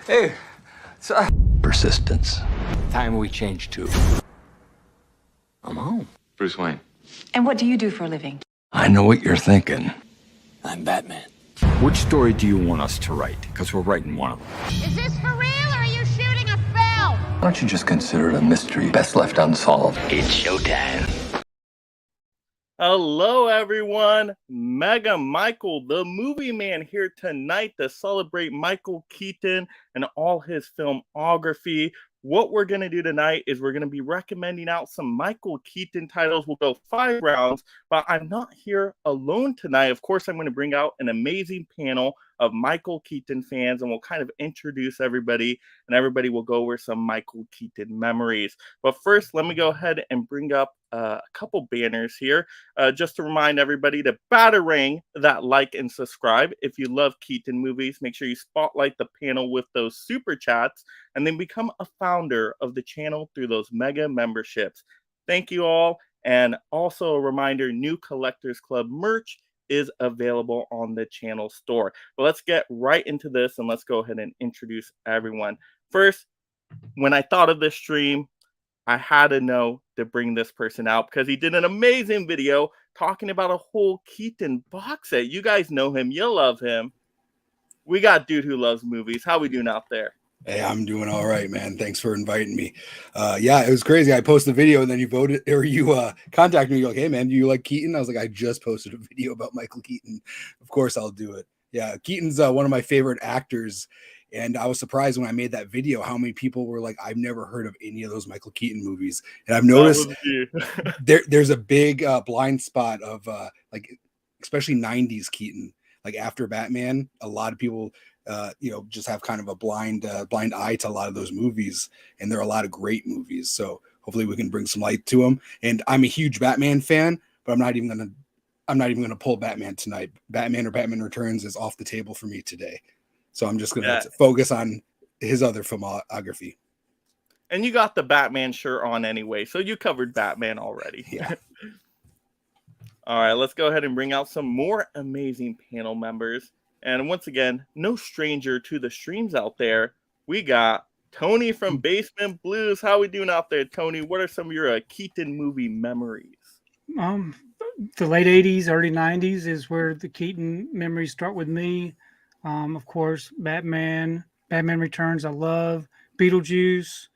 Hey, it's Persistence. time we change too. I'm home. Bruce Wayne. And what do you do for a living? I know what you're thinking. I'm Batman. Which story do you want us to write? Because we're writing one of them. Is this for real or are you shooting a film? Why don't you just consider it a mystery best left unsolved? It's showtime. Hello, everyone. Mega Michael, the movie man, here tonight to celebrate Michael Keaton and all his filmography. What we're going to do tonight is we're going to be recommending out some Michael Keaton titles. We'll go 5 rounds, but I'm not here alone tonight. Of course, I'm going to bring out an amazing panel of Michael Keaton fans, and we'll kind of introduce everybody, and everybody will go over some Michael Keaton memories. But first, let me go ahead and bring up a couple banners here, just to remind everybody to batarang that like and subscribe. If you love Keaton movies, make sure you spotlight the panel with those super chats, and then become a founder of the channel through those mega memberships. Thank you all, and also a reminder, new Collectors Club merch is available on the channel store. But let's get right into this, and let's go ahead and introduce everyone. First, when I thought of this stream, I had to know to bring this person out because he did an amazing video talking about a whole Keaton box set. You guys know him. You love him. We got Dude Who Loves Movies. How we doing out there? Hey, I'm doing all right, man. Thanks for inviting me. Yeah, it was crazy. I posted a video and then you voted, or you contacted me. You're like, hey, man, do you like Keaton? I was like, I just posted a video about Michael Keaton. Of course, I'll do it. Yeah, Keaton's one of my favorite actors. And I was surprised when I made that video how many people were like, I've never heard of any of those Michael Keaton movies. And I've noticed there's a big blind spot of like, especially 90s Keaton. Like after Batman, a lot of people just have kind of a blind eye to a lot of those movies, and there are a lot of great movies. So hopefully we can bring some light to them. And I'm a huge Batman fan, but I'm not even gonna pull Batman tonight. Batman or Batman Returns is off the table for me today. So I'm just gonna focus on his other filmography. And you got the Batman shirt on anyway, so you covered Batman already. Yeah. All right, let's go ahead and bring out some more amazing panel members. And once again, no stranger to the streams out there. We got Tony from Basement Blues. How we doing out there, Tony? What are some of your Keaton movie memories? The late 80s, early 90s is where the Keaton memories start with me. Of course, Batman Returns, I love. Beetlejuice.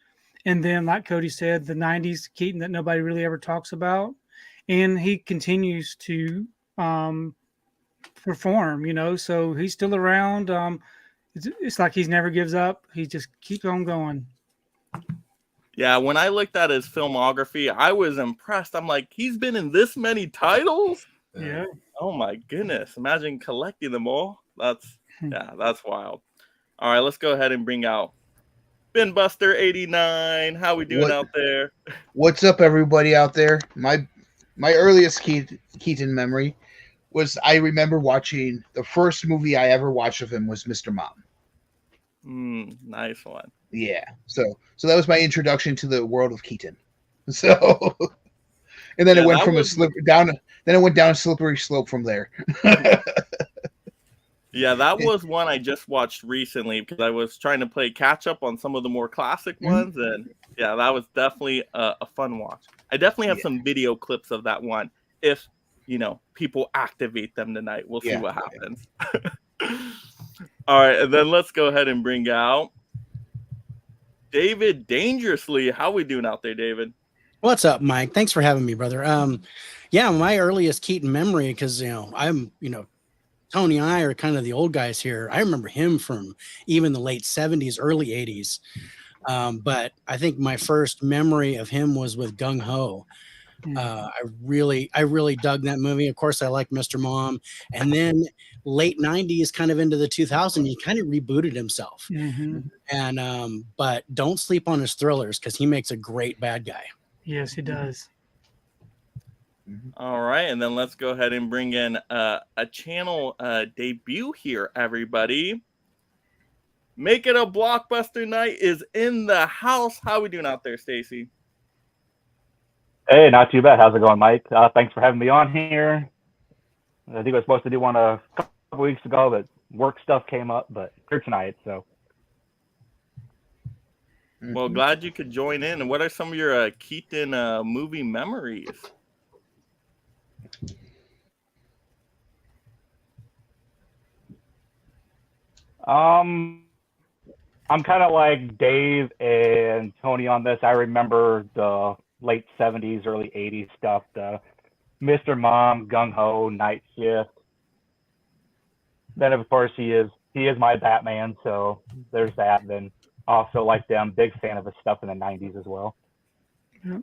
And then, like Cody said, the 90s Keaton that nobody really ever talks about. And he continues to perform, so he's still around. It's like he never gives up. He just keeps on going. Yeah, when I looked at his filmography, I was impressed. I'm like, he's been in this many titles? Yeah. Oh my goodness. Imagine collecting them all. That's wild. All right, let's go ahead and bring out Binbuster89. How we doing out there? What's up, everybody out there? My earliest Keaton memory was I remember watching the first movie I ever watched of him was Mr. Mom. Nice one. Yeah. So that was my introduction to the world of Keaton. So, and then it went from then it went down a slippery slope from there. Yeah, that was one I just watched recently because I was trying to play catch up on some of the more classic ones, and yeah, that was definitely a fun watch. I definitely have some video clips of that one. If people activate them tonight, we'll see what happens. All right, and then let's go ahead and bring out David Dangerously. How we doing out there, David? What's up, Mike? Thanks for having me, brother. My earliest Keaton memory, because I'm Tony and I are kind of the old guys here. I remember him from even the late 70s, early 80s. But I think my first memory of him was with Gung Ho. I really dug that movie. Of course, I like Mr. Mom. And then late 90s, kind of into the 2000s, he kind of rebooted himself. And but don't sleep on his thrillers because he makes a great bad guy. Yes, he does. All right, and then let's go ahead and bring in a channel debut here, everybody. Make It a Blockbuster Night is in the house. How we doing out there, Stacy? Hey, not too bad. How's it going, Mike? Thanks for having me on here. I think I was supposed to do one a couple weeks ago, but work stuff came up, but here tonight, so Well, glad you could join in. And what are some of your Keaton movie memories? I'm kind of like Dave and Tony on this. I remember the late 70s, early 80s stuff, the Mr. Mom, Gung Ho, Night Shift. Then of course he is my Batman, so there's that. Then also like them, big fan of his stuff in the 90s as well. Yep.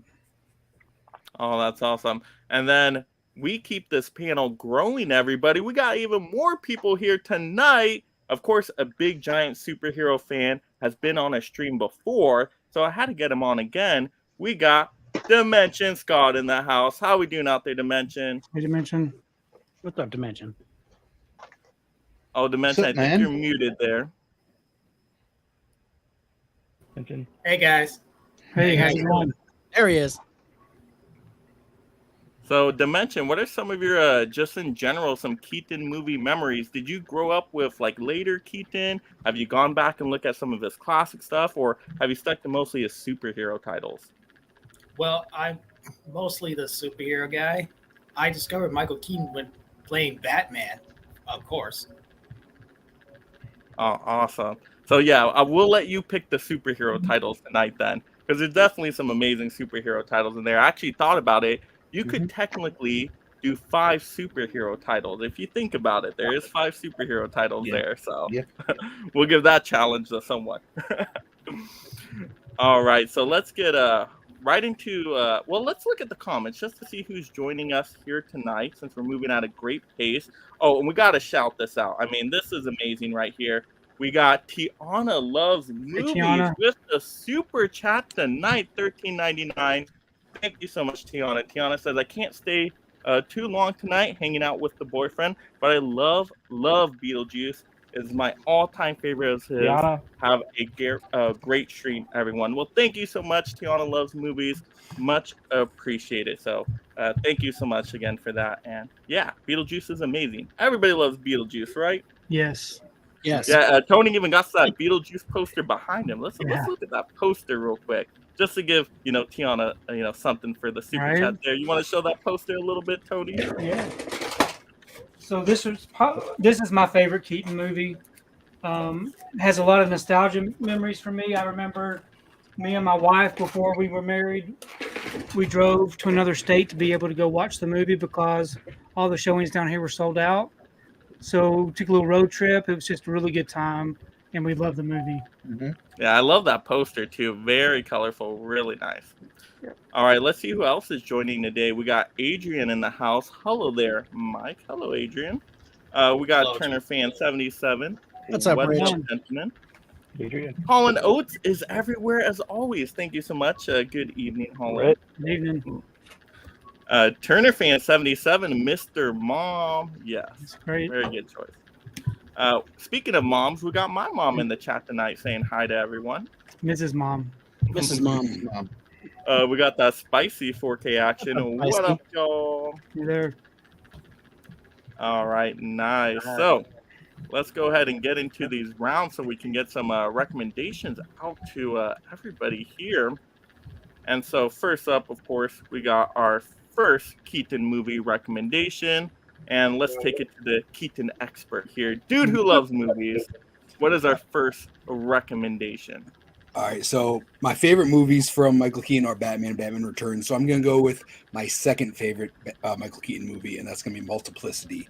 Oh, that's awesome. And then we keep this panel growing, everybody. We got even more people here tonight. Of course, a big giant superhero fan has been on a stream before, so I had to get him on again. We got Dimension Scott in the house. How we doing out there, Dimension? Hey, Dimension. What's up, Dimension? Oh, Dimension, What's up, I think man? you're muted there. Hey guys. Hey, how's it going? There he is. So, Dimension, what are some of your, just in general, some Keaton movie memories? Did you grow up with, like, later Keaton? Have you gone back and looked at some of his classic stuff? Or have you stuck to mostly his superhero titles? Well, I'm mostly the superhero guy. I discovered Michael Keaton when playing Batman, of course. Oh, awesome. So, yeah, I will let you pick the superhero titles tonight then. Because there's definitely some amazing superhero titles in there. I actually thought about it. You could technically do 5 superhero titles. If you think about it, there is 5 superhero titles there. So we'll give that challenge to someone. All right. So let's get right into, well, let's look at the comments just to see who's joining us here tonight since we're moving at a great pace. Oh, and we got to shout this out. I mean, this is amazing right here. We got Tiana Loves Movies with the super chat tonight, $13.99. Thank you so much, Tiana. Tiana says, I can't stay too long tonight hanging out with the boyfriend, but I love Beetlejuice. It's my all-time favorite of his. Tiana. Have a great stream, everyone. Well, thank you so much. Tiana Loves Movies. Much appreciated. So thank you so much again for that. And yeah, Beetlejuice is amazing. Everybody loves Beetlejuice, right? Yes. Yes. Yeah, Tony even got that Beetlejuice poster behind him. Let's look at that poster real quick, just to give Tiana something for the super chat there. You want to show that poster a little bit, Tony? Yeah. So this is my favorite Keaton movie. Has a lot of nostalgia memories for me. I remember me and my wife before we were married. We drove to another state to be able to go watch the movie because all the showings down here were sold out. So we took a little road trip. It was just a really good time, and we loved the movie. Yeah, I love that poster too. Very colorful, really nice. Yeah. All right, let's see who else is joining today. We got Adrian in the house. Hello there, Mike. Hello, Adrian. We got Hello, Turner Fan 77. What's up, What's Rich? up, gentlemen? Adrian. Holland Oates is everywhere as always. Thank you so much. Good evening, Holland. Good evening. Turner Fan 77, Mr. Mom. Yes, That's great. very good choice. Speaking of moms, we got my mom in the chat tonight saying hi to everyone. Mrs. Mom. Mrs. Mom. We got that spicy 4K action. What up, y'all? You there? All right, nice. So let's go ahead and get into these rounds so we can get some recommendations out to everybody here. And so first up, of course, we got our first Keaton movie recommendation. And let's take it to the Keaton expert here. Dude who loves movies. What is our first recommendation? All right, so my favorite movies from Michael Keaton are Batman and Batman Returns. So I'm going to go with my second favorite Michael Keaton movie, and that's going to be Multiplicity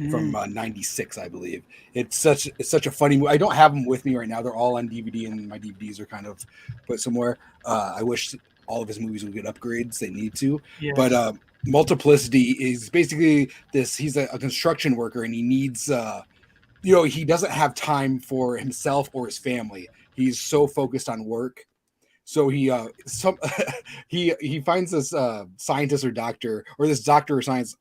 from '96, I believe. It's such a funny movie. I don't have them with me right now. They're all on DVD, and my DVDs are kind of put somewhere. I wish all of his movies would get upgrades. They need to. Yes. But Multiplicity is basically this. He's a construction worker, and he needs, he doesn't have time for himself or his family. He's so focused on work. So he finds this scientist or doctor, or this doctor or scientists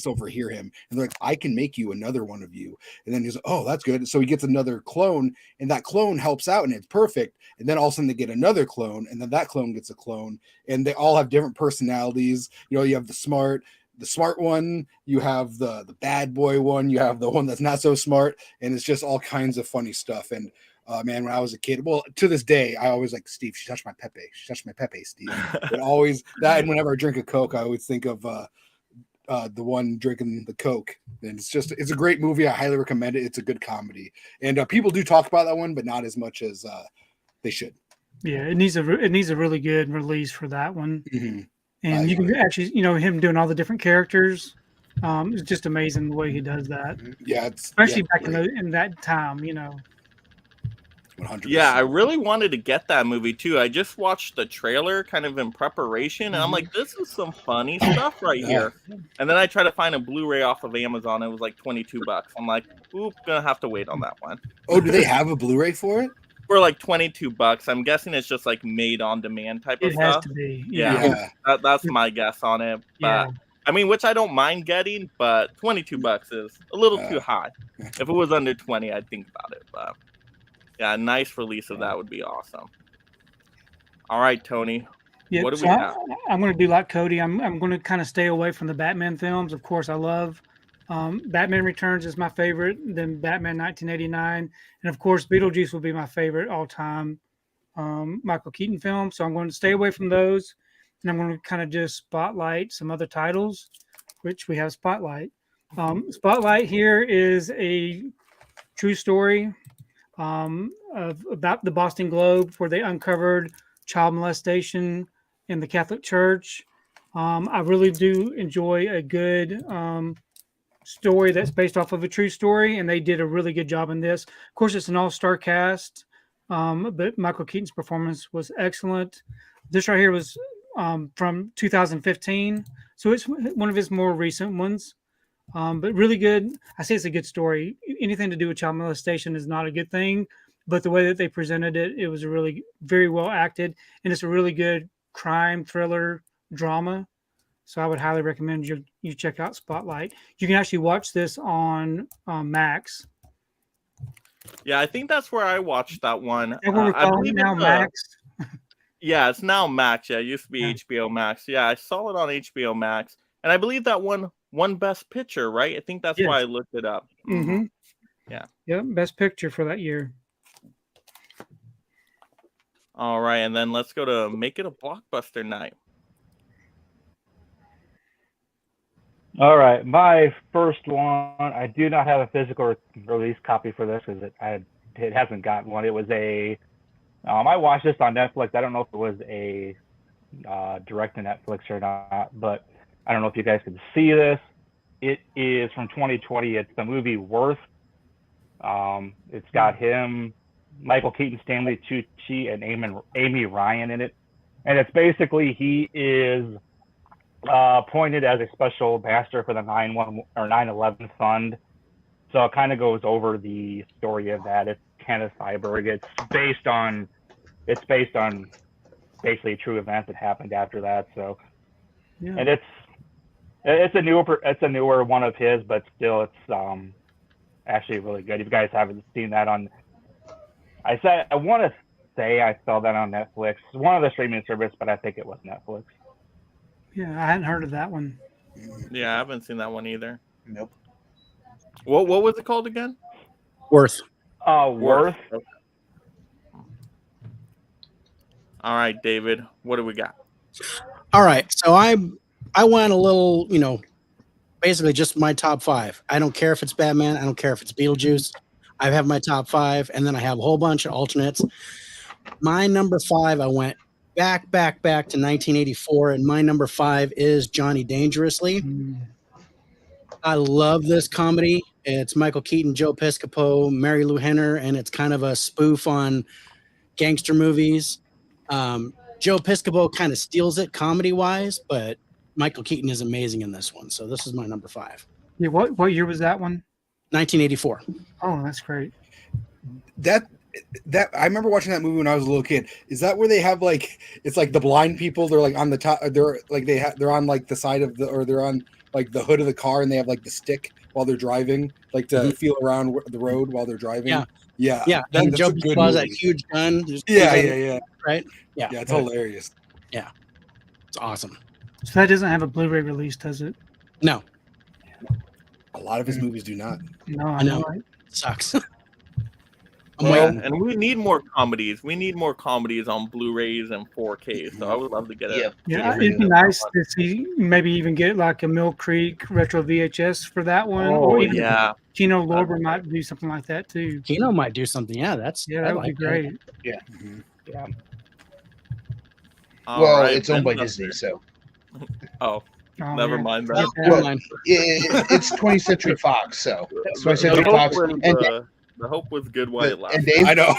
overhear him, and they're like, I can make you another one of you. And then he's like, oh, that's good. So he gets another clone, and that clone helps out, and it's perfect. And then all of a sudden they get another clone, and then that clone gets a clone, and they all have different personalities. You have the smart one, you have the bad boy one, you have the one that's not so smart, and it's just all kinds of funny stuff. And Man, when I was a kid, well, to this day, I always like Steve. She touched my Pepe. She touched my Pepe, Steve. But always that, and whenever I drink a Coke, I always think of the one drinking the Coke. And it's a great movie. I highly recommend it. It's a good comedy, and people do talk about that one, but not as much as they should. Yeah, it needs a really good release for that one. Mm-hmm. And you can actually, him doing all the different characters. It's just amazing the way he does that. Yeah, especially back in that time, 100%. Yeah, I really wanted to get that movie too. I just watched the trailer kind of in preparation, and I'm like, this is some funny stuff right here. And then I tried to find a Blu-ray off of Amazon. It was like $22. I'm like, oop, gonna have to wait on that one. Oh, do they have a Blu-ray for it? For like $22. I'm guessing it's just like made on demand type of It stuff. has to be. Yeah. That's my guess on it. But I mean, which I don't mind getting, but $22 is a little too high. If it was under 20, I'd think about it. But yeah, a nice release of that would be awesome. All right, Tony. Yeah, what do we have? I'm going to do like Cody. I'm going to kind of stay away from the Batman films. Of course, I love Batman Returns is my favorite. Then Batman 1989, and of course, Beetlejuice will be my favorite all-time Michael Keaton film. So I'm going to stay away from those, and I'm going to kind of just spotlight some other titles, which we have Spotlight. Spotlight here is a true story about the Boston Globe, where they uncovered child molestation in the Catholic Church. I really do enjoy a good story that's based off of a true story, and they did a really good job in this. Of course, it's an all-star cast, but Michael Keaton's performance was excellent. This right here was from 2015, so it's one of his more recent ones. But really good. I say it's a good story. Anything to do with child molestation is not a good thing, but the way that they presented it, it was a really very well acted, and it's a really good crime thriller drama. So I would highly recommend you check out Spotlight. You can actually watch this on Max. Yeah, I think that's where I watched that one. I believe now Max. Yeah, it's now Max. Yeah, it used to be HBO Max. Yeah, I saw it on HBO Max, and I believe that one Best Picture, right? I think that's why I looked it up. Mm-hmm. Yeah. Yep, Best Picture for that year. All right, and then let's go to Make It a Blockbuster Night. All right, my first one. I do not have a physical release copy for this because it hasn't gotten one. It was I watched this on Netflix. I don't know if it was a direct to Netflix or not, but I don't know if you guys can see this. It is from 2020. It's the movie Worth. It's got him, Michael Keaton, Stanley Tucci, and Amy Ryan in it. And it's basically he is appointed as a special master for the 9/11 fund. So it kind of goes over the story of that. It's Kenneth Cyberg. It's based on basically true events that happened after that. So, and it's a newer one of his, but still it's actually really good. If you guys haven't seen that I want to say I saw that on Netflix, one of the streaming service, but I think it was Netflix. Yeah, I hadn't heard of that one. Yeah, I haven't seen that one either. Nope. What was it called again? Worth. Worth. Okay. All right, David, what do we got? All right, so I went a little, basically just my top 5. I don't care if it's Batman. I don't care if it's Beetlejuice. I have my top 5, and then I have a whole bunch of alternates. My number 5, I went back to 1984, and my number 5 is Johnny Dangerously. I love this comedy. It's Michael Keaton, Joe Piscopo, Mary Lou Henner, and it's kind of a spoof on gangster movies. Joe Piscopo kind of steals it comedy-wise, but Michael Keaton is amazing in this one. So this is my number 5. Yeah, what year was that one? 1984. Oh, that's great. That I remember watching that movie when I was a little kid. Is that where they have it's like the blind people? They're like on the top. They're like they're on like the side of they're on like the hood of the car, and they have like the stick while they're driving, like to feel around the road while they're driving. Yeah. And Joe Piscopo has that huge gun. Yeah. Right. Yeah, it's hilarious. Yeah, it's awesome. So that doesn't have a Blu-ray release, does it? No. A lot of his movies do not. No, I know. It sucks. I'm Well, waiting. and we need more comedies. We need more comedies on Blu-rays and 4K. So I would love to get Yep. Yeah, a it'd be nice to see maybe even get like a Mill Creek retro VHS for that one, or Oh even yeah, Kino Lorber might do something like that too. Kino might do something. Yeah, Yeah, I that would be like that. great. Yeah. Mhm. Yeah. All Well, right, it's owned by Benbuster. Disney, so Oh, Oh, never man. mind Well, that. never Well, mind. it's 20th Century Fox, so it's 20th The Century hope Fox, was and the hope was good while it and lasted. Dave. I know.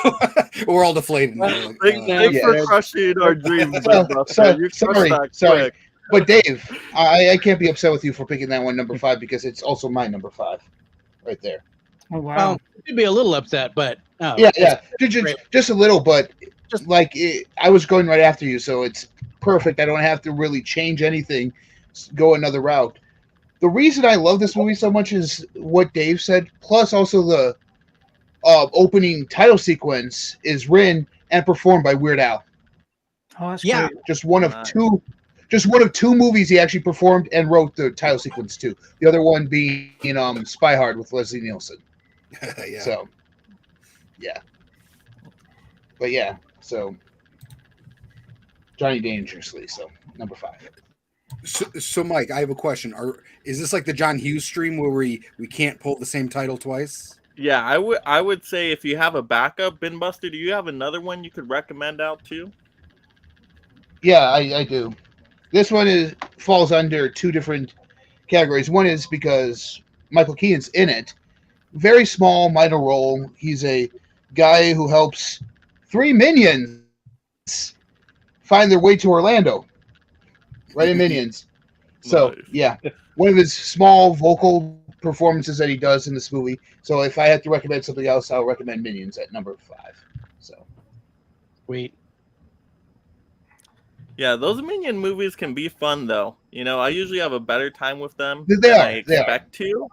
We're all deflated now. Well, Like, Thanks Yeah. for crushing our dreams, So, Benbuster. You crushed sorry, that sorry. quick. But Dave, I can't be upset with you for picking that one number 5 because it's also my number 5, right there. Oh wow. Well, you'd be a little upset, but Yeah, it's yeah, great. just a little, but Just- like I was going right after you, so it's perfect. I don't have to really change anything, go another route. The reason I love this movie so much is what Dave said, plus also the opening title sequence is written and performed by Weird Al. Oh, that's Yeah. great. Just one of Nice. two movies he actually performed and wrote the title sequence to. The other one being Spy Hard with Leslie Nielsen. yeah. So, yeah. But yeah, so Johnny Dangerously, so number 5. So, Mike, I have a question. Is this like the John Hughes stream where we can't pull the same title twice? Yeah, I would say if you have a backup, Benbuster, do you have another one you could recommend out too? Yeah, I do. This one falls under 2 different categories. One is because Michael Keaton's in it. Very small, minor role. He's a guy who helps 3 minions find their way to Orlando. Right in Minions. So, Nice. yeah. One of his small vocal performances that he does in this movie. So if I had to recommend something else, I'll recommend Minions at number 5. So Wait. Yeah, those Minion movies can be fun though. You know, I usually have a better time with them They than are, I they are. expect to.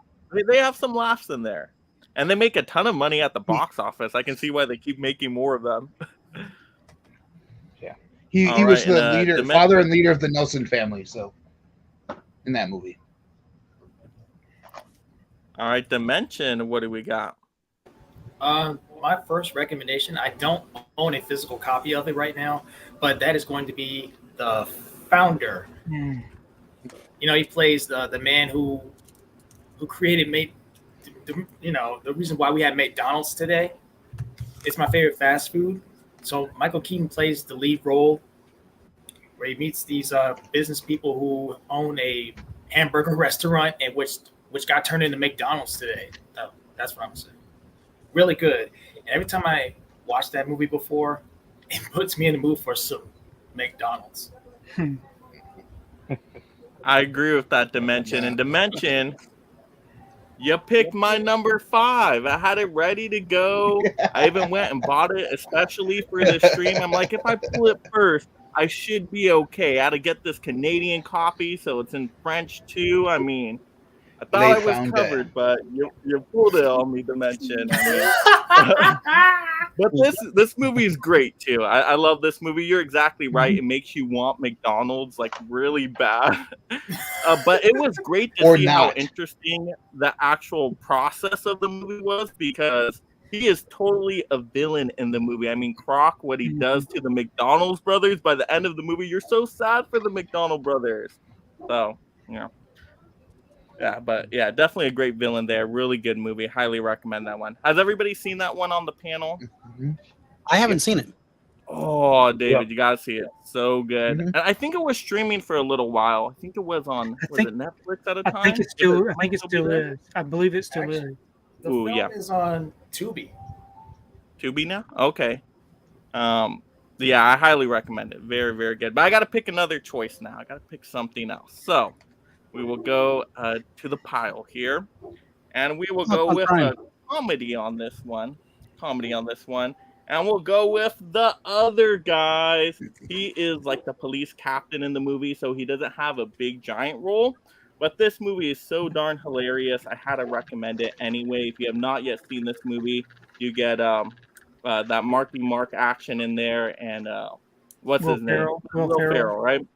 They have some laughs in there. And they make a ton of money at the box office. I can see why they keep making more of them. he All was right, the and, leader, Dimension. father and leader of the Nelson family. So in that movie. All right, Dimension, what do we got? My first recommendation, I don't own a physical copy of it right now, but that is going to be The Founder. Hmm. You know, he plays the man who created the reason why we have McDonald's today. It's my favorite fast food. So Michael Keaton plays the lead role, where he meets these business people who own a hamburger restaurant, and which got turned into McDonald's today. That's what I'm saying. Really good. And every time I watch that movie before, it puts me in the mood for some McDonald's. I agree with that, Dimension. And Dimension, you picked my number 5. I had it ready to go. I even went and bought it, especially for this stream. I'm like, if I pull it first, I should be okay. I had to get this Canadian copy, so it's in French too. I mean, I thought I was covered, but you pulled it on me, Dimension. But this movie is great too. I love this movie. You're exactly right. It makes you want McDonald's like really bad. But it was great to see how interesting the actual process of the movie was, because he is totally a villain in the movie. I mean, Croc, what he does to the McDonald's brothers by the end of the movie, you're so sad for the McDonald brothers. So, yeah. Yeah, but yeah, definitely a great villain there. Really good movie. Highly recommend that one. Has everybody seen that one on the panel? I haven't seen it. Oh, David, you gotta see it. So good. And I think it was streaming for a little while. I think it was on it Netflix at a time? I think it still is. I believe it still is. The film is on Tubi. Tubi now? Okay. Yeah, I highly recommend it. Very, very good. But I gotta pick another choice now. I gotta pick something else. So we will go to the pile here, and we will go with a comedy on this one. And we'll go with The Other Guys. He is like the police captain in the movie, so he doesn't have a big giant role. But this movie is so darn hilarious. I had to recommend it anyway. If you have not yet seen this movie, you get that Marky Mark action in there, and what's his name? Will Ferrell, right?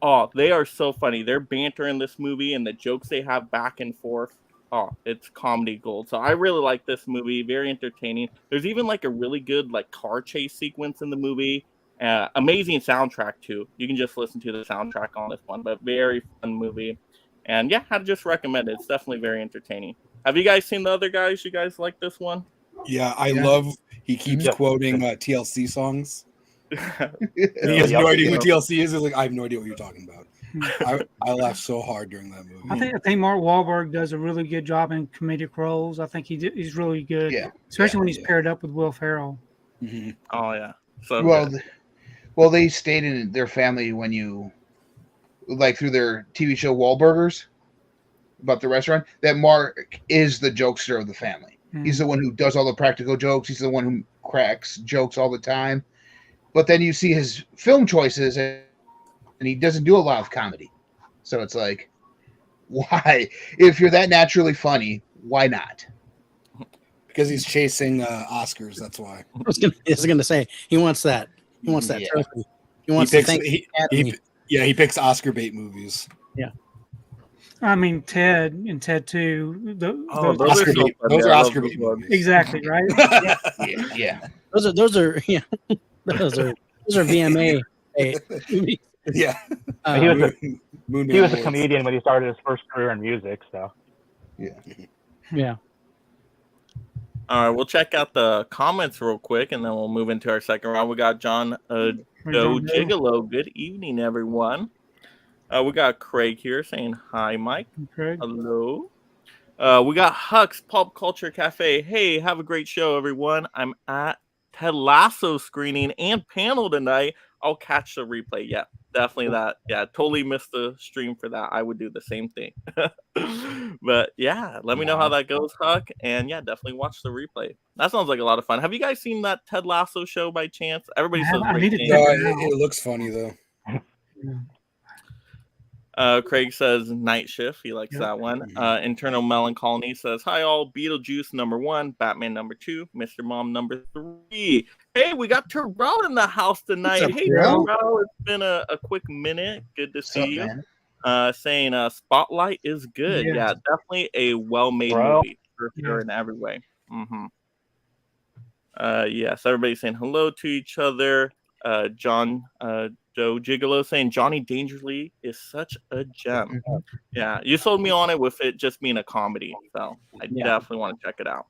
Oh, they are so funny. Their banter in this movie and the jokes they have back and forth. it's comedy gold. So I really like this movie. Very entertaining. There's even like a really good like car chase sequence in the movie. Amazing soundtrack too. You can just listen to the soundtrack on this one, but very fun movie. And yeah, I'd just recommend it. It's definitely very entertaining. Have you guys seen the other guys? You guys like this one? Yeah, I love he keeps Yep. quoting TLC songs. He Yeah. has no idea who Yep. TLC is. He's like, I have no idea what you're talking about. I laughed so hard during that movie. I think Mark Wahlberg does a really good job in comedic roles. I think he's really good, Yeah. especially when he's paired up with Will Ferrell. Mm-hmm. Oh yeah. So Well, they stayed in their family when you like through their TV show Wahlburgers about the restaurant. That Mark is the jokester of the family. He's the one who does all the practical jokes. He's the one who cracks jokes all the time. But then you see his film choices, and he doesn't do a lot of comedy. So it's like, why? If you're that naturally funny, why not? Because he's chasing Oscars. That's why. I was gonna say he wants that. He wants that trophy. He wants picks, to thank the Academy. he picks Oscar bait movies. Yeah. I mean, Ted and Ted 2. those Oscar bait. Those are Oscar bait movies. Exactly, right? Yeah. Those are those are VMA movies. Yeah. He was Moon he was a Awards. comedian when he started his first career in music. So Yeah. all right, we'll check out the comments real quick, and then we'll move into our second round. We got John Joe Gigolo. Good evening, everyone. We got Craig here saying hi, Mike. Craig. Hello. We got Hux Pop Culture Cafe. Hey, have a great show, everyone. I'm at Ted Lasso screening and panel tonight. I'll catch the replay. Yeah, definitely that. Yeah, totally missed the stream for that. I would do the same thing. But yeah, let me know how that goes, Huck. And yeah, definitely watch the replay. That sounds like a lot of fun. Have you guys seen that Ted Lasso show by chance? Everybody says I great need to things. check It looks funny though. Craig says night shift. He likes that one. Internal Melancholy says, hi all. Beetlejuice #1, Batman #2, Mr. Mom #3. Hey, we got Terrell in the house tonight. Hey, Terrell. It's been a quick minute. Good to see you. Man? Saying Spotlight is good. Yes. Yeah, definitely a well-made movie for sure in every way. Mm-hmm. Yes, everybody's saying hello to each other. John Joe Gigolo saying Johnny Dangerously is such a gem. Yeah, you sold me on it with it just being a comedy. So I definitely want to check it out.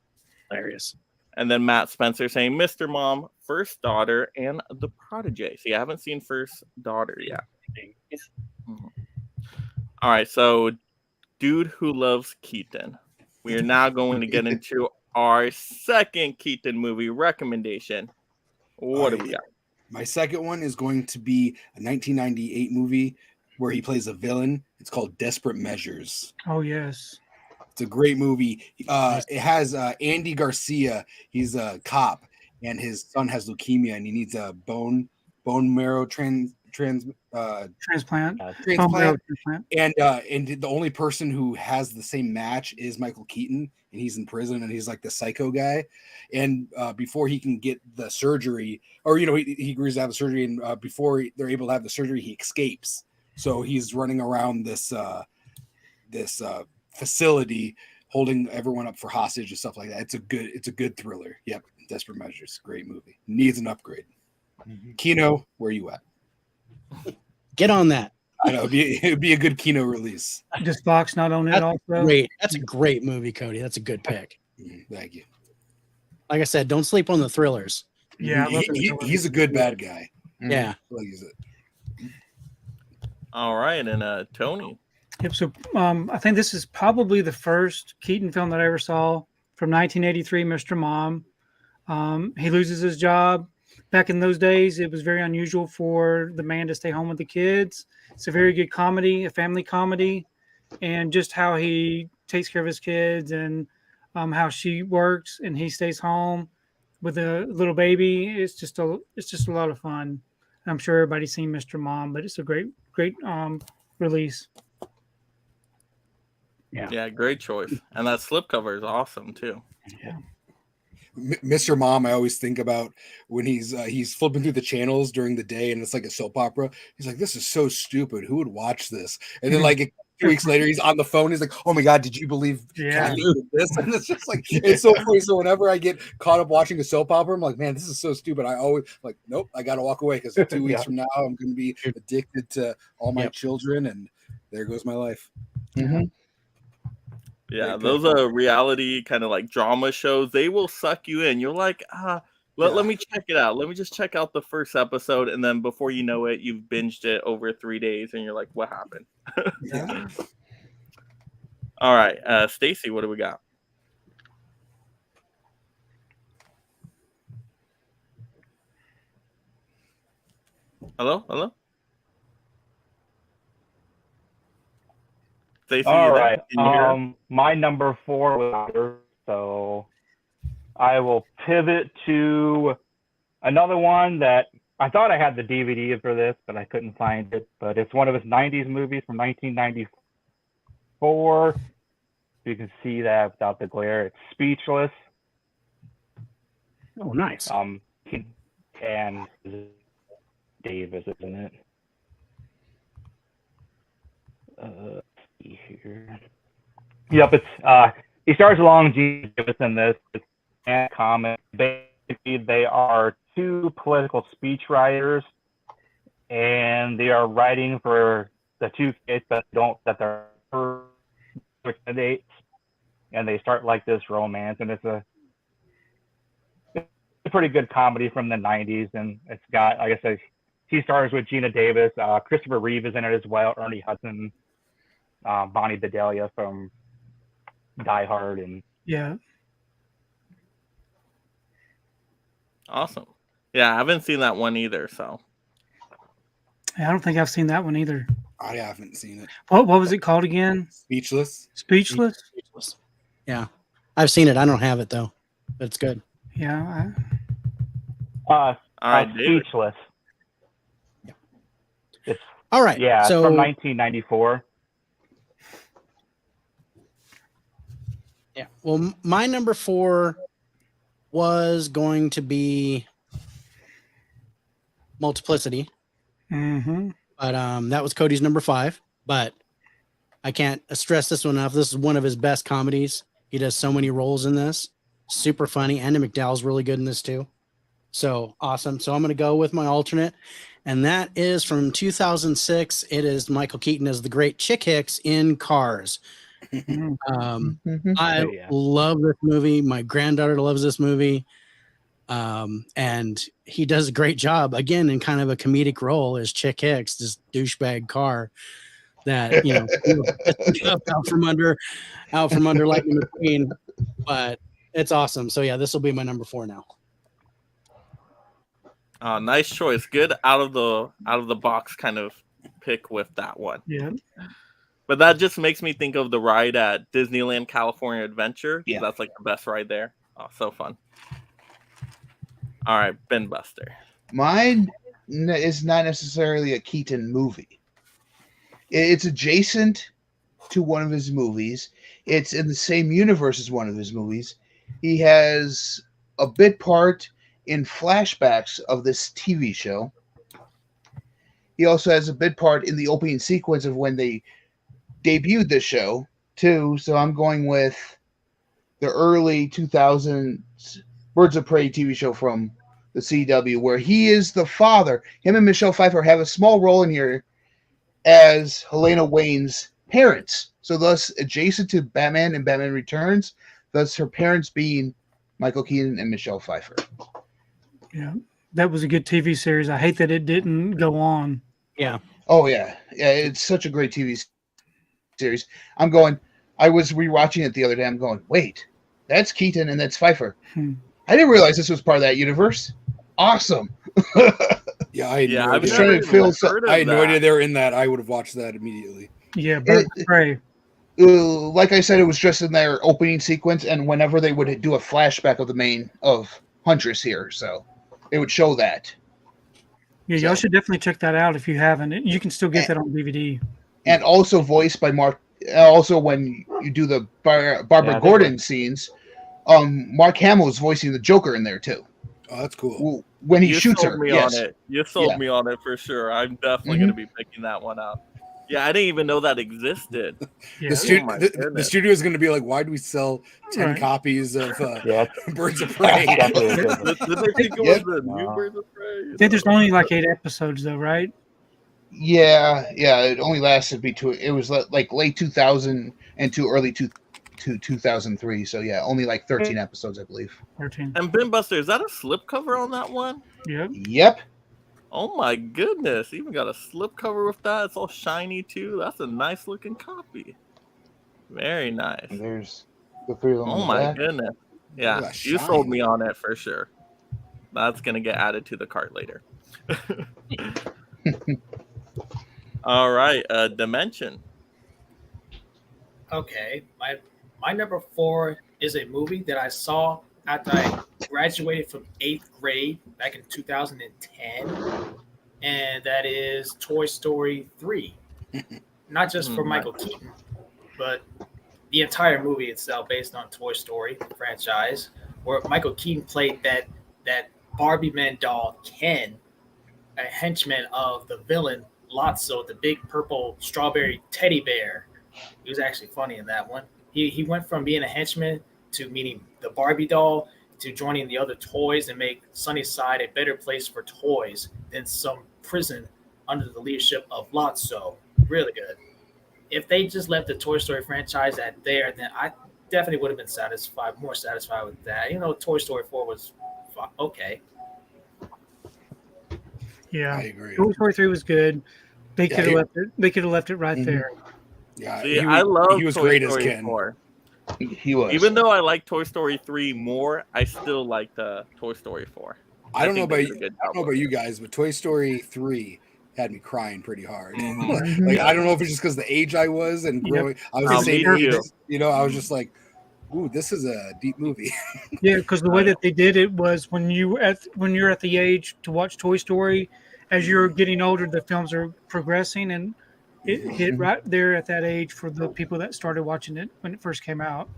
Hilarious. And then Matt Spencer saying Mr. Mom, First Daughter, and The Protege. So you haven't seen First Daughter yet. Mm-hmm. All right, so Dude Who Loves Keaton. We are now going to get into our second Keaton movie recommendation. What do we got? My second one is going to be a 1998 movie where he plays a villain. It's called Desperate Measures. Oh, yes. It's a great movie. It has Andy Garcia. He's a cop, and his son has leukemia, and he needs a bone marrow transplant. And the only person who has the same match is Michael Keaton, and he's in prison, and he's like the psycho guy. And before he can get the surgery, or he agrees to have the surgery, and before they're able to have the surgery, he escapes. So he's running around this facility, holding everyone up for hostage and stuff like that. It's a good thriller. Yep, Desperate Measures, great movie. Needs an upgrade. Kino, where are you at? Get on that. I know it'd be a good Kino release. Does Fox not own it also? Great. That's a great movie, Cody. That's a good pick. Thank you. Like I said, don't sleep on the thrillers. Yeah, he's a good bad guy. Yeah. All right, and Tony. Yep. So I think this is probably the first Keaton film that I ever saw from 1983, Mr. Mom. He loses his job. Back in those days, it was very unusual for the man to stay home with the kids. It's a very good comedy, a family comedy, and just how he takes care of his kids and how she works and he stays home with a little baby. It's just a lot of fun. I'm sure everybody's seen Mr. Mom, but it's a great release. Yeah, great choice. And that slipcover is awesome too. Yeah. Mr. Mom, I always think about when he's flipping through the channels during the day and it's like a soap opera. He's like, this is so stupid. Who would watch this? And then like it 2 weeks later, he's on the phone. He's like, "Oh my god, did you believe Kathy did this?" And it's just like it's so funny. So whenever I get caught up watching a soap opera, I'm like, "Man, this is so stupid." I always like, "Nope, I got to walk away because 2 weeks from now, I'm going to be addicted to all my children, and there goes my life." Mm-hmm. Yeah, those are reality kind of like drama shows. They will suck you in. You're like, let me check it out. Let me just check out the first episode, and then before you know it, you've binged it over 3 days, and you're like, what happened? Yeah. All right, Stacy, what do we got? Hello? Stacy, All you there? right. Can you hear? My number 4 was so I will pivot to another one that I thought I had the DVD for this, but I couldn't find it. But it's one of his 90s movies from 1994. You can see that without the glare. It's Speechless. Oh, nice. And Davis, isn't it? Let's see here. Yep, it's he stars along Gene Davis in this. It's a comic. Basically, they are 2 political speech writers, and they are writing for the 2 kids that they're candidates, and they start like this romance, and it's a pretty good comedy from the 90s, and it's got, like I said, he stars with Gina Davis, Christopher Reeve is in it as well, Ernie Hudson, Bonnie Bedelia from Die Hard, and Awesome. Yeah, I haven't seen that one either, so. I don't think I've seen that one either. I haven't seen it. What was it called again? Speechless. Speechless? Yeah. I've seen it. I don't have it, though. But it's good. Yeah. All right, Speechless. It's, all right. Yeah, so, it's from 1994. Yeah. Well, my number 4 was going to be Multiplicity. Mm-hmm. But that was Cody's number 5. But I can't stress this one enough. This is one of his best comedies. He does so many roles in this. Super funny. Andy McDowell's really good in this too. So awesome. So I'm going to go with my alternate. And that is from 2006. It is Michael Keaton as the great Chick Hicks in Cars. I love this movie. My granddaughter loves this movie. And he does a great job again in kind of a comedic role as Chick Hicks, this douchebag car that, out from under Lightning McQueen, but it's awesome. So yeah, this will be my number 4 now. Nice choice. Good out of the box kind of pick with that one. Yeah. But that just makes me think of the ride at Disneyland California Adventure. Yeah. That's like the best ride there. Oh, so fun. All right, Ben Buster. Mine is not necessarily a Keaton movie. It's adjacent to one of his movies. It's in the same universe as one of his movies. He has a bit part in flashbacks of this TV show. He also has a bit part in the opening sequence of when they debuted the show, too. So I'm going with the early 2000s Birds of Prey TV show from the CW, where he is the father. Him and Michelle Pfeiffer have a small role in here as Helena Wayne's parents. So thus adjacent to Batman and Batman Returns, thus her parents being Michael Keaton and Michelle Pfeiffer. Yeah, that was a good TV series. I hate that it didn't go on. Yeah. Oh, yeah. Yeah, it's such a great TV series. I was rewatching it the other day. I'm going, wait, that's Keaton and that's Pfeiffer. I didn't realize this was part of that universe. Awesome. Yeah, I had no I've idea. never even heard of I had no that. idea they were in that. I would have watched that immediately. Yeah, Birds of Prey. Like I said, it was just in their opening sequence, and whenever they would do a flashback of Huntress here, so it would show that. Yeah, y'all should definitely check that out if you haven't. You can still get that on DVD. And also voiced by Mark. Also, when you do the Barbara Gordon scenes, Mark Hamill is voicing the Joker in there too. Oh, that's cool. When he You shoots sold her, me yes. on it. You sold me on it for sure. I'm definitely going to be picking that one up. Yeah, I didn't even know that existed. Yeah. The studio is going to be like, why do we sell 10 Right. copies of Yeah, Birds of Prey? definitely a good one. Did they think it was the new Birds of Prey? I think there's only like 8 episodes though, right? Yeah, it only lasted between it was like late 2002, early 2003. So yeah, only like 13 episodes, I believe. 13. And Ben Buster, is that a slipcover on that one? Yep. Yep. Oh my goodness! Even got a slipcover with that. It's all shiny too. That's a nice looking copy. Very nice. And there's the three of them. Oh my goodness! Yeah, that you shine. sold me on it for sure. That's gonna get added to the cart later. All right, Dimension. Okay, my number 4 is a movie that I saw after I graduated from 8th grade back in 2010, and that is Toy Story 3. Not just for Michael Keaton, but the entire movie itself based on Toy Story franchise, where Michael Keaton played that Barbie man doll Ken, a henchman of the villain Lotso, the big purple strawberry teddy bear. He was actually funny in that one. He went from being a henchman to meeting the Barbie doll to joining the other toys and make Sunnyside a better place for toys than some prison under the leadership of Lotso. Really good. If they just left the Toy Story franchise at there, then I definitely would have been more satisfied with that. Toy Story 4 was okay. Yeah. I agree. Toy Story 3 was good. They could have left it. They could have left it right there. Yeah, See, I love he was Toy great Story as Ken. 4. He was. Even though I like Toy Story 3 more, I still like the Toy Story 4. I don't know think about they did a good I don't know job about with you it. guys, but Toy Story 3 had me crying pretty hard. Mhm. Like I don't know if it's just because the age I was and growing, I was the me same age. too. I was just like, "Ooh, this is a deep movie." Yeah, because the way that they did it was when you're at the age to watch Toy Story, as you're getting older, the films are progressing, and it hit right there at that age for the people that started watching it when it first came out.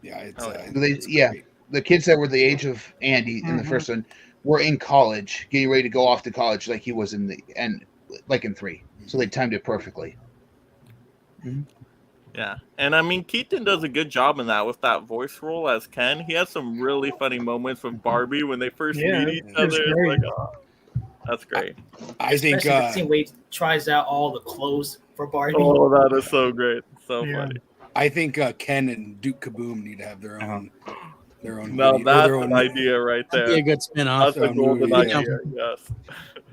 Yeah, It's great. The kids that were the age of Andy in the first one were in college, getting ready to go off to college, like he was in in 3. So they timed it perfectly. Yeah, and I mean Keaton does a good job in that with that voice role as Ken. He has some really funny moments with Barbie when they first meet each other. It's like, oh, that's great. I think Especially the scene where he tries out all the clothes for Barbie. Oh, that is so great, so funny. I think Ken and Duke Kaboom need to have their own. No, movie, that's their own, an idea right there. That'd be a good spin-off. That's a golden movie, yeah. idea. Yes.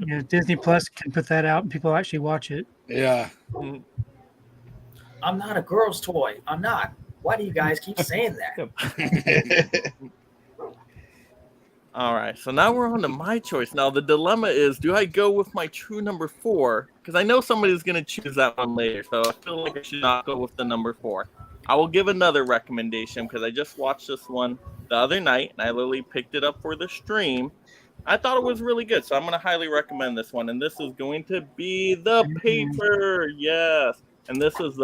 Yeah, Disney Plus can put that out and people actually watch it. Yeah. I'm not a girl's toy. I'm not. Why do you guys keep saying that? All right, so now we're on to my choice. Now the dilemma is, do I go with my true number 4? Because I know somebody's going to choose that one later, so I feel like I should not go with the number 4. I will give another recommendation because I just watched this one the other night, and I literally picked it up for the stream. I thought it was really good, so I'm going to highly recommend this one, and this is going to be The Paper. Yes, and this is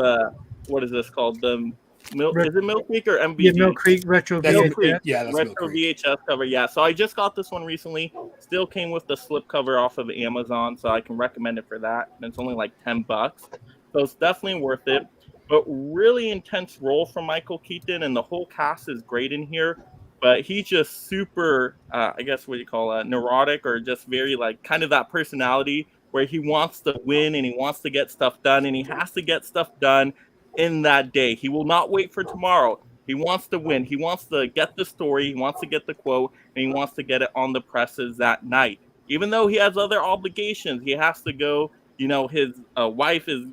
what is this called? The is it Mill Creek or MVG? Yeah, Mill Creek Retro VHS. Creek. Yeah, that's Retro VHS cover. Yeah, so I just got this one recently. Still came with the slip cover off of Amazon, so I can recommend it for that. And it's only like $10, so it's definitely worth it. But really intense role from Michael Keaton, and the whole cast is great in here. But he's just super, I guess what you call neurotic, or just very like kind of that personality where he wants to win and he wants to get stuff done, and he has to get stuff done in that day. He will not wait for tomorrow. He wants to win. He wants to get the story. He wants to get the quote, and he wants to get it on the presses that night. Even though he has other obligations, he has to go. His wife is,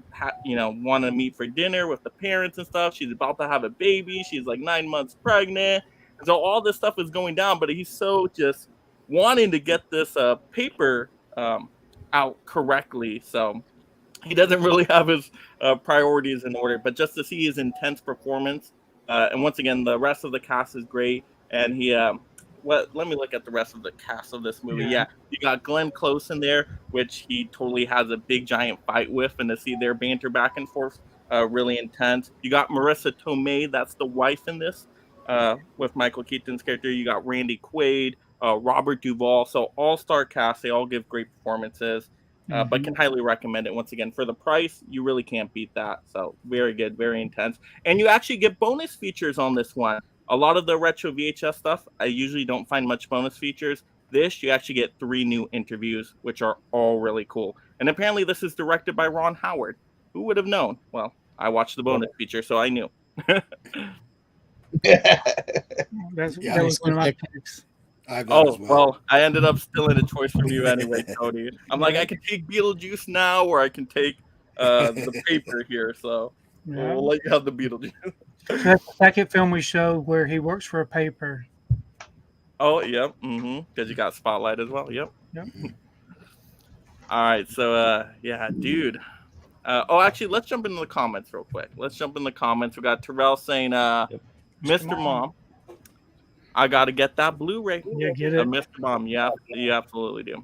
want to meet for dinner with the parents and stuff. She's about to have a baby. She's like 9 months pregnant. And so all this stuff is going down, but he's so just wanting to get this paper out correctly. So he doesn't really have his priorities in order, but just to see his intense performance. And once again, the rest of the cast is great. And he, let me look at the rest of the cast of this movie. Yeah, you got Glenn Close in there, which he totally has a big giant fight with, and to see their banter back and forth, really intense. You got Marissa Tomei, that's the wife in this, with Michael Keaton's character. You got Randy Quaid, Robert Duvall. So all-star cast, they all give great performances. but can highly recommend it. Once again, for the price, you really can't beat that. So very good, very intense. And you actually get bonus features on this one. A lot of the retro VHS stuff, I usually don't find much bonus features. This, you actually get 3 new interviews, which are all really cool. And apparently this is directed by Ron Howard. Who would have known? Well, I watched the bonus feature, so I knew. That was one of my picks. Well, I ended up still in a choice from you anyway, Tony. I'm like, I can take Beetlejuice now, or I can take the paper here. So we'll let you have the Beetlejuice. That's the second film we showed where he works for a paper. Oh, yep. Because you got Spotlight as well. Yep. All right. So, yeah, dude. Actually, let's jump into the comments real quick. We got Terrell saying, Mr. Mom, I got to get that Blu-ray. Yeah, get it. Mr. Mom, yeah, you absolutely do.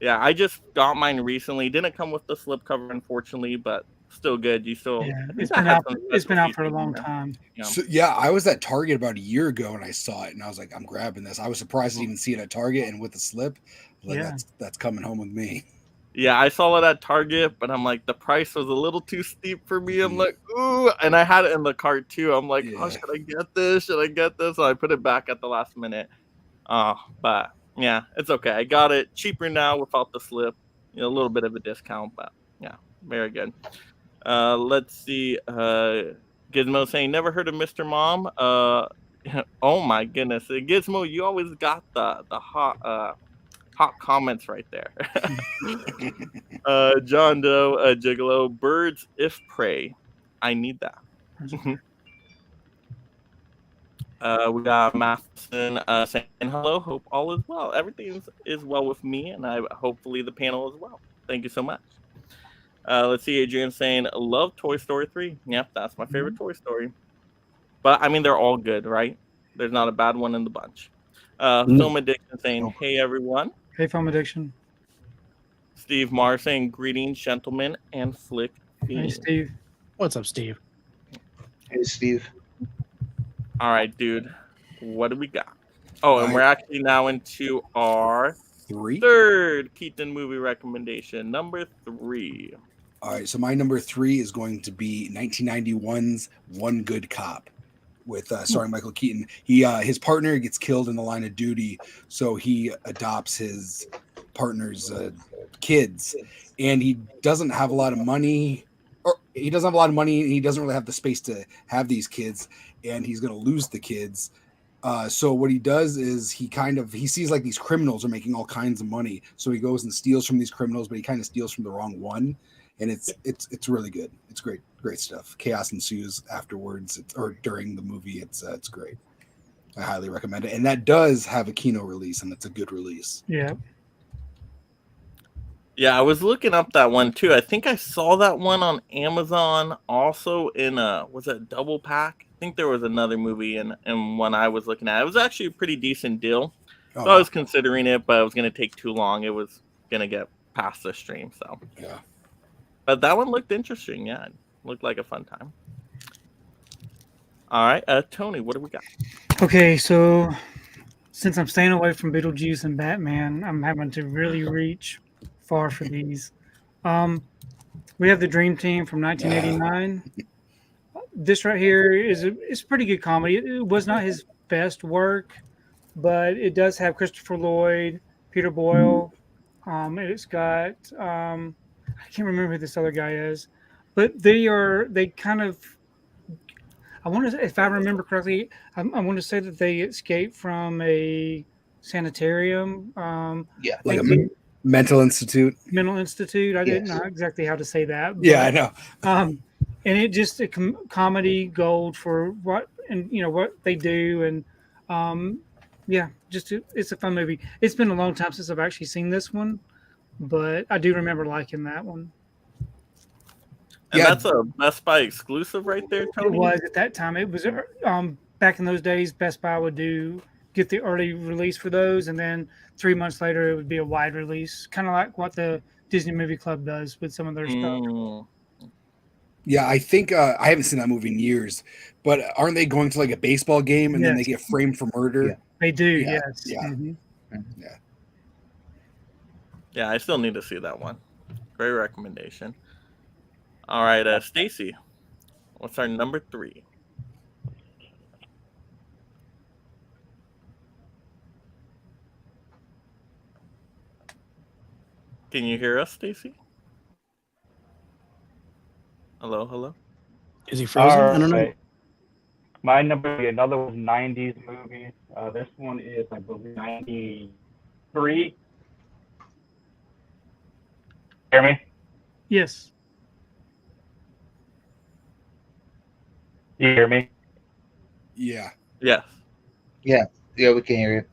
Yeah, I just got mine recently. Didn't come with the slipcover, unfortunately, but still good. You still, it's been out for a long time. Yeah. So, I was at Target about a year ago and I saw it and I was like, I'm grabbing this. I was surprised to even see it at Target, and with the slip, like that's coming home with me. Yeah, I saw it at Target, but I'm like, the price was a little too steep for me. I'm like, ooh, and I had it in the cart too. I'm like, oh, should I get this? Should I get this? So I put it back at the last minute. But yeah, it's okay. I got it cheaper now without the slip. A little bit of a discount, but yeah, very good. Let's see. Gizmo saying, never heard of Mr. Mom. Oh my goodness, Gizmo, you always got the hot comments right there. John Doe, Gigolo, birds if prey. I need that. We got Matheson saying hello. Hope all is well. Everything is well with me, and hopefully the panel as well. Thank you so much. Let's see. Adrian saying love Toy Story 3. Yep, that's my favorite Toy Story. But I mean, they're all good, right? There's not a bad one in the bunch. Film Addiction saying, hey everyone. Hey, Film Addiction. Steve Marr saying, greetings, gentlemen, and Flick Fiend. Hey, Steve. What's up, Steve? Hey, Steve. All right, dude. What do we got? Oh, and we're actually now into our third Keaton movie recommendation, number 3. All right, so my number 3 is going to be 1991's One Good Cop, with starring Michael Keaton. His partner gets killed in the line of duty, so he adopts his partner's kids, and he doesn't have a lot of money, and he doesn't really have the space to have these kids, and he's going to lose the kids. So what he does is he sees like these criminals are making all kinds of money, so he goes and steals from these criminals, but he kind of steals from the wrong one. And it's really good. It's great stuff. Chaos ensues afterwards or during the movie. It's great. I highly recommend it. And that does have a Kino release, and it's a good release. Yeah. Yeah, I was looking up that one too. I think I saw that one on Amazon also in was it Double Pack? I think there was another movie in one I was looking at. It was actually a pretty decent deal. So I was considering it, but it was going to take too long. It was going to get past the stream. So yeah. But that one looked interesting. Yeah, it looked like a fun time. All right, Tony, what do we got? Okay, so since I'm staying away from Beetlejuice and Batman, I'm having to really reach far for these. We have the Dream Team from 1989. This right here is a pretty good comedy. It was not his best work, but it does have Christopher Lloyd, Peter Boyle. It's got I can't remember who this other guy is, but they kind of, I want to, if I remember correctly, I want to say that they escaped from a sanitarium. Like a mental institute. Mental institute. I didn't know exactly how to say that. But, I know. And it just a comedy gold for what they do, and it's a fun movie. It's been a long time since I've actually seen this one, but I do remember liking that one. And that's a Best Buy exclusive right there, Tony? It was at that time. It was back in those days, Best Buy would get the early release for those, and then 3 months later it would be a wide release, kind of like what the Disney Movie Club does with some of their stuff. Yeah, I think I haven't seen that movie in years, but aren't they going to like a baseball game and then they get framed for murder? Yeah. They do, yes. Yeah. Mm-hmm. Yeah, I still need to see that one. Great recommendation. All right, Stacy, what's our number 3? Can you hear us, Stacy? Hello, hello. Is he frozen? I don't know. Right. My number 3, another was 90s movie. This one is, I believe, 93. Hear me? Yes. You hear me? Yeah. Yes. Yeah, we can hear you.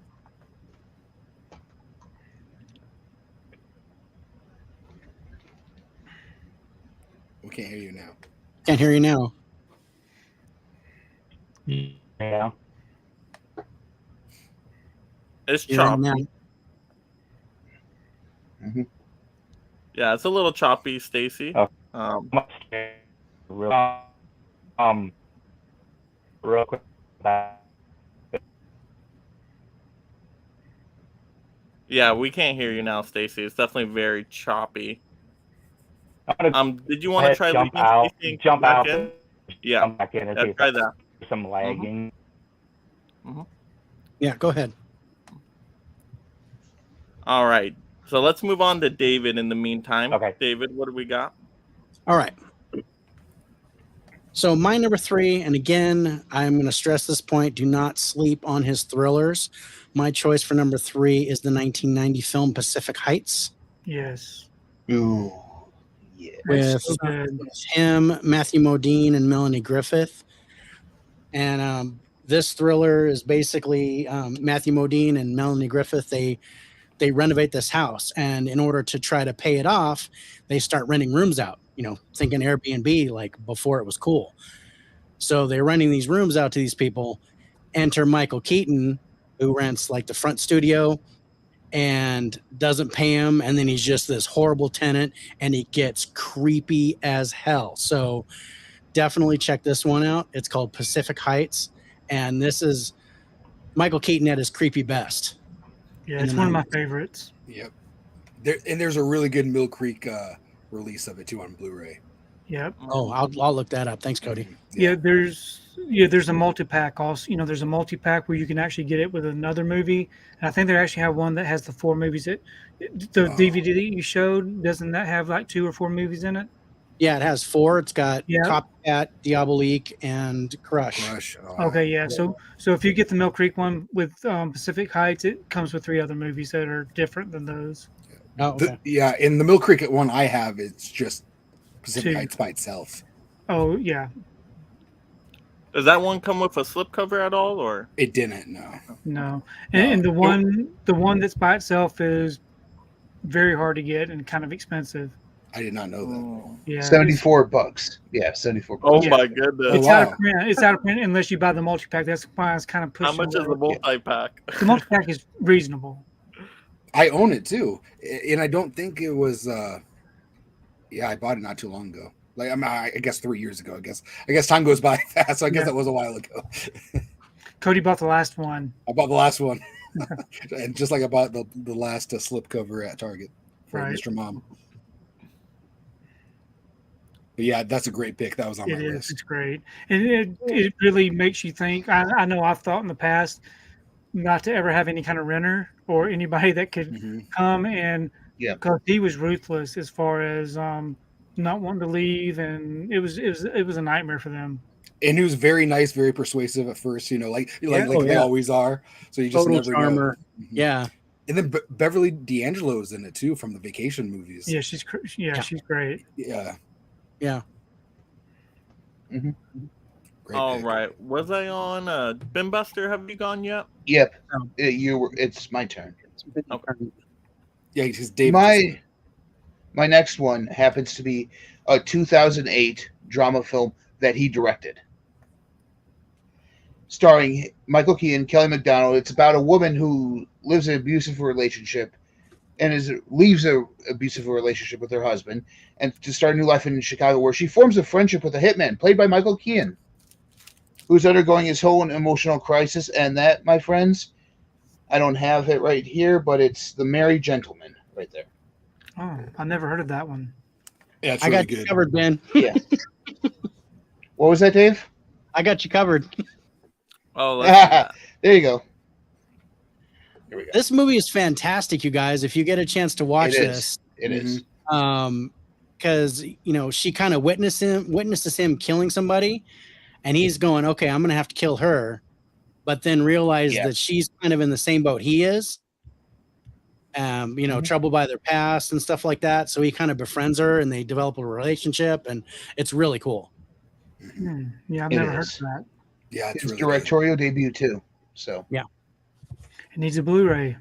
We can't hear you now. Can't hear you now. Yeah. It's You're in choppy. now. Mm-hmm. Yeah, it's a little choppy, Stacy. Oh. Real quick. Yeah, we can't hear you now, Stacy. It's definitely very choppy. Did you want to try jump leaving, out? Stacy, and Jump come out. back in? Yeah. Jump back in and see if Try that. some lagging. Mm-hmm. Yeah, go ahead. All right. So let's move on to David in the meantime. Okay. David, what do we got? All right. So my number 3, and again, I'm going to stress this point, do not sleep on his thrillers. My choice for number 3 is the 1990 film Pacific Heights. Yes. Ooh. Yeah. With, So good. with him, Matthew Modine, and Melanie Griffith. And this thriller is basically Matthew Modine and Melanie Griffith. They renovate this house, and in order to try to pay it off, they start renting rooms out, thinking Airbnb like before it was cool. So they're renting these rooms out to these people. Enter Michael Keaton, who rents like the front studio and doesn't pay him, and then he's just this horrible tenant, and he gets creepy as hell. So definitely check this one out. It's called Pacific Heights, and this is Michael Keaton at his creepy best. Yeah, it's one of my favorites. Yep. There's a really good Mill Creek release of it too on Blu-ray. Yep. Oh, I'll look that up. Thanks, Cody. Yeah, there's a multi-pack also. There's a multi-pack where you can actually get it with another movie. And I think they actually have one that has the 4 movies. The DVD that you showed, doesn't that have like 2 or 4 movies in it? Yeah, it has 4. It's got Yeah. Copycat, Diabolique, and Crush. Okay, yeah. So if you get the Mill Creek one with Pacific Heights, it comes with 3 other movies that are different than those. Oh, okay. In the Mill Creek one I have, it's just Pacific 2. Heights by itself. Oh yeah. Does that one come with a slipcover at all, or it didn't? No. No, and the one that's by itself is very hard to get and kind of expensive. I did not know that. Yeah, $74. Yeah, $74. Oh my goodness! It's out of print. It's out of print unless you buy the multi-pack. That's why I was kind of pushing. How much is the multi-pack? The multi-pack is reasonable. I own it too, and I don't think it was. Yeah, I bought it not too long ago. Like I guess 3 years ago. I guess time goes by fast. So I guess that was a while ago. Cody bought the last one. I bought the last one, and just like I bought the last slipcover at Target for Right. Mr. Mom. But yeah, that's a great pick. That was on my list. It's great, and it really makes you think. I know I've thought in the past not to ever have any kind of renter or anybody that could come and because he was ruthless as far as not wanting to leave, and it was a nightmare for them. And he was very nice, very persuasive at first. Like they always are. So you just Total never charmer. know. Yeah. And then Beverly D'Angelo's in it too from the Vacation movies. Yeah, she's great. Yeah. Yeah. Mm-hmm. All right. Was I on Ben Buster? Have you gone yet? Yep. It's my turn. Okay. Yeah, because David. My next one happens to be a 2008 drama film that he directed, starring Michael Keaton, Kelly MacDonald. It's about a woman who lives an abusive relationship and leaves an abusive relationship with her husband and to start a new life in Chicago, where she forms a friendship with a hitman played by Michael Keaton, who's undergoing his whole emotional crisis. And that, my friends, I don't have it right here, but it's The Merry Gentleman right there. Oh, I've never heard of that one. Yeah, it's I really got you good. covered, Ben. Yeah. What was that, Dave? I got you covered. Oh, let's see that. There you go. Here we go. This movie is fantastic, you guys. If you get a chance to watch It is. this, It is. Because she kind of witnesses him killing somebody, and he's going, okay, I'm gonna have to kill her, but then realize Yeah. that she's kind of in the same boat he is. Troubled by their past and stuff like that. So he kind of befriends her, and they develop a relationship, and it's really cool. Yeah, I've It never heard is. of that. Yeah, It's it's really directorial debut too. So Yeah, It needs a Blu-ray.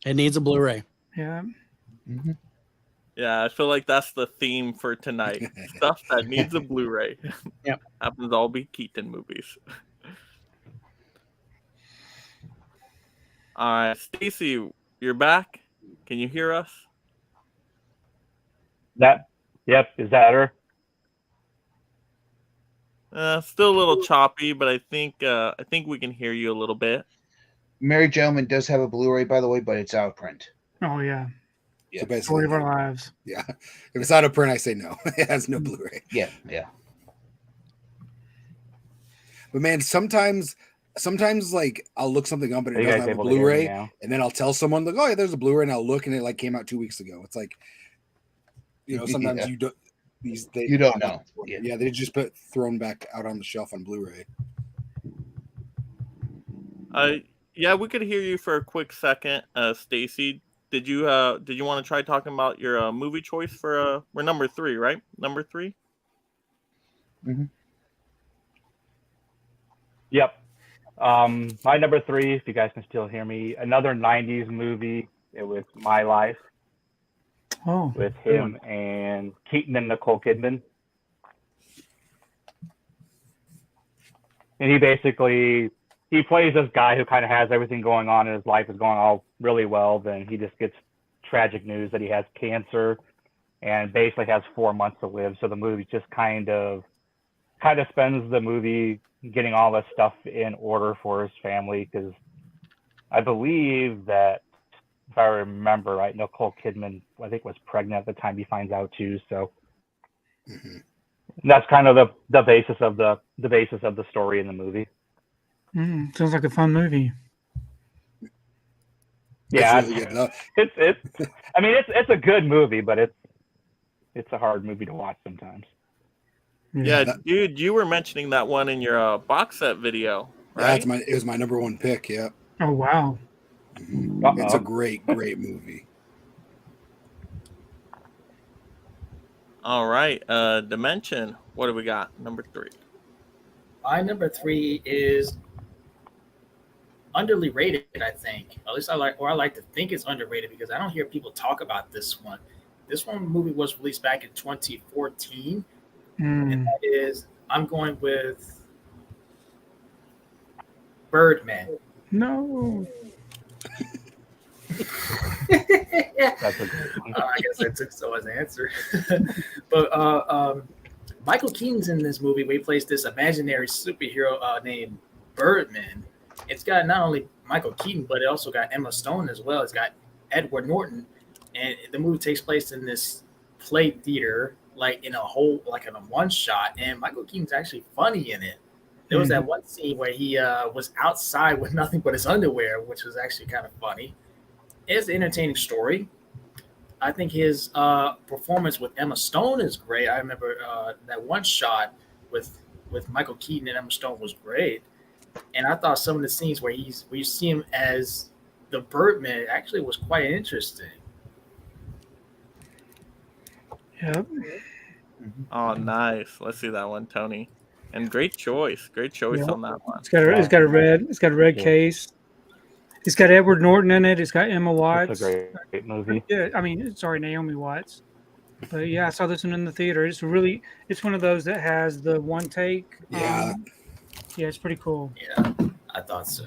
it needs a Blu-ray. Yeah. Yeah, I feel like that's the theme for tonight. Stuff that needs a Blu-ray. Yep. Happens to all be Keaton movies. All right, Stacy, you're back. Can you hear us? Yep, is that her? Still a little choppy, but I think we can hear you a little bit. Mary Gentleman does have a Blu-ray, by the way, but it's out of print. Oh yeah. So Story basically, of our lives. yeah. If it's out of print, I say no. It has no Blu-ray. Yeah. But man, sometimes like I'll look something up and Are it you doesn't guys have a able to hear me Blu-ray, now? and then I'll tell someone like, oh yeah, there's a Blu-ray, and I'll look and it like came out 2 weeks ago. It's like, sometimes Yeah. you don't. You don't know. Yeah, they just put thrown back out on the shelf on Blu-ray. Yeah, we could hear you for a quick second, Stacy. Did you want to try talking about your movie choice for we're number 3, right? Number 3. Yep. My number 3, if you guys can still hear me, another 90s movie. It was My Life. Oh. With him and Keaton and Nicole Kidman. And he plays this guy who kind of has everything going on in his life, is going all really well. Then he just gets tragic news that he has cancer and basically has 4 months to live. So the movie just kind of spends the movie getting all this stuff in order for his family, because I believe that, if I remember right, Nicole Kidman, I think, was pregnant at the time he finds out too. So that's kind of the basis of the story in the movie. Sounds like a fun movie. Yeah, It's really good. No, it's a good movie, but it's a hard movie to watch sometimes. Yeah, dude, you were mentioning that one in your box set video, right? it was my number 1 pick. Yeah, Oh wow. it's a great movie. All right, Dimension. What do we got? Number 3. My number 3 is underly rated, I think. At least I like to think it's underrated because I don't hear people talk about this one. This movie was released back in 2014, and that is, I'm going with Birdman. No. That's a great one. I guess I took someone's answer. But Michael Keaton's in this movie where he plays this imaginary superhero named Birdman. It's got not only Michael Keaton, but it also got Emma Stone as well. It's got Edward Norton. And the movie takes place in this play theater, like in a one shot. And Michael Keaton's actually funny in it. There was that one scene where he was outside with nothing but his underwear, which was actually kind of funny. It's an entertaining story. I think his performance with Emma Stone is great. I remember that one shot with Michael Keaton and Emma Stone was great. And I thought some of the scenes where you see him as the Birdman actually was quite interesting. Yep. Oh, nice. Let's see that one, Tony. And great choice on that one. It's got a red case. It's got Edward Norton in it. It's got Emma Watts. It's a great movie. Yeah, Naomi Watts. But yeah, I saw this one in the theater. It's one of those that has the one take. Yeah. Yeah, it's pretty cool. Yeah, I thought so.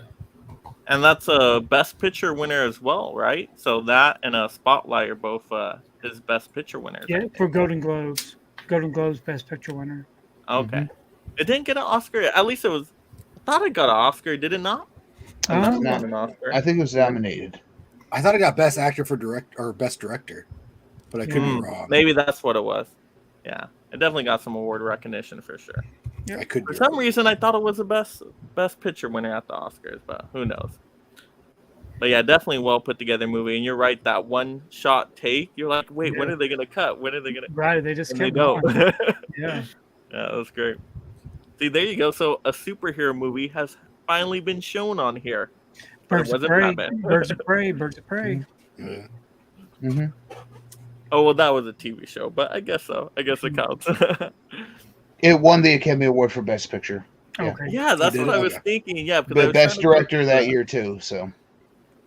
And that's a Best Picture winner as well, right? So that and a Spotlight are both his Best Picture winners. Yeah, for Golden Globes. Golden Globes Best Picture winner. Okay. It didn't get an Oscar. At least I thought it got an Oscar. Did it not? I think it was nominated. I thought it got Best Actor for Best Director. but I could be wrong. Maybe that's what it was. Yeah, it definitely got some award recognition for sure. I could. For some reason, I thought it was the best picture winner at the Oscars, but who knows? But yeah, definitely well put together movie. And you're right, that one shot take, you're like, wait, when are they gonna cut? When are they gonna? Right, they just and they kept go. going. Yeah. Yeah, that's great. See, there you go. So a superhero movie has finally been shown on here. But Birds it of wasn't prey. Batman. Birds of prey. Birds of prey. Yeah. Mm-hmm. Oh well, that was a TV show, but I guess so. I guess it counts. It won the Academy Award for Best Picture. Yeah. Okay. Yeah, that's what I was thinking. Yeah, because I But was Best trying to look Director for that year too. So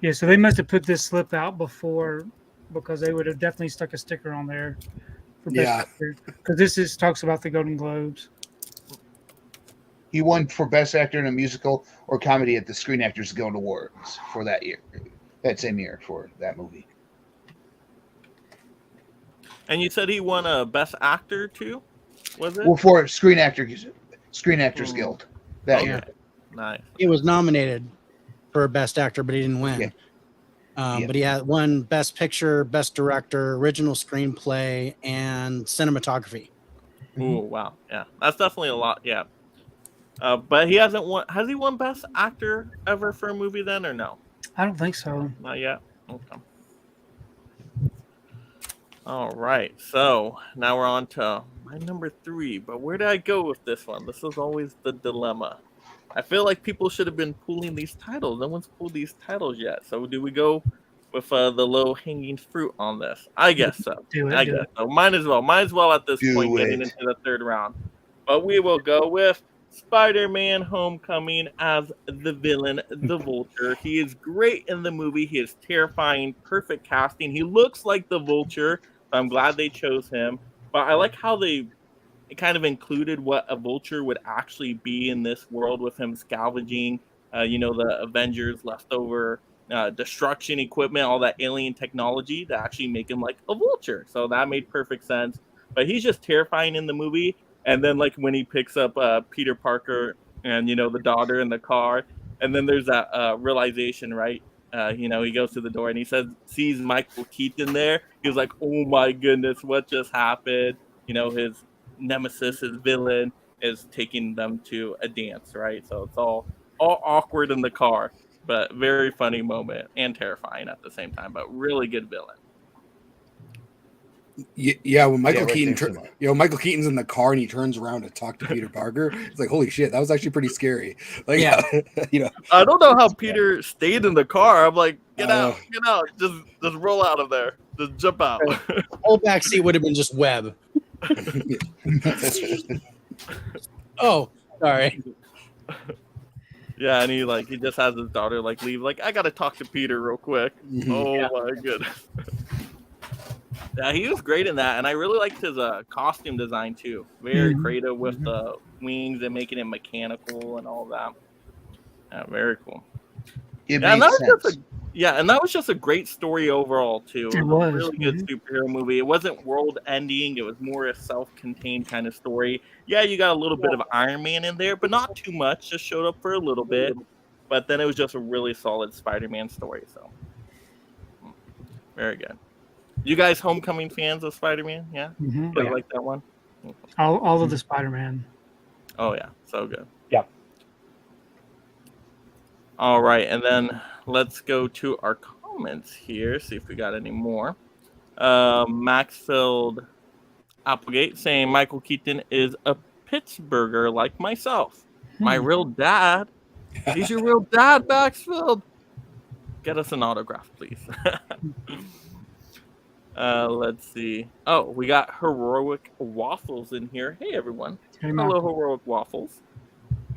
Yeah, so they must have put this slip out before, because they would have definitely stuck a sticker on there for Best Picture. Because this talks about the Golden Globes. he won for Best Actor in a Musical or Comedy at the Screen Actors Guild Awards for that year, that same year for that movie. And you said he won a Best Actor too, was it? Well, for Screen Actors Guild that year. Nice. He was nominated for Best Actor, but he didn't win. Yeah. But he had won Best Picture, Best Director, Original Screenplay, and Cinematography. Ooh, wow. Yeah, that's definitely a lot. Yeah. But he hasn't won. Has he won Best Actor ever for a movie then, or no? I don't think so. Not yet. Okay. All right. So now we're on to my number 3. But where did I go with this one? This is always the dilemma. I feel like people should have been pulling these titles. No one's pulled these titles yet. So do we go with the low-hanging fruit on this? I guess so. I guess so. Might as well. Might as well at this point getting into the third round. But we will go with Spider-Man Homecoming as the villain, the Vulture. He is great in the movie. He is terrifying, perfect casting. He looks like the Vulture, so I'm glad they chose him. But I like how they kind of included what a Vulture would actually be in this world, with him scavenging, the Avengers leftover destruction equipment, all that alien technology to actually make him like a Vulture. So that made perfect sense. But he's just terrifying in the movie. And then, like, when he picks up Peter Parker and, the daughter in the car, and then there's that realization, right? He goes to the door and he sees Michael Keaton there. He was like, oh, my goodness, what just happened? His nemesis, his villain, is taking them to a dance, right? So it's all awkward in the car, but very funny moment and terrifying at the same time, but really good villain. Yeah, when Michael Keaton, Michael Keaton's in the car and he turns around to talk to Peter Parker. It's like, holy shit, that was actually pretty scary. Like, yeah, I don't know how Peter stayed in the car. I'm like, get out, just roll out of there, just jump out. Whole back seat would have been just web. Oh, sorry. Yeah, and he just has his daughter leave. Like, I gotta talk to Peter real quick. Oh my goodness. Yeah, he was great in that, and I really liked his costume design too. Very creative with the wings and making it mechanical and all that. Yeah, very cool. And that was just a great story overall too. It was a really good superhero movie. It wasn't world-ending. It was more a self-contained kind of story. Yeah, you got a little bit of Iron Man in there, but not too much. Just showed up for a little bit, but then it was just a really solid Spider-Man story. So, very good. You guys Homecoming fans of Spider-Man? Yeah? You guys like that one? All of the Spider-Man. Oh, yeah. So good. Yeah. All right. And then let's go to our comments here. See if we got any more. Maxfield Applegate saying Michael Keaton is a Pittsburgher like myself. My real dad. He's your real dad, Maxfield. Get us an autograph, please. Let's see. Oh, we got Heroic Waffles in here. Hey, everyone. Hello, Heroic Waffles.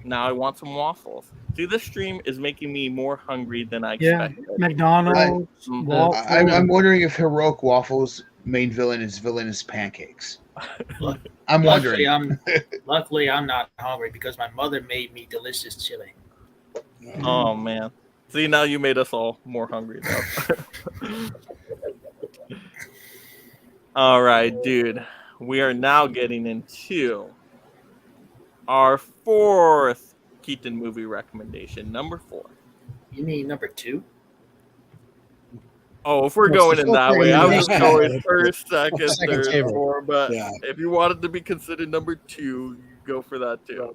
Now I want some waffles. See, this stream is making me more hungry than I expected. McDonald's, waffles. I'm wondering if Heroic Waffles' main villain is villainous pancakes. I'm wondering. Luckily, I'm not hungry because my mother made me delicious chili. Oh, man. See, now you made us all more hungry, though. All right, dude. We are now getting into our 4th Keaton movie recommendation, number 4. You mean number 2? Oh, if we're What's going the in that fourth way, I was recommendation? going first, second, Second third, favorite. fourth. But Yeah. if you wanted to be considered number 2, you go for that too.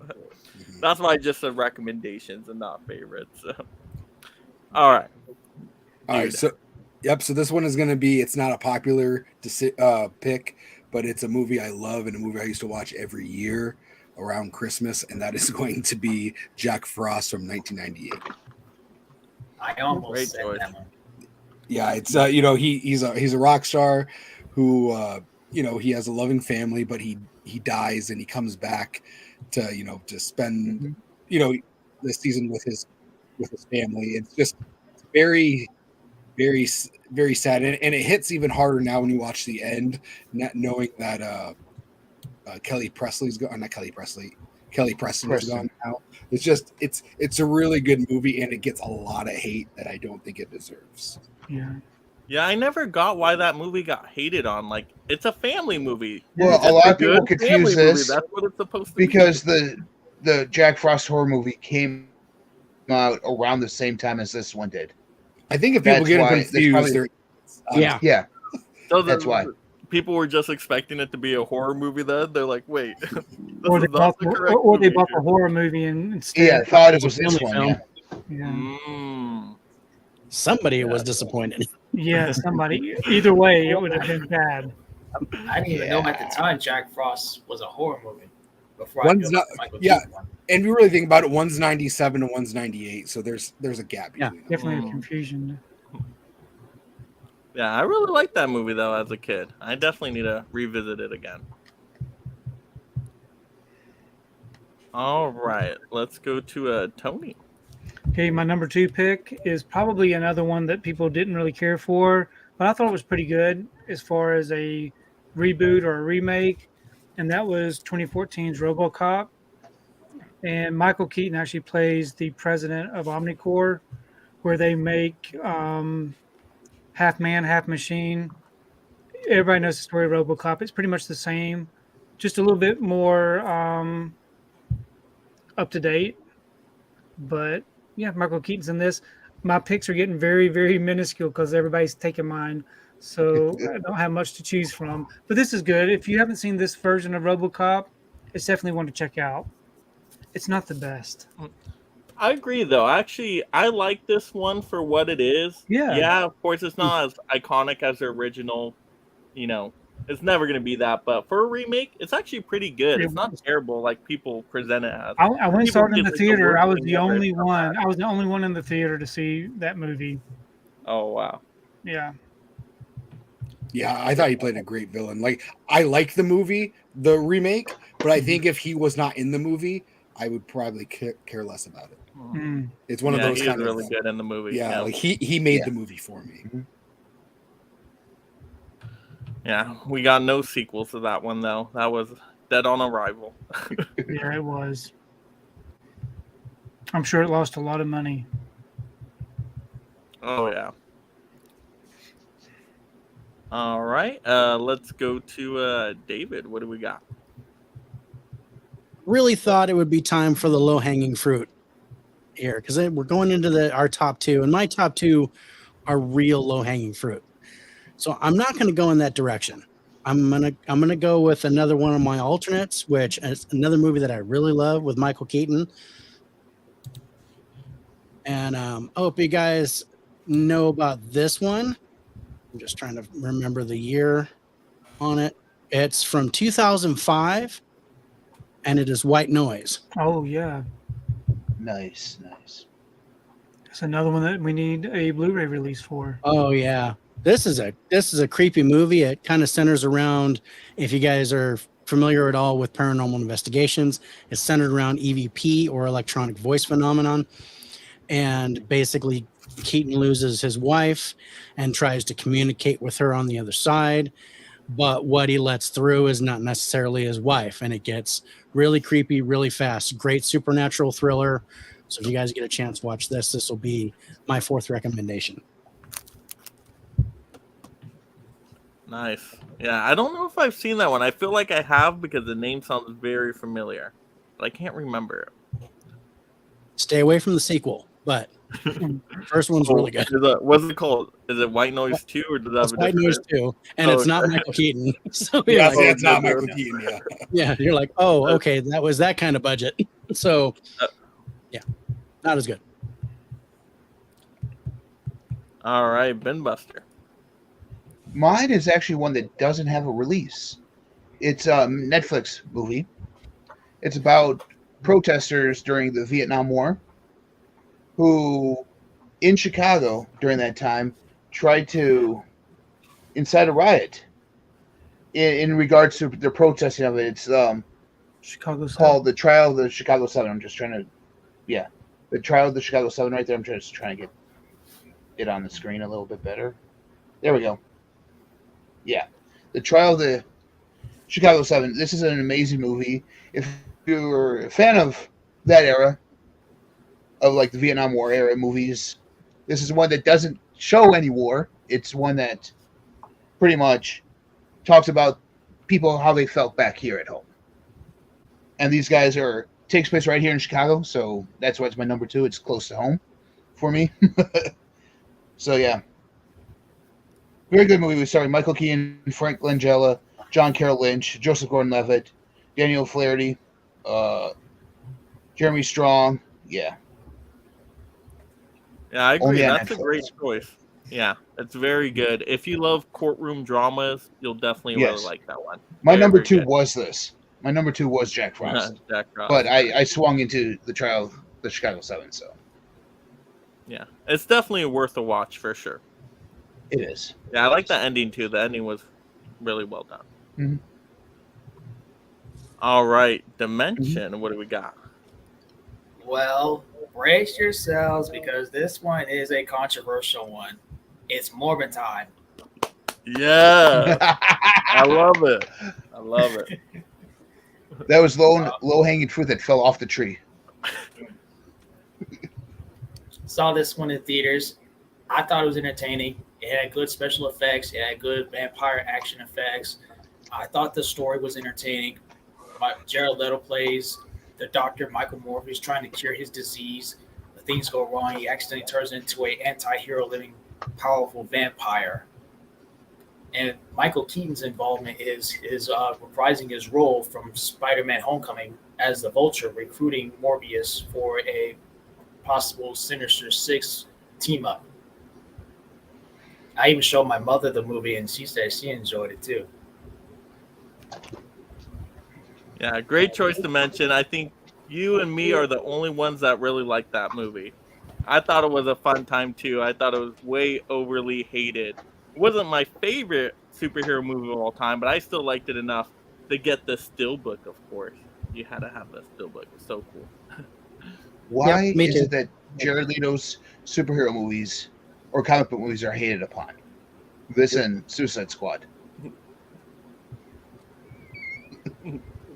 That's why I just said recommendations and not favorites. So. All right. All right. Dude. So, yep. So this one is going to be. It's not a popular pick, but it's a movie I love and a movie I used to watch every year around Christmas, and that is going to be Jack Frost from 1998. I almost Great said choice. that one. Yeah, it's he's a rock star who he has a loving family, but he dies and he comes back to spend the season with his family. It's very very very sad, and it hits even harder now when you watch the end, not knowing that Kelly Presley's gone. Not Kelly Presley. Kelly Preston is gone now. It's a really good movie, and it gets a lot of hate that I don't think it deserves. Yeah, I never got why that movie got hated on. Like, it's a family movie. Well, It's a lot a of people good confuse family this movie. That's what it's supposed to be. because the Jack Frost horror movie came out around the same time as this one did. I think if people get confused, yeah. So that's why people were just expecting it to be a horror movie. Then they're like, "Wait, this Or is they not bought the correct or they movie bought here." a horror movie and instead. Yeah, thought it was this family one. film. Yeah. Yeah. Somebody was disappointed. Yeah, somebody. Either way, it would have been bad. I didn't even know at the time Jack Frost was a horror movie. Before One's I not, Michael yeah, Keaton one. and you really think about it, one's 97 and one's 98, so there's a gap between them. Definitely a confusion. Yeah, I really liked that movie though as a kid. I definitely need to revisit it again. All right, let's go to Tony. Okay, my number 2 pick is probably another one that people didn't really care for, but I thought it was pretty good as far as a reboot or a remake, and that was 2014's RoboCop. And Michael Keaton actually plays the president of Omnicorp, where they make half man, half machine. Everybody knows the story of RoboCop. It's pretty much the same, just a little bit more up to date. But yeah, Michael Keaton's in this. My picks are getting very, very minuscule because everybody's taking mine. So I don't have much to choose from. But this is good. If you haven't seen this version of RoboCop, it's definitely one to check out. It's not the best. I agree, though. Actually, I like this one for what it is. Yeah. Of course, it's not as iconic as the original. It's never going to be that. But for a remake, it's actually pretty good. It's not terrible like people present it as. I went and saw it in the theater. I was the ever. only one. I was the only one in the theater to see that movie. Oh, wow. Yeah. Yeah, I thought he played a great villain. Like, I like the movie, the remake, but I think if he was not in the movie, I would probably care less about it. It's one of those he's kind really of good in the movie. Yeah, like he made the movie for me. Yeah, we got no sequel to that one though. That was dead on arrival. Yeah, it was. I'm sure it lost a lot of money. Oh yeah. All right, let's go to David. What do we got? Really thought it would be time for the low-hanging fruit here because we're going into our top 2, and my top 2 are real low-hanging fruit. So I'm not going to go in that direction. I'm gonna go with another one of my alternates, which is another movie that I really love with Michael Keaton. And I hope you guys know about this one. I'm just trying to remember the year on it. It's from 2005, and it is White Noise. Oh yeah, nice. It's another one that we need a Blu-ray release for. Oh yeah, this is a creepy movie. It kind of centers around, if you guys are familiar at all with paranormal investigations, it's centered around EVP or electronic voice phenomenon, and basically Keaton loses his wife and tries to communicate with her on the other side, but what he lets through is not necessarily his wife, and it gets really creepy really fast. Great supernatural thriller. So if you guys get a chance, watch this. This will be my 4th recommendation. Nice. Yeah, I don't know if I've seen that one. I feel like I have because the name sounds very familiar, but I can't remember it. Stay away from the sequel. but first one's really good. What's it called? Is it White Noise 2 or does that have It's a White different Noise 2, and it's not Michael Keaton. So you're Yeah, like, it's not Michael Keaton. Yeah. yeah, you're like, oh, okay, that was that kind of budget. So yeah, not as good. All right, Ben Buster. Mine is actually one that doesn't have a release. It's a Netflix movie. It's about protesters during the Vietnam War who, in Chicago during that time, tried to incite a riot in regards to the protesting of it. It's Chicago 7. called The Trial of the Chicago 7. I'm just trying to, The Trial of the Chicago 7 right there. I'm just trying to get it on the screen a little bit better. There we go. Yeah. The Trial of the Chicago 7. This is an amazing movie. If you're a fan of that era, of like the Vietnam War era movies, this is one that doesn't show any war. It's one that pretty much talks about people, how they felt back here at home. And these guys takes place right here in Chicago, so that's why it's my number 2. It's close to home for me. So yeah. Very good movie. We started Michael Keaton, Frank Langella, John Carroll Lynch, Joseph Gordon-Levitt, Daniel Flaherty, Jeremy Strong. Yeah. Yeah, I agree. Only on That's a Netflix. great choice. Yeah, it's very good. If you love courtroom dramas, you'll definitely really Yes. like that one. My Very, number very 2 good. was this. My number 2 was Jack Frost. Jack Frost. But I swung into the Trial of the Chicago 7, so Yeah, it's definitely worth a watch for sure. it is. Yeah, I like the ending too. The ending was really well done. Mhm. All right, Dimension. What do we got? Well, brace yourselves because this one is a controversial one. It's Morbin time. Yeah, I love it. I love it. That was low hanging fruit that fell off the tree. Saw this one in theaters. I thought it was entertaining. It had good special effects. It had good vampire action effects. I thought the story was entertaining. Jared Leto plays the doctor, Michael Morpheus, trying to cure his disease. Things go wrong. He accidentally turns into an anti-hero living powerful vampire. And Michael Keaton's involvement is reprising his role from Spider-Man Homecoming as the Vulture, recruiting Morbius for a possible Sinister Six team-up. I even showed my mother the movie, and she said she enjoyed it too. Yeah, great choice to mention. I think you and me are the only ones that really like that movie. I thought it was a fun time too. I thought it was way overly hated. It wasn't my favorite superhero movie of all time, but I still liked it enough to get the steelbook, of course. You had to have the steelbook. It's so cool. Why Yep, me is too. it that Jared Leto's superhero movies or comic book movies are hated upon? This and Suicide Squad.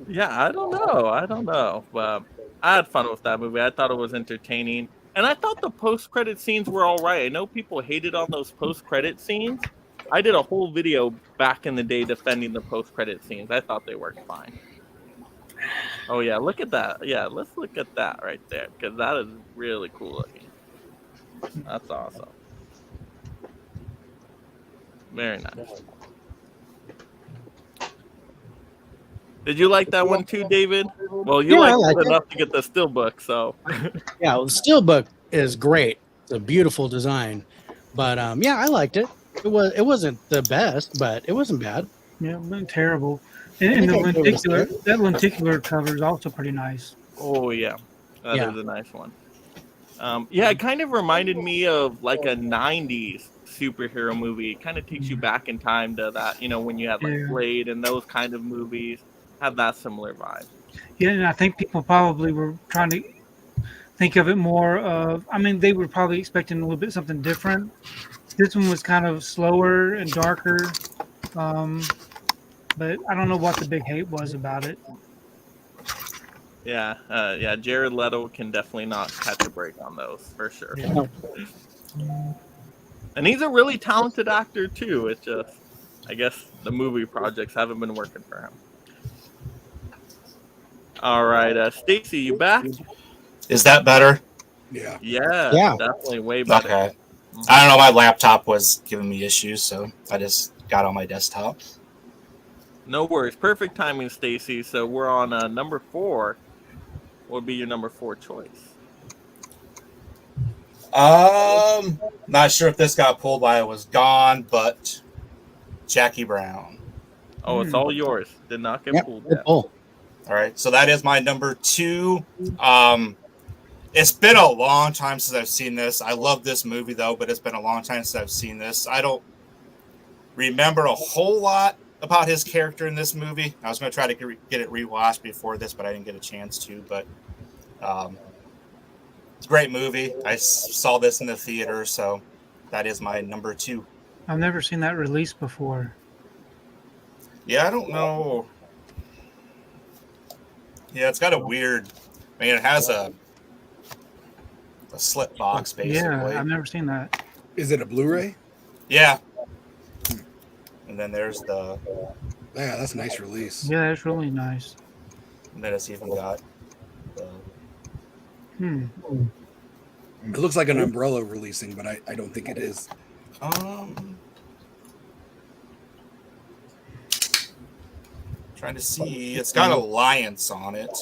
Yeah, I don't know. But I had fun with that movie. I thought it was entertaining. And I thought the post-credit scenes were all right. I know people hated on those post-credit scenes. I did a whole video back in the day defending the post-credit scenes. I thought they worked fine. Oh, yeah, look at that. Yeah, let's look at that right there, because that is really cool looking. That's awesome. Very nice. Did you like that one too, David? Well, you Yeah, I liked liked it it. enough to get the steelbook, so. Yeah, well, the steelbook is great. It's a beautiful design, but yeah, I liked it. It wasn't the best, but it wasn't bad. Yeah, it wasn't terrible. And the I think I gave it a lenticular cover is also pretty nice. Oh, yeah. That Yeah. is a nice one. Yeah, it kind of reminded me of like a 90s superhero movie. It kind of takes you back in time to that, when you had like Yeah. Blade and those kind of movies. Have that similar vibe. Yeah, and I think people probably were trying to think of it more of, they were probably expecting a little bit something different. This one was kind of slower and darker. But I don't know what the big hate was about it. Yeah, Jared Leto can definitely not catch a break on those for sure. Yeah. And he's a really talented actor too. It's just, I guess the movie projects haven't been working for him. All right, Stacy, you back? Is that better? Yeah. Yeah, definitely way better. Okay. I don't know. My laptop was giving me issues, so I just got on my desktop. No worries. Perfect timing, Stacy. So we're on number 4. What would be your number 4 choice? Not sure if this got pulled while I was gone, but Jackie Brown. Oh, it's all yours. Did not get pulled yet. All right, so that is my number 2. It's been a long time since I've seen this. I love this movie though, but it's been a long time since I've seen this. I don't remember a whole lot about his character in this movie. I was going to try to get it rewatched before this, but I didn't get a chance to. But it's a great movie. I saw this in the theater, so that is my number 2. I've never seen that released before. Yeah, I don't know. Yeah, it's got a weird. I mean, it has a slip box basically. Yeah, I've never seen that. Is it a Blu-ray? Yeah. And then there's the. Yeah, that's a nice release. Yeah, that's really nice. And then it's even got. It looks like an umbrella releasing, but I don't think it is. Trying to see. It's got Alliance on it.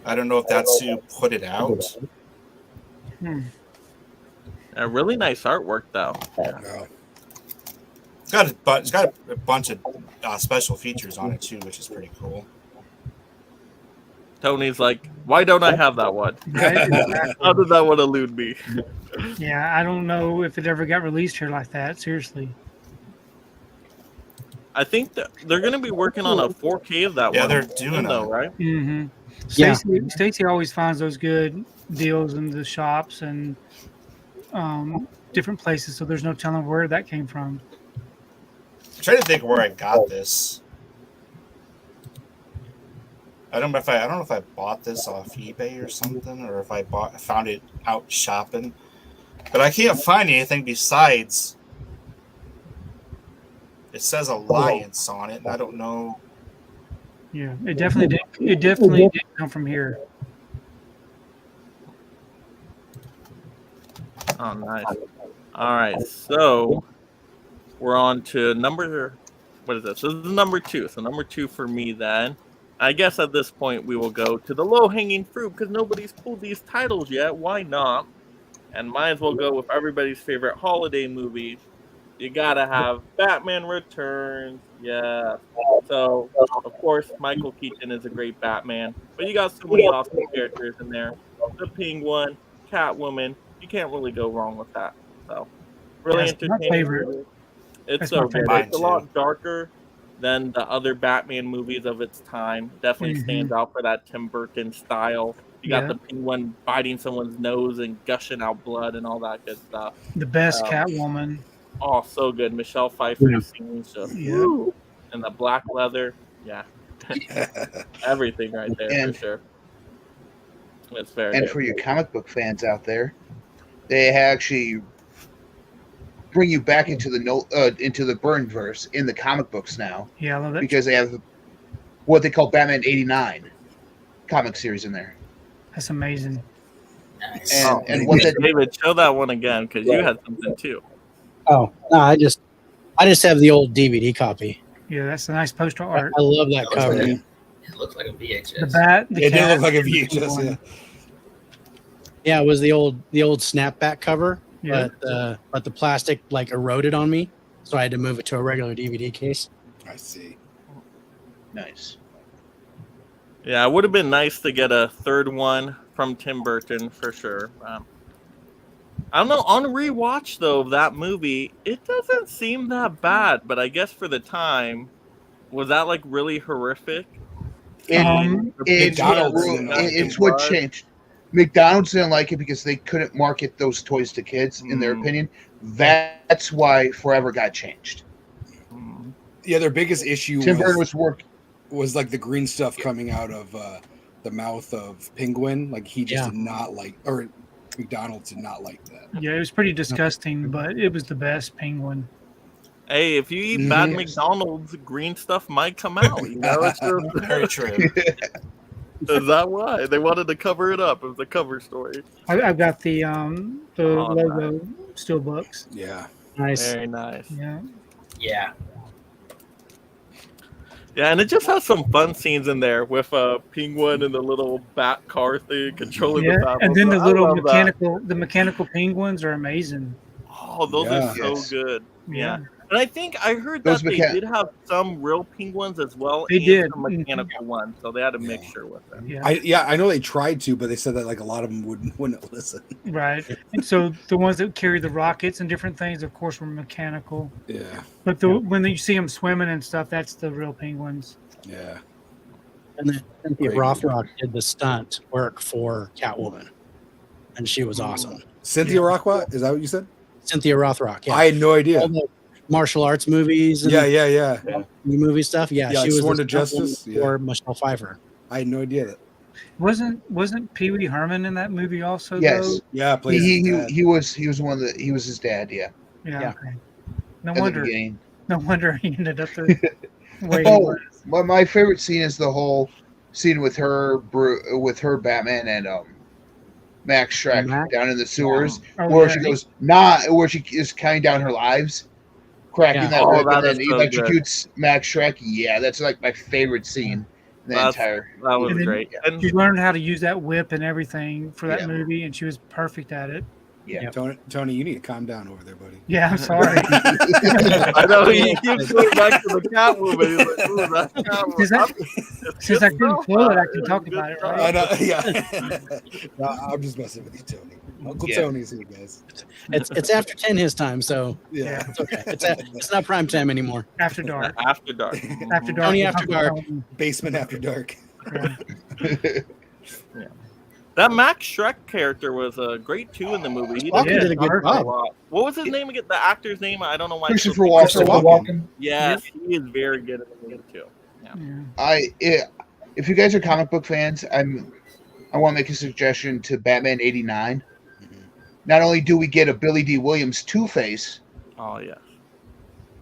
I don't know if that's who put it out. A really nice artwork, though. Yeah. It's got a bunch of special features on it too, which is pretty cool. Tony's like, why don't I have that one? How did that one elude me? Yeah, I don't know if it ever got released here like that. Seriously. I think that they're going to be working on a 4K of that one. Yeah, they're doing though, right? Mm-hmm. Yeah. Stacy always finds those good deals in the shops and different places, so there's no telling where that came from. I'm trying to think where I got this. I don't know if I bought this off eBay or something, or if I found it out shopping. But I can't find anything besides. It says Alliance on it, and I don't know. Yeah, it definitely did. It definitely did come from here. Oh, nice. All right, so we're on to number. What is this? This is number 2. So number 2 for me then. I guess at this point we will go to the low-hanging fruit because nobody's pulled these titles yet. Why not? And might as well go with everybody's favorite holiday movie. You gotta have Batman Returns. Yeah. So, of course, Michael Keaton is a great Batman. But you got so many awesome characters in there. The Penguin, Catwoman. You can't really go wrong with that. So, really entertaining. My favorite. It's so good. It's a lot darker than the other Batman movies of its time. Definitely stands out for that Tim Burton style. You got the Penguin biting someone's nose and gushing out blood and all that good stuff. The best Catwoman. Oh, so good. Michelle Pfeiffer's scenes just woo. And the black leather. Yeah. Everything right there for sure. It's very And good. for you comic book fans out there, they actually bring you back into the Byrne-verse in the comic books now. Yeah, I love that. Because they have what they call Batman 89 comic series in there. That's amazing. Nice. And what that David, show that one again because you had something too. Oh no, I just have the old DVD copy. Yeah, that's a nice poster art. I love that cover. It looks like a VHS. The bat. The It did cat, look like a VHS. Yeah. Yeah, it was the old snapback cover, Yeah. but the plastic like eroded on me, so I had to move it to a regular DVD case. I see. nice. Yeah, it would have been nice to get a third one from Tim Burton for sure. I don't know. On rewatch though of that movie, it doesn't seem that bad. But I guess for the time, was that like really horrific? It's what changed. McDonald's didn't like it because they couldn't market those toys to kids, in their opinion. That's why Forever got changed. Yeah, their biggest issue Tim Burton was like the green stuff coming out of the mouth of Penguin. Like he just did not like, or McDonald's did not like that. Yeah, it was pretty disgusting, but it was the best Penguin. Hey, if you eat bad McDonald's, green stuff might come out. You know, it's just very true. Is that why they wanted to cover it up? It was a cover story. I've got the logo nice. steel books. Yeah. Nice. Very nice. Yeah. Yeah. Yeah, and it just has some fun scenes in there with a penguin and the little bat car thing controlling the Yeah, bat. and then the I little love that. mechanical penguins are amazing. Oh, those Yeah. are so Yes. good. Yeah. Yeah. And I think I heard Those that they mechan- did have some real penguins as well, They and did. some mechanical ones, so they had a mixture with it. Yeah. I know they tried to, but they said that like a lot of them wouldn't listen. Right. And so the ones that carry the rockets and different things, of course, were mechanical. Yeah. But when you see them swimming and stuff, that's the real penguins. Yeah. And then Cynthia Great Rothrock did the stunt work for Catwoman, and she was awesome. Cynthia Rothrock, is that what you said? Cynthia Rothrock. Yeah. I had no idea. All the martial arts movies. And Yeah. movie stuff. Yeah. Yeah, She like was Sworn the to Justice. stunt woman for Michelle Pfeiffer. I had no idea that. Wasn't Pee Wee Herman in that movie also? Yes. Though? Yeah, plays He his dad. was one of the he was his dad. Yeah. Yeah. Okay. No At the wonder. beginning. No wonder he ended up the way he Oh, was. well, my favorite scene is the whole scene with her, Batman, and Max Shrek Max? down in the sewers, Oh, where yeah. she goes where she is counting down her lives, cracking Yeah. that Oh, whip, that and then is so good. electrocutes Max Shrek. Yeah, that's like my favorite scene in the That was And then great. And She learned how to use that whip and everything for that Yeah. movie, and she was perfect at it. Yeah. Tony, you need to calm down over there, buddy. Yeah, I'm sorry. I know he keeps going back to the Catwoman. He's like, "Ooh, that's Catwoman." Since I couldn't pull it, I can talk about it, I right? know, yeah. No, I'm just messing with you, Tony. Uncle Yeah. Tony's here, guys. It's after 10 his time, so Yeah. it's okay. It's not prime time anymore. After dark. After dark. After dark. Tony After Dark. Basement after dark. That Max Shrek character was great too in the movie. He Walken did a good a job. lot. What was his name again? The actor's name? I don't know why. Christopher Walken. Yes, he is very good in the movie too. Yeah. If you guys are comic book fans, I want to make a suggestion to Batman '89. Not only do we get a Billy D. Williams Two-Face, Oh yeah.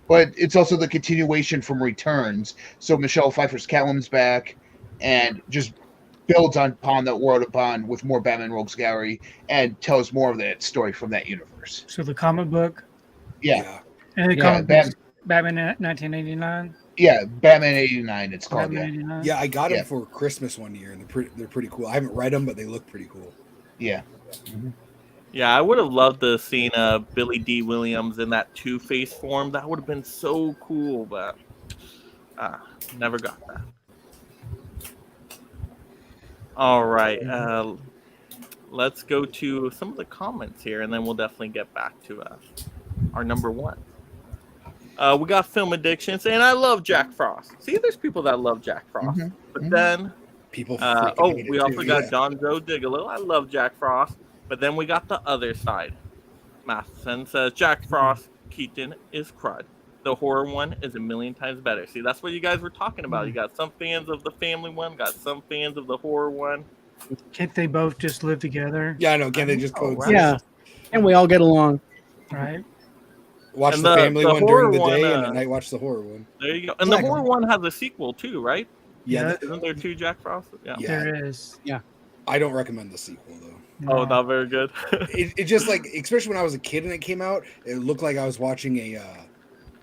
but it's also the continuation from Returns. So Michelle Pfeiffer's Catwoman's back, and just builds upon that world upon with more Batman Rogues Gallery and tells more of that story from that universe. So the comic book Yeah, and the Yeah, comic Bat- book, Batman 1989. yeah, Batman '89. It's called. Batman Yeah, 89. Yeah, I got them Yeah. for Christmas one year, and they're pretty cool. I haven't read them, but they look pretty cool. yeah. Yeah, I would have loved to have seen Billy D. Williams in that Two-Face form. That would have been so cool, but never got that. All right, let's go to some of the comments here, and then we'll definitely get back to our number one. We got Film Addictions, and I love Jack Frost. See, there's people that love Jack Frost, but then People. freaking hate we it, also too, got yeah. John Joe Digolo. I love Jack Frost, but then we got the other side. Matheson says Jack Frost Keaton is crud. The horror one is a million times better. See, that's what you guys were talking about. You got some fans of the family one, got some fans of the horror one. Can't they both just live together? Yeah, I know. Can they just coexist? Yeah, and we all get along. Right. Watch And the family the one during the horror day, one, and at night watch the horror one. There you go. And the horror one has a sequel too, right? Yeah, Isn't there two Jack Frost? Yeah. Yeah. There is. Yeah. I don't recommend the sequel though. Oh, not very good. It just like, especially when I was a kid and it came out, it looked like I was watching a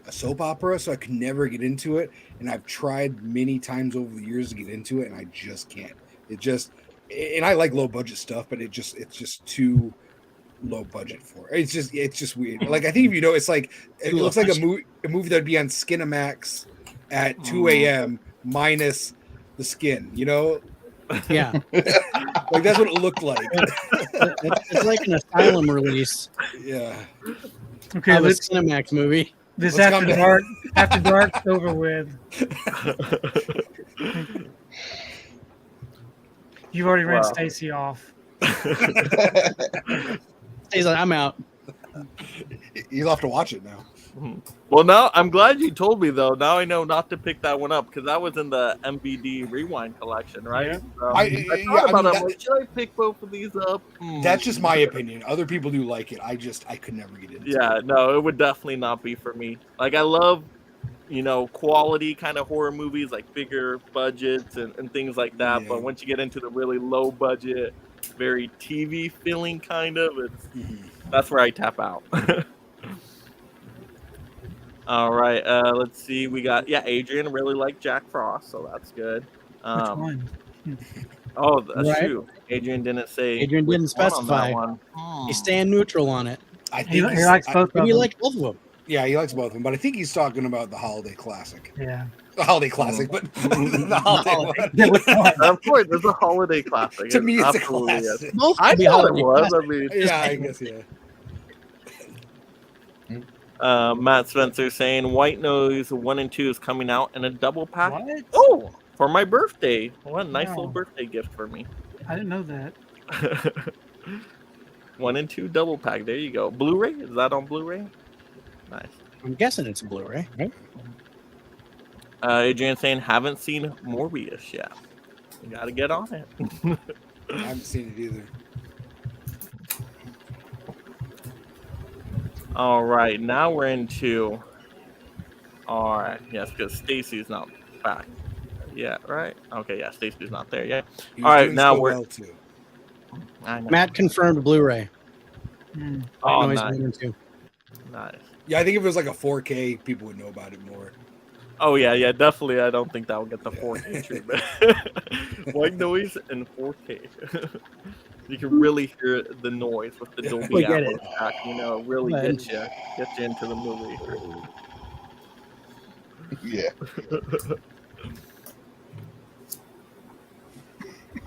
soap opera, so I could never get into it. And I've tried many times over the years to get into it, and I just can't. And I like low budget stuff, but it's just too low budget for it. It's just weird. Like I think if you know, it's like it looks like a movie that'd be on Skinamax at 2 a.m. minus the skin. You know? Yeah. Like that's what it looked like. It's like an asylum release. Yeah. Okay, Of a let's Cinemax movie. this Let's after calm down. dark. After dark's over with. You've already ran Wow. Stacy off. He's like, I'm out. You'll have to watch it now. Well, now I'm glad you told me though. Now I know not to pick that one up because that was in the MVD Rewind collection, right? Yeah. So, I thought about mean, it. I'm like, should I pick both of these up? That's just my opinion. Other people do like it. I could never get into it. Yeah, no, it would definitely not be for me. Like I love quality kind of horror movies, like bigger budgets and things like that. Yeah. But once you get into the really low budget, very TV feeling kind of, that's where I tap out. All right, let's see. We got Adrian really liked Jack Frost, so that's good. Which one? Oh, that's Right. true. Adrian didn't say. Adrian which didn't one on specify. that one. He's staying neutral on it. I He, think he likes both of Maybe you them. like both of them. Yeah, he likes both of them, but I think he's talking about the holiday classic. Yeah. The holiday classic, but the holiday one. Yeah, which one? Of course, there's a holiday classic. To me, it's a Absolutely is. classic. Both I could be thought it holiday was. classics. I mean, Yeah, I guess, yeah. Matt Spencer saying White Noise 1 and 2 is coming out in a double pack. What? Oh, for my birthday. What a nice Wow. little birthday gift for me. I didn't know that. 1 and 2 double pack. There you go. Blu-ray? Is that on Blu-ray? Nice. I'm guessing it's a Blu-ray, right? Adrian saying haven't seen Morbius yet. You gotta get on it. I haven't seen it either. All right, now we're into. All right, yes, because Stacy's not back yet, right? Okay, yeah, Stacy's not there yet. He All was right, doing now so we're. well, too. I know. Matt confirmed Blu-ray. Oh, Noise nice. 1 and 2. Nice. Yeah, I think if it was like a 4K, people would know about it more. Oh yeah, definitely. I don't think that will get the 4K treatment. White Noise and 4K. You can really hear the noise with the Dolby We get Atmos it. track. Really Right. get you into the movie. Yeah.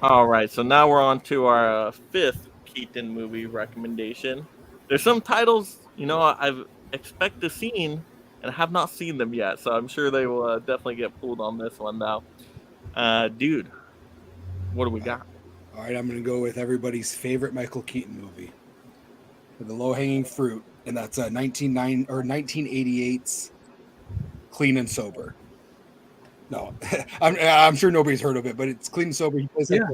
All right, so now we're on to our fifth Keaton movie recommendation. There's some titles, I've expect seen and have not seen them yet, so I'm sure they will definitely get pulled on this one now. Dude, what do we got? All right, I'm going to go with everybody's favorite Michael Keaton movie, for the low-hanging fruit, and that's 1988's Clean and Sober. No, I'm sure nobody's heard of it, but it's Clean and Sober. He plays like Yeah.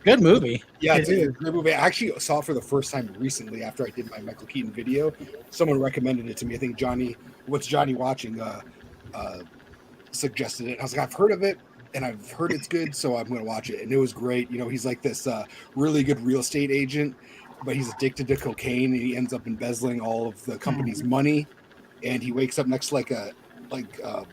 Good movie. Yeah, it's a great movie. I actually saw it for the first time recently after I did my Michael Keaton video. Someone recommended it to me. I think What's Johnny Watching, suggested it. I was like, I've heard of it, and I've heard it's good, so I'm going to watch it. And it was great. He's like this really good real estate agent, but he's addicted to cocaine, and he ends up embezzling all of the company's money. And he wakes up next to the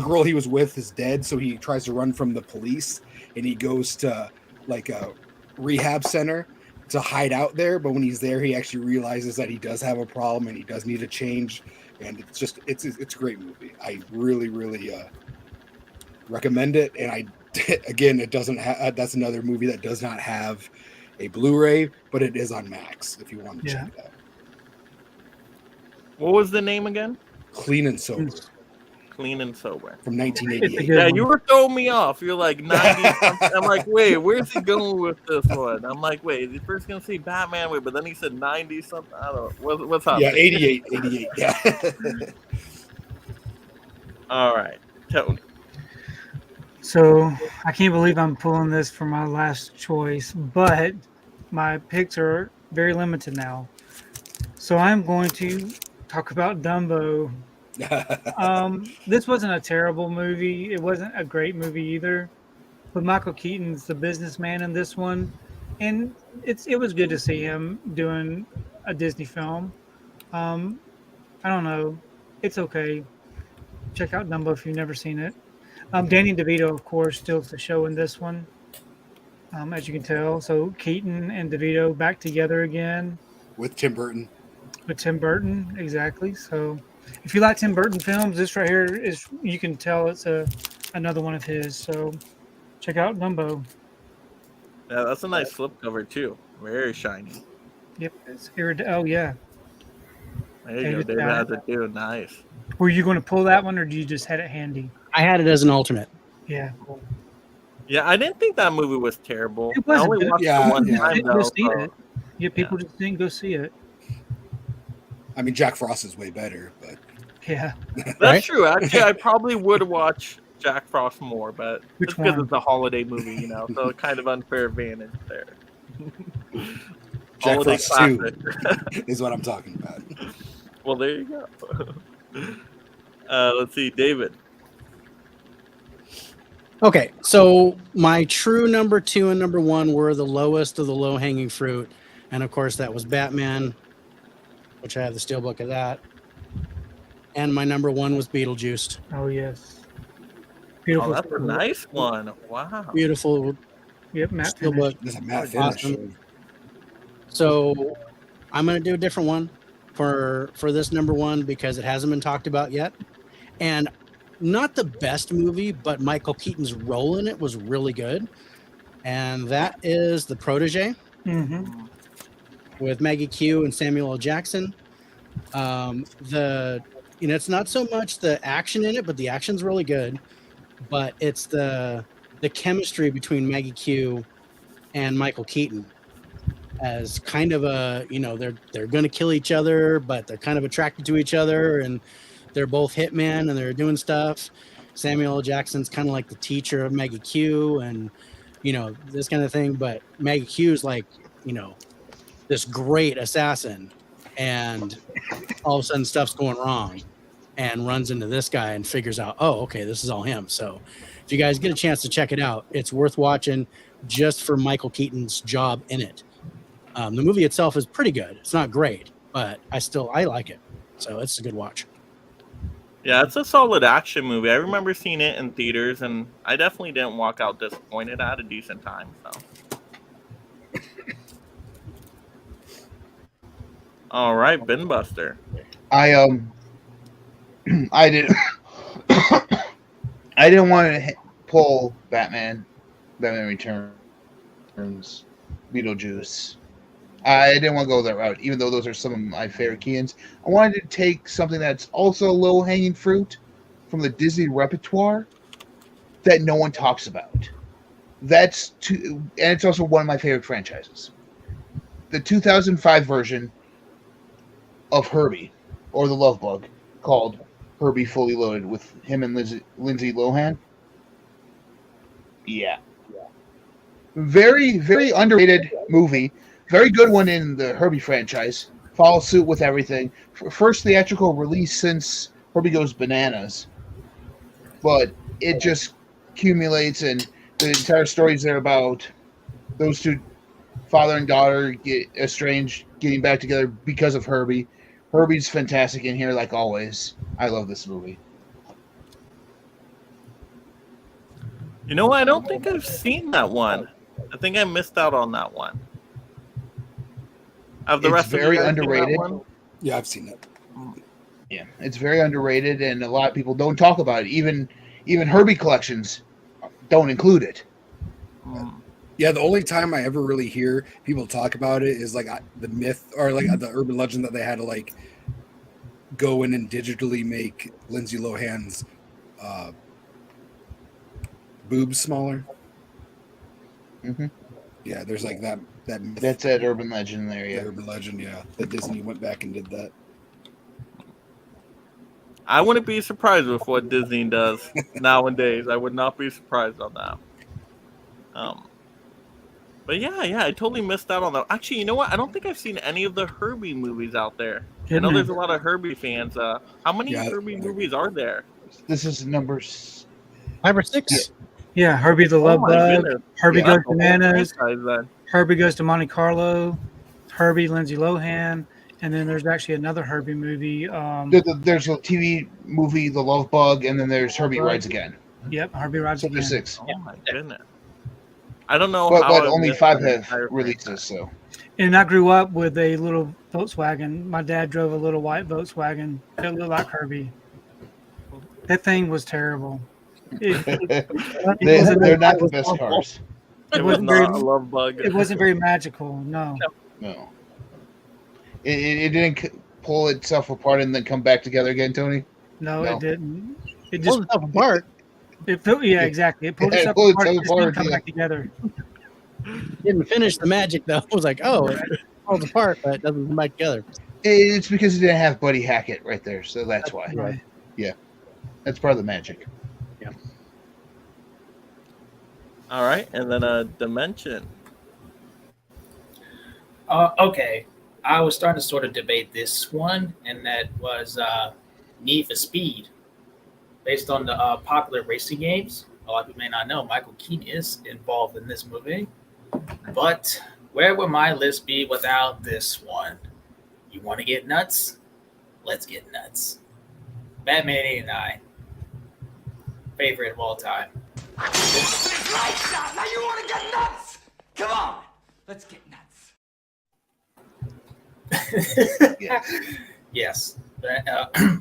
girl he was with is dead, so he tries to run from the police, and he goes to like a rehab center to hide out there. But when he's there, he actually realizes that he does have a problem and he does need a change. And it's a great movie. I really, really recommend it. And it doesn't have, that's another movie that does not have a Blu-ray, but it is on Max if you want to check it out. What was the name again? Clean and Sober. Clean and Sober. From 1988. Yeah, you were throwing me off. You're like 90 something. I'm like, wait, where's he going with this one? I'm like, wait, is he first going to see Batman? Wait, but then he said 90 something. I don't know. What's happening? Yeah, 88. Yeah. All right. Tony. So I can't believe I'm pulling this for my last choice, but my picks are very limited now. So I'm going to talk about Dumbo. This wasn't a terrible movie. It wasn't a great movie either. But Michael Keaton's the businessman in this one, and it was good to see him doing a Disney film. I don't know. It's okay. Check out Dumbo if you've never seen it. Danny DeVito, of course, steals the show in this one, as you can tell. So Keaton and DeVito back together again. With Tim Burton. With Tim Burton, exactly. So if you like Tim Burton films, this right here is, you can tell it's another one of his. So check out Dumbo. Yeah, that's a nice slipcover too. Very shiny. Yep. It's oh, yeah. There you go. David has it too. Nice. Were you going to pull that one, or do you just had it handy? I had it as an alternate. Yeah. Cool. Yeah, I didn't think that movie was terrible. It wasn't. I only watched it one time Go though. see So. it. Yeah, people just didn't go see it. I mean, Jack Frost is way better, but Yeah. That's true. Actually, I probably would watch Jack Frost more, but Which it's because one? it's a holiday movie, so kind of unfair advantage there. Jack Holiday Frost classic. 2 is what I'm talking about. Well, there you go. Let's see, David. Okay, so my true number 2 and number 1 were the lowest of the low hanging fruit, and of course that was Batman, which I have the steelbook of that, and my number 1 was Beetlejuice. Oh yes, Oh, beautiful. that's a nice one. Wow. Beautiful Yep, Matt steelbook. finished. This is a matte finish. Awesome. So I'm gonna do a different one for this number 1 because it hasn't been talked about yet, and not the best movie, but Michael Keaton's role in it was really good, and that is The Protege Mm-hmm. with Maggie Q and Samuel L. Jackson. It's not so much the action in it, but the action's really good. But it's the chemistry between Maggie Q and Michael Keaton as kind of they're going to kill each other, but they're kind of attracted to each other, and they're both hitmen and they're doing stuff. Samuel L. Jackson's kind of like the teacher of Maggie Q, and this kind of thing. But Maggie Q's like this great assassin, and all of a sudden stuff's going wrong, and runs into this guy and figures out, oh, okay, this is all him. So if you guys get a chance to check it out, it's worth watching just for Michael Keaton's job in it. The movie itself is pretty good. It's not great, but I like it. So it's a good watch. Yeah, it's a solid action movie. I remember seeing it in theaters, and I definitely didn't walk out disappointed. I had a decent time. So, all right, Bin Buster. I didn't I didn't want to pull Batman Returns, Beetlejuice. I didn't want to go that route, even though those are some of my favorite Keatons. I wanted to take something that's also low-hanging fruit from the Disney repertoire that no one talks about. And it's also one of my favorite franchises. The 2005 version of Herbie, or The Love Bug, called Herbie Fully Loaded, with him and Lindsay Lohan. Yeah. Very, very underrated movie. Very good one in the Herbie franchise. Follows suit with everything. First theatrical release since Herbie Goes Bananas. But it just accumulates, and the entire story is there about those two, father and daughter, get estranged, getting back together because of Herbie. Herbie's fantastic in here, like always. I love this movie. You know what? I don't think I've seen that one. I think I missed out on that one. Of the It's rest very of you guys seen that underrated. one? Yeah, I've seen it. Yeah, it's very underrated, and a lot of people don't talk about it. Even Herbie collections don't include it. Yeah, the only time I ever really hear people talk about it is like the myth or like the urban legend that they had to like go in and digitally make Lindsay Lohan's boobs smaller. Mm-hmm. Yeah, there's like that myth. That's that urban legend there, yeah. The urban legend, yeah. That Disney went back and did that. I wouldn't be surprised with what Disney does nowadays. I would not be surprised on that. But yeah, I totally missed out on that. Actually, you know what? I don't think I've seen any of the Herbie movies out there. I know there's a lot of Herbie fans. How many Herbie movies are there? This is number 5 or 6. Yeah, Herbie the Love Bug, Herbie Goes Bananas, Then. Herbie Goes to Monte Carlo, Herbie, Lindsay Lohan, and then there's actually another Herbie movie. There's a TV movie, The Love Bug, and then there's Herbie Rides Again. Yep, Herbie Rides So Again. there's 6. Oh my goodness. I don't know But how I only missed 5 the have entire releases, so. And I grew up with a little Volkswagen. My dad drove a little white Volkswagen. It looked like Herbie. That thing was terrible. They're not the best cars. It was not a love bug. It wasn't very magical. No. No. It didn't pull itself apart and then come back together again, Tony? No, it didn't. It Pulled itself apart. Exactly. It pulled Yeah, itself it pulled apart. itself It just didn't apart, come yeah. back together. Didn't finish the magic though. I was like, oh, it falls apart, but it doesn't come back together. It's because it didn't have Buddy Hackett right there, so that's why. Right. Yeah. That's part of the magic. Yeah. All right, and then Dimension. Okay. I was starting to sort of debate this one, and that was Need for Speed, based on the popular racing games. a lot of people may not know, Michael Keaton is involved in this movie. But where would my list be without this one? You want to get nuts? Let's get nuts. Batman '89, favorite of all time. Now you want to get nuts? Come on, let's get nuts. Yes.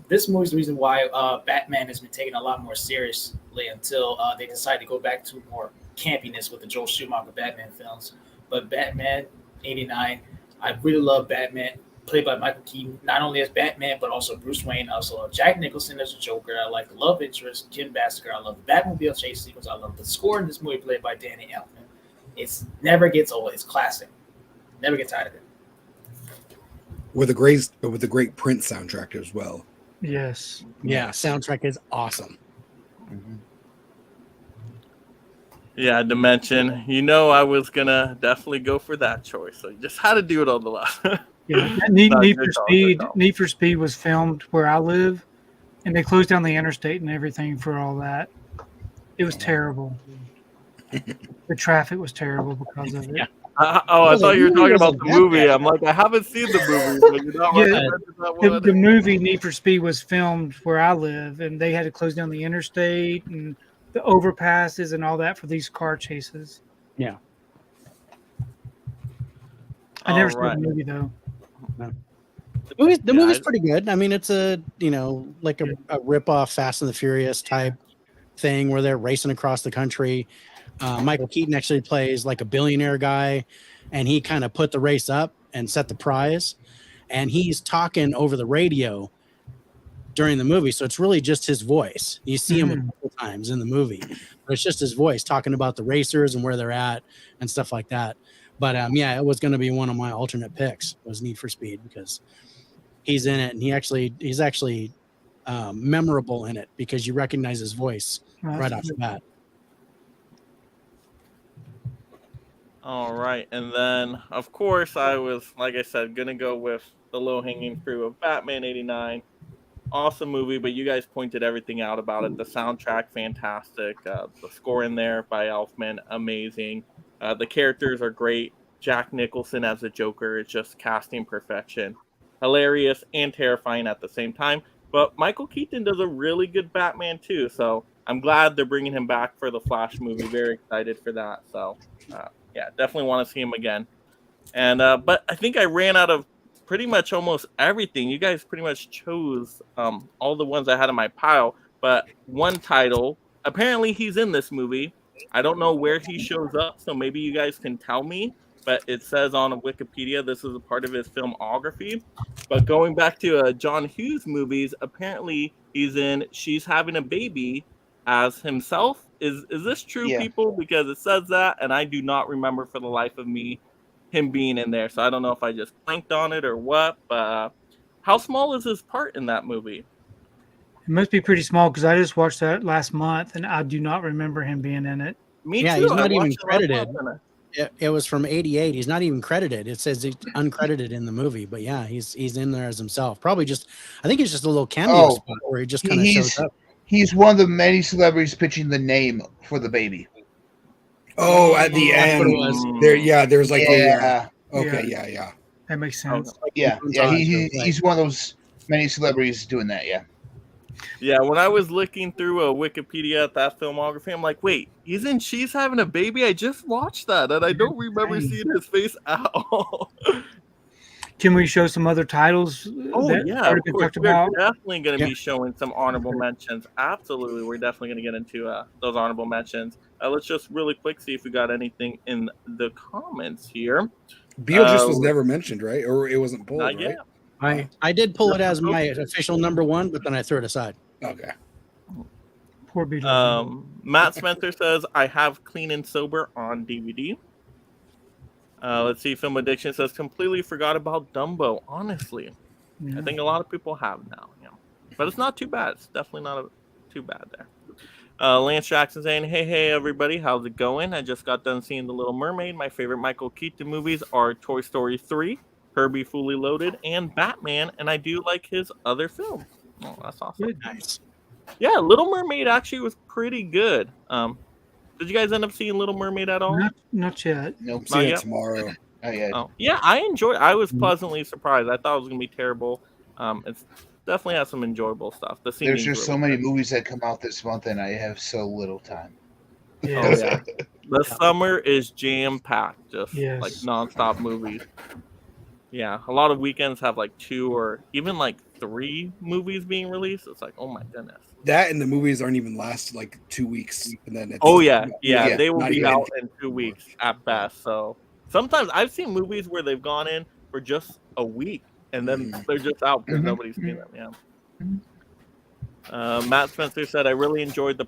This movie is the reason why Batman has been taken a lot more seriously until they decided to go back to more campiness with the Joel Schumacher Batman films. But Batman '89, I really love Batman, played by Michael Keaton, not only as Batman, but also Bruce Wayne. I also love Jack Nicholson as a Joker. I like the love interest, Kim Basinger. I love the Batmobile chase sequence. I love the score in this movie played by Danny Elfman. It never gets old. It's classic. Never get tired of it. With a great Prince soundtrack as well. Yes. Yeah, soundtrack is awesome. Yeah, to mention, I was gonna definitely go for that choice. So you just had to do it on the left. Yeah, Need for Speed was filmed where I live, and they closed down the interstate and everything for all that. It was terrible. The traffic was terrible because of it. Yeah. I thought you were talking about the movie. I'm like, I haven't seen the movie. But you're not Yeah, the movie Need for Speed was filmed where I live, and they had to close down the interstate and the overpasses and all that for these car chases. Yeah. I never saw the movie though. No. The movie's pretty good. I mean, it's like a rip-off Fast and the Furious type thing where they're racing across the country. Michael Keaton actually plays like a billionaire guy, and he kind of put the race up and set the prize, and he's talking over the radio during the movie. So it's really just his voice. You see him a couple times in the movie, but it's just his voice talking about the racers and where they're at and stuff like that. But yeah, it was going to be one of my alternate picks was Need for Speed because he's in it, and he's actually memorable in it because you recognize his voice right off the bat. All right, and then of course I was, like I said, gonna go with the low-hanging fruit of Batman '89. Awesome movie, but you guys pointed everything out about it. The soundtrack, fantastic. The score in there by Elfman, amazing. The characters are great. Jack Nicholson as a Joker is just casting perfection. Hilarious and terrifying at the same time. But Michael Keaton does a really good Batman too, so I'm glad they're bringing him back for the Flash movie. Very excited for that. So, yeah, definitely want to see him again. And but I think I ran out of pretty much almost everything. You guys pretty much chose all the ones I had in my pile. But one title, apparently he's in this movie. I don't know where he shows up, so maybe you guys can tell me. But it says on Wikipedia this is a part of his filmography. But going back to John Hughes movies, apparently he's in She's Having a Baby as himself. Is this true, people? Because it says that, and I do not remember for the life of me him being in there. So I don't know if I just blanked on it or what. But how small is his part in that movie? It must be pretty small because I just watched that last month, and I do not remember him being in it. Me yeah, too. He's not even credited. It was from '88. He's not even credited. It says he's uncredited in the movie, but yeah, he's in there as himself. Probably just, I think it's just a little cameo spot where he just kind of shows up. He's one of the many celebrities pitching the name for the baby. Oh, at the end, there's like yeah. That makes sense. He's one of those many celebrities doing that. Yeah, when I was looking through Wikipedia at that filmography, I'm like, wait, he's in She's Having a Baby? I just watched that, and I don't remember seeing his face at all. Can we show some other titles? Oh, yeah, of course. We're definitely going to be showing some honorable mentions. Absolutely, we're definitely going to get into those honorable mentions. Let's just really quick see if we got anything in the comments here. Beetlejuice was never mentioned, right? Or it wasn't pulled, not right? yet. I did pull it as my official number one, but then I threw it aside. Okay. Poor Beetlejuice. Matt Spencer says, I have Clean and Sober on DVD. Let's see. Film Addiction says, completely forgot about Dumbo, honestly. I think a lot of people have now. Yeah. But it's not too bad. It's definitely not too bad there. Lance Jackson saying, hey, everybody. How's it going? I just got done seeing The Little Mermaid. My favorite Michael Keaton movies are Toy Story 3, Herbie Fully Loaded, and Batman, and I do like his other films. Oh, that's awesome. Good. Nice. Yeah, Little Mermaid actually was pretty good. Did you guys end up seeing Little Mermaid at all? Not yet. Nope. I'm seeing it tomorrow. Oh, yeah, I was pleasantly surprised. I thought it was gonna be terrible. It's definitely has some enjoyable stuff. The There's singing's just so really many good. movies that come out this month, and I have so little time. Oh yeah, the summer is jam packed, just Yes. like nonstop movies. Yeah, a lot of weekends have like 2 or even like 3 movies being released. It's like, oh my goodness. That and the movies aren't even last like 2 weeks, and then it's, Oh yeah, they will not be even- out in 2 weeks at best. So sometimes I've seen movies where they've gone in for just a week and then they're just out because nobody's seen them. Yeah. Matt Spencer said, I really enjoyed the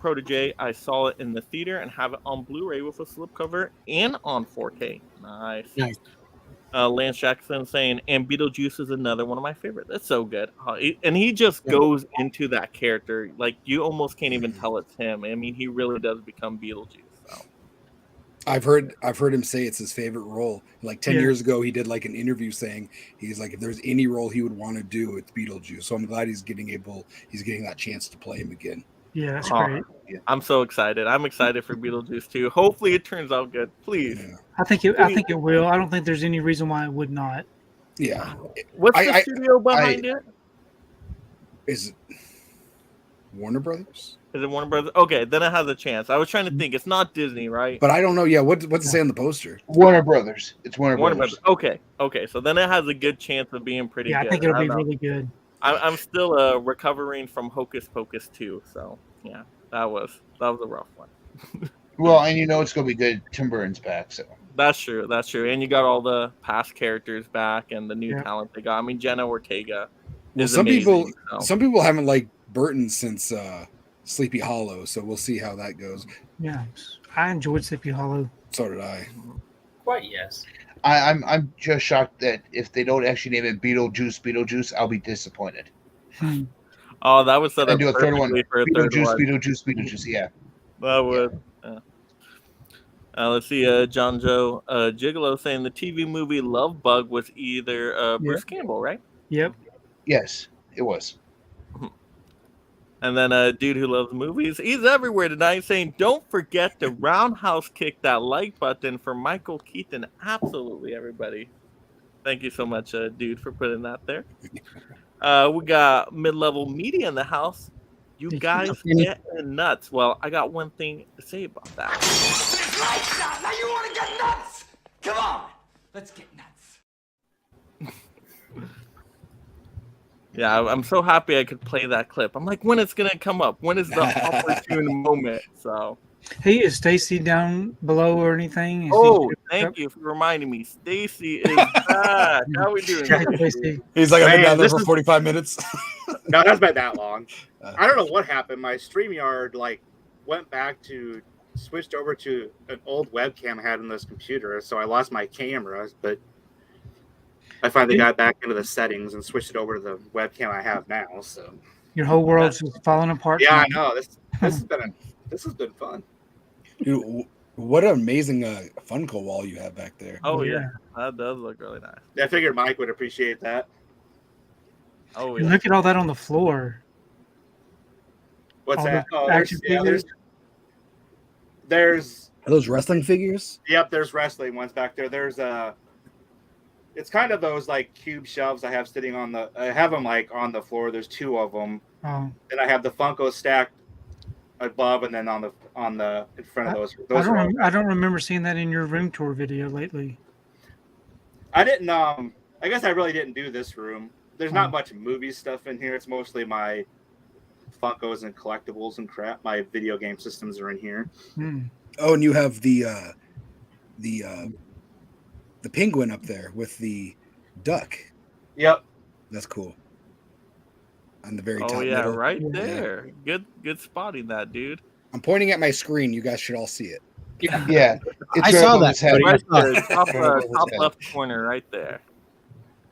Protege. I saw it in the theater and have it on Blu-ray with a slipcover and on 4K. Nice. Lance Jackson saying, and Beetlejuice is another one of my favorites. That's so good. And he just goes into that character. Like, you almost can't even tell it's him. I mean, he really does become Beetlejuice. So. I've heard him say it's his favorite role. Like 10 Yeah. years ago, he did like an interview saying he's like, if there's any role he would want to do, it's Beetlejuice. So I'm glad he's getting that chance to play him again. Yeah, that's great. I'm so excited. I'm excited for Beetlejuice too. Hopefully it turns out good. Please. I think it will. I don't think there's any reason why it would not. Yeah. What's the studio behind it? Is it Warner Brothers? Is it Warner Brothers? Okay, then it has a chance. I was trying to think. It's not Disney, right? But I don't know. Yeah, what's it say on the poster? Warner Brothers. It's Warner Brothers. Okay. So then it has a good chance of being pretty good. Yeah, I think it'll be don't know. really good. I'm still recovering from Hocus Pocus 2, so yeah, that was a rough one. Well, and you know it's gonna be good. Tim Burton's back, so That's true. And you got all the past characters back and the new talent they got. I mean, Jenna Ortega. Well, is some amazing, some people haven't liked Burton since Sleepy Hollow, so we'll see how that goes. Yeah, I enjoyed Sleepy Hollow. So did I. Quite yes. I'm just shocked that if they don't actually name it Beetlejuice, I'll be disappointed. Oh, that was set And up do a third one. perfectly for a third one. Beetlejuice. Yeah. That would. Yeah. Let's see. John Joe Gigolo saying the TV movie Love Bug was either Bruce Campbell, right? Yep. Yes, it was. And then a dude who loves movies, he's everywhere tonight, saying, don't forget to roundhouse kick that like button for Michael Keaton. Absolutely, everybody. Thank you so much, dude, for putting that there. We got mid-level media in the house. You guys get nuts. Well, I got one thing to say about that. Lights out! Now you want to get nuts? Come on, let's get nuts. Yeah, I'm so happy I could play that clip. I'm like, when it's going to come up? When is the opportune moment? So. Hey, is Stacy down below or anything? Thank you for reminding me. Stacy is back. How are we doing? He's like, I've been Man, down there this for is- 45 minutes. No, it hasn't been that long. I don't know what happened. My StreamYard went back to switched over to an old webcam I had on this computer, so I lost my camera, but I finally got back into the settings and switched it over to the webcam I have now. So Your whole world's just falling apart. yeah, I now. know this has been fun. Dude, what an amazing Funko wall you have back there. Oh, yeah. That does look really nice. I figured Mike would appreciate that. Oh, And yeah. look at all that on the floor. What's All that? the Oh, action figures. there's Are those wrestling figures? Yep, there's wrestling ones back there. There's it's kind of those cube shelves I have sitting on the. I have them on the floor. There's 2 of them. Oh. Then I have the Funko stacked above, and then on the in front of those. I don't remember seeing that in your room tour video lately. I didn't. I guess I really didn't do this room. There's not much movie stuff in here. It's mostly my Funkos and collectibles and crap. My video game systems are in here. Oh, and you have the penguin up there with the duck. Yep. That's cool. On the very top. Oh, yeah, middle. right there. Good spotting that, dude. I'm pointing at my screen. You guys should all see it. Yeah. I saw that. Right there, top left corner, right there.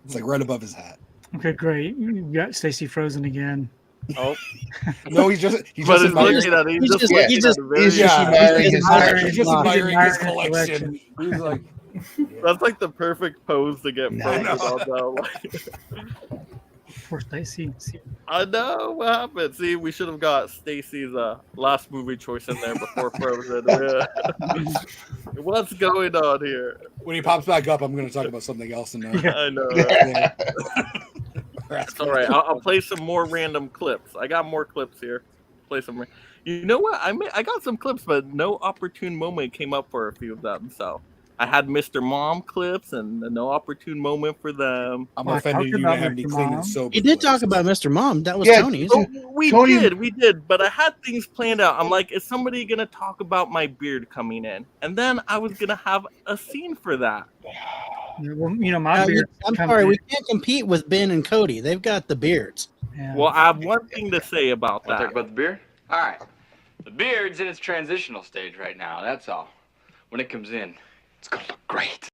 It's like right above his hat. Okay, great. You got Stacy frozen again. Oh. No, he's just But admiring he's admiring his collection. He's like, that's like the perfect pose to get frozen on, though. Poor Stacy. I know what happened. See, we should have got Stacy's last movie choice in there before Frozen. Yeah. What's going on here? When he pops back up, I'm going to talk about something else. And I know. It's all right. I'll play some more random clips. I got more clips here. Play some. You know what? I got some clips, but no opportune moment came up for a few of them. So I had Mr. Mom clips and no opportune moment for them. I'm offended you didn't have any clean and sober. You did talk about Mr. Mom. That was Yeah, Tony's. Oh, we did, but I had things planned out. I'm like, is somebody gonna talk about my beard coming in? And then I was gonna have a scene for that. Yeah, well, my beard. I'm sorry, we can't compete with Ben and Cody. They've got the beards. Yeah. Well, I have one thing to say about Want to that. talk about the beard? All right. The beard's in its transitional stage right now. That's all. When it comes in, it's gonna look great.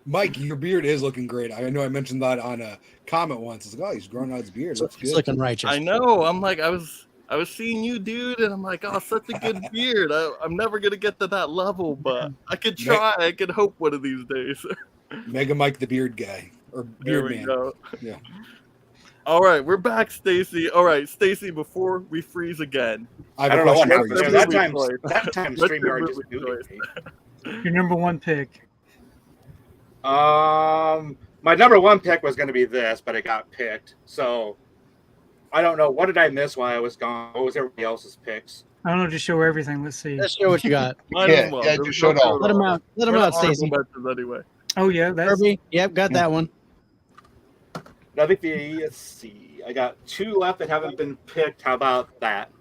Mike, your beard is looking great. I know I mentioned that on a comment once. It's like, oh, he's growing out his beard. Looks good. It's looking righteous. I know. I'm like, I was seeing you, dude, and I'm like, oh, such a good beard. I'm never gonna get to that level, but I could try. I could hope one of these days. Mega Mike, the beard guy, or There beard we man. go. Yeah. All right, we're back, Stacy. All right, Stacy, before we freeze again. I don't know what question happened for there. you. That time What's your StreamYard just movie muted choice? me. Your number one pick. My number one pick was going to be this, but it got picked. So I don't know. What did I miss while I was gone? What was everybody else's picks? I don't know. Just show everything. Let's see. Let's show what you got. Might as well. Yeah, just show it all. Let him out. Let him We're out, the honorable Stacy. mentions anyway. Oh yeah, that's Kirby. Yep, got that one. I think let's see. I got two left that haven't been picked. How about that?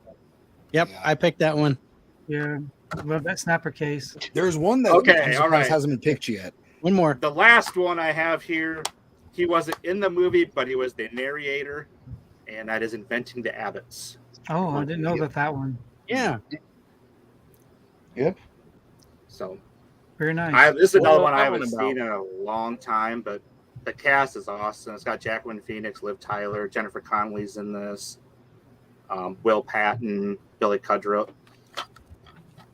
Yep, I picked that one. yeah. Love that snapper case. There's one that Okay, I'm all surprised right. hasn't been picked yet. One more. The last one I have here, he wasn't in the movie, but he was the narrator, and that is Inventing the Abbots. Oh, I didn't know about that one. Yeah. Yep. So Very nice. this is What another was one I that haven't one seen in a long time, but the cast is awesome. It's got Jacqueline Phoenix, Liv Tyler, Jennifer Connelly's in this, Will Patton, Billy Cudrup.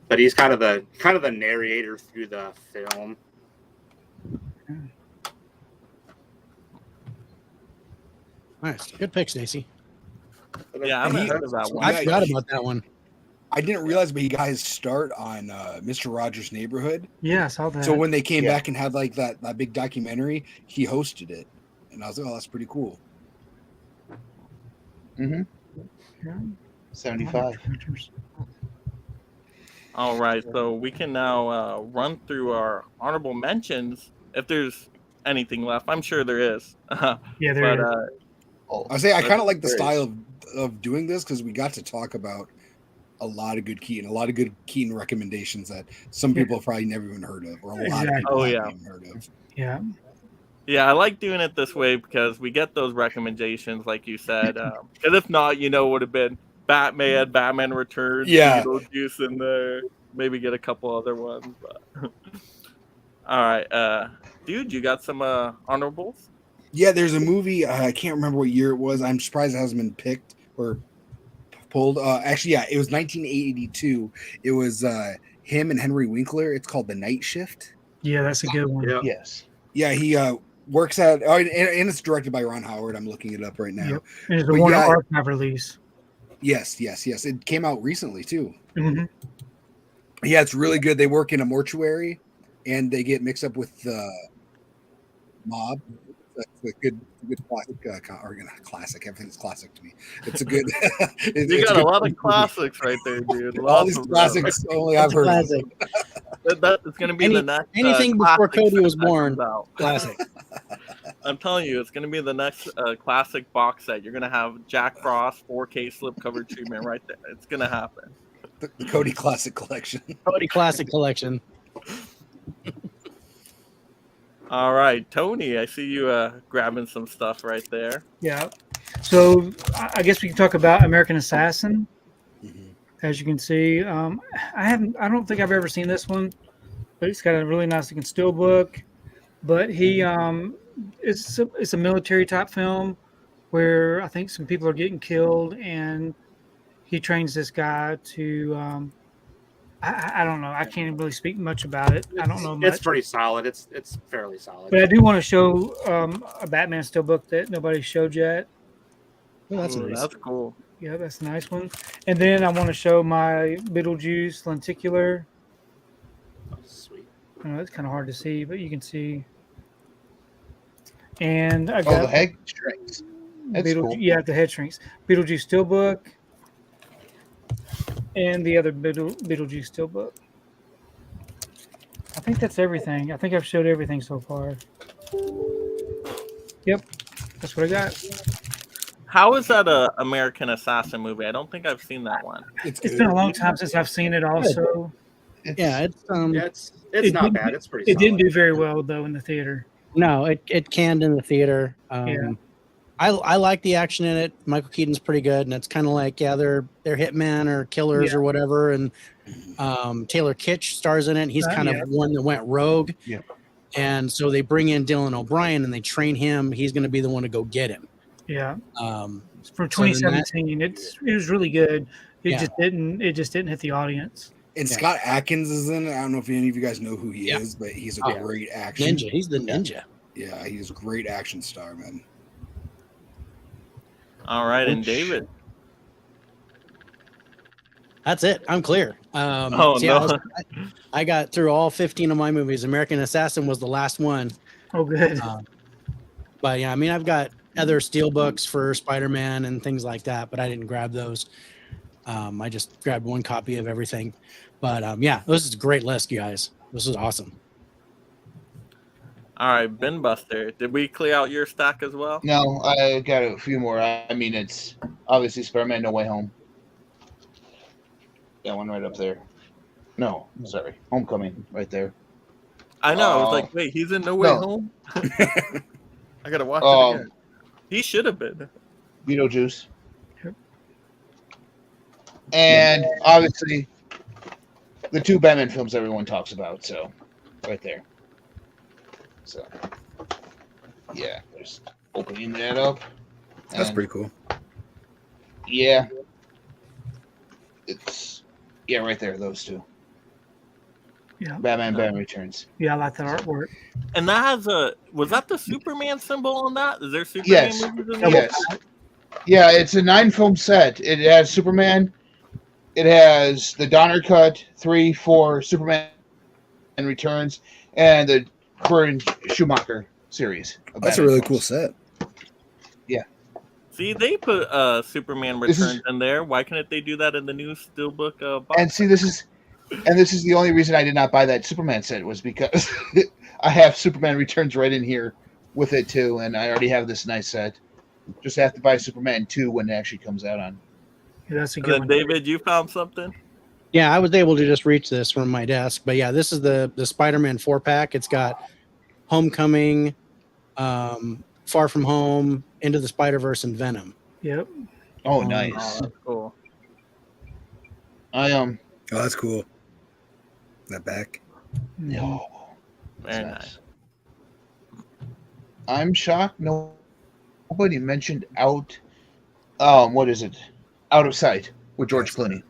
But he's kind of the narrator through the film. Nice. Good pick, Stacy. Yeah, I haven't heard of that one. I forgot about that one. I didn't realize, but he got his start on Mr. Rogers' Neighborhood. Yeah, I saw that. So when they came back and had like that big documentary, he hosted it, and I was like, oh, that's pretty cool. Mm-hmm. Yeah. 75. All right, so we can now run through our honorable mentions if there's anything left. I'm sure there is. Yeah, there is. I say I kind of like the there is. style of doing this because we got to talk about a lot of good Keaton, a lot of good Keaton recommendations that some people have probably never even heard of, or a lot of Exactly. people Oh, haven't yeah. even heard of. Yeah. Yeah, I like doing it this way because we get those recommendations, like you said. Because if not, it would have been Batman Returns, Yeah. Beetlejuice in there, maybe get a couple other ones. But all right, dude, you got some honorables? Yeah, there's a movie. I can't remember what year it was. I'm surprised it hasn't been picked or pulled. Actually, yeah, it was 1982. It was him and Henry Winkler. It's called The Night Shift. Yeah, that's a good one. Yeah. Yes. Yeah, he works at, and it's directed by Ron Howard. I'm looking it up right now. Yep. And it's the But Warner yeah, Archive release. Yes. It came out recently too. Mm-hmm. Yeah, it's really good. They work in a mortuary, and they get mixed up with the mob. That's a good classic. Classic. Everything's classic to me. It's a good. You got a lot of classics right there, dude. All Lots these of them. classics only I've heard. Of. Classic. It's going to be the next. Anything before classic Cody was set that born. comes out. Classic. I'm telling you, it's going to be the next classic box set. You're going to have Jack Frost 4K slipcover treatment right there. It's going to happen. The Cody Classic Collection. Cody Classic Collection. All right, Tony, I see you grabbing some stuff right there. Yeah. So I guess we can talk about American Assassin. As you can see, I don't think I've ever seen this one, but it's got a really nice looking steel book. But it's a military type film where I think some people are getting killed, and he trains this guy to I don't know. I can't really speak much about it. I don't know much. It's pretty solid. It's fairly solid. But I do want to show a Batman Steelbook that nobody showed yet. Oh, that's Ooh, nice. That's cool. Yeah, that's a nice one. And then I want to show my Beetlejuice lenticular. Oh, sweet. I know it's kind of hard to see, but you can see. And I Oh, got the head strings. That's cool. Yeah, the head shrinks. Beetlejuice Steelbook. And the other Beetlejuice Steelbook. I think that's everything. I think I've showed everything so far. Yep, that's what I got. How is that a American Assassin movie? I don't think I've seen that one. It's been a long time since I've seen it. Also, Yeah, it's It's not didn't- bad. It's pretty. It solid. didn't do very well though in the theater. no, it canned in the theater. Yeah. I like the action in it. Michael Keaton's pretty good, and it's kind of like they're hitmen or killers or whatever. And Taylor Kitsch stars in it. He's kind of one that went rogue. Yeah. And so they bring in Dylan O'Brien and they train him. He's going to be the one to go get him. Yeah. It's from 2017. It was really good. It just didn't hit the audience. And Scott Adkins is in it. I don't know if any of you guys know who he is, but he's a great action ninja. He's the ninja. Yeah, he's a great action star, man. All right, and David. That's it. I'm clear. I got through all 15 of my movies. American Assassin was the last one. Oh, good. But yeah, I mean, I've got other steelbooks for Spider-Man and things like that, but I didn't grab those. I just grabbed one copy of everything. But yeah, this is a great list, you guys. This is awesome. All right, Ben Buster. Did we clear out your stack as well? No, I got a few more. I mean, it's obviously Spider-Man No Way Home. That one right up there. No, sorry. Homecoming right there. I know. I was like, wait, he's in No Way Home? I got to watch it again. He should have been. Beetlejuice. And obviously, the two Batman films everyone talks about. So, right there. So, yeah, just opening that up. That's pretty cool. Yeah. It's, right there, those two. Yeah. Batman Returns. Yeah, I like that artwork. And that has was that the Superman symbol on that? Is there Superman Yes. movies in there? Yes. Yeah, it's a 9-film set. It has Superman. It has the Donner Cut, 3, 4, Superman Returns, and the current Schumacher series. That's a really cool set. Yeah. See, they put Superman Returns in there. Why can't they do that in the new Steelbook box? And see, this is the only reason I did not buy that Superman set was because I have Superman Returns right in here with it too, and I already have this nice set. Just have to buy Superman 2 when it actually comes out on. Yeah, that's a And good then, one. David, you found something? Yeah, I was able to just reach this from my desk. But yeah, this is the Spider-Man 4-pack. It's got Homecoming, Far From Home, Into the Spider-Verse, and Venom. Yep. Oh, nice. Oh, that's cool. I Oh, that's cool. That back. No. Very nice. I'm shocked. Nobody mentioned what is it? Out of Sight with George Clooney.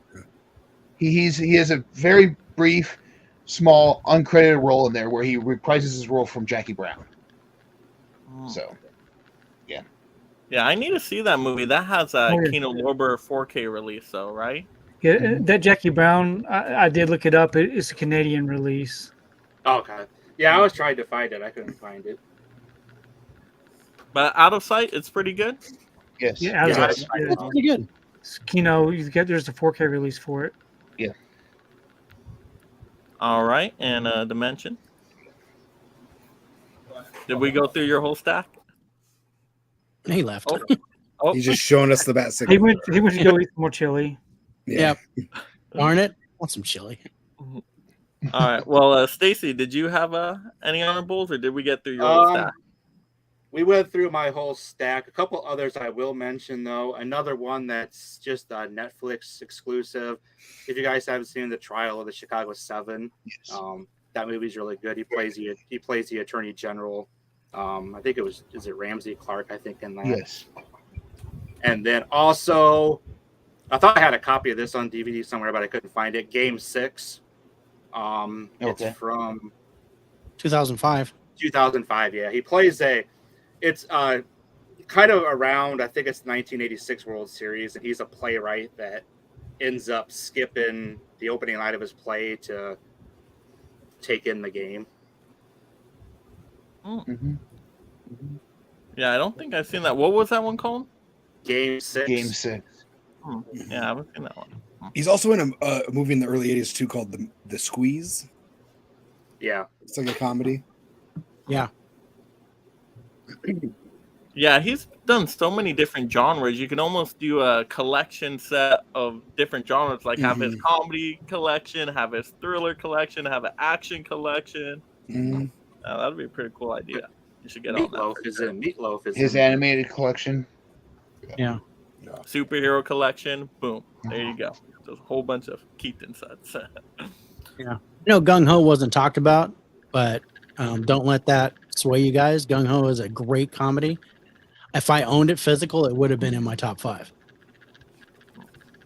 He has a very brief, small, uncredited role in there where he reprises his role from Jackie Brown. So, yeah. Yeah, I need to see that movie. That has a Oh, yeah. Kino Lorber 4K release, though, right? Yeah, that Jackie Brown, I did look it up. It's a Canadian release. Oh, okay. Yeah, I was trying to find it. I couldn't find it. But Out of Sight, it's pretty good. Yes. Yeah, That's pretty good. Kino, there's a 4K release for it. Yeah. All right, and Dimension. Did we go through your whole stack? He left. Oh. He's just showing us the bat He signal. went to go eat some more chili. Yeah. Darn it. Want some chili. All right. Well, Stacy, did you have any honorables, or did we get through your whole stack? We went through my whole stack. A couple others I will mention, though. Another one that's just a Netflix exclusive. If you guys haven't seen The Trial of the Chicago 7, that movie's really good. He plays the Attorney General. I think is it Ramsey Clark, I think, in that. Yes. And then also I thought I had a copy of this on DVD somewhere, but I couldn't find it. Game 6. It's from 2005. 2005. Yeah, he plays it's kind of around, I think it's 1986 World Series, and he's a playwright that ends up skipping the opening night of his play to take in the game. Yeah, I don't think I've seen that. What was that one called? Game 6. Game 6. Yeah, I haven't seen that one. He's also in a movie in the early 80s too called The Squeeze. Yeah. It's like a comedy. Yeah. Yeah, he's done so many different genres. You can almost do a collection set of different genres, like have his comedy collection, have his thriller collection, have an action collection. That'd be a pretty cool idea. You should get on that. Meatloaf is his animated collection. Yeah. Superhero collection. Boom. There you go. There's a whole bunch of Keaton sets. Yeah. Gung Ho wasn't talked about, but don't let that sway you guys. Gung Ho is a great comedy. If I owned it physical, it would have been in my top 5.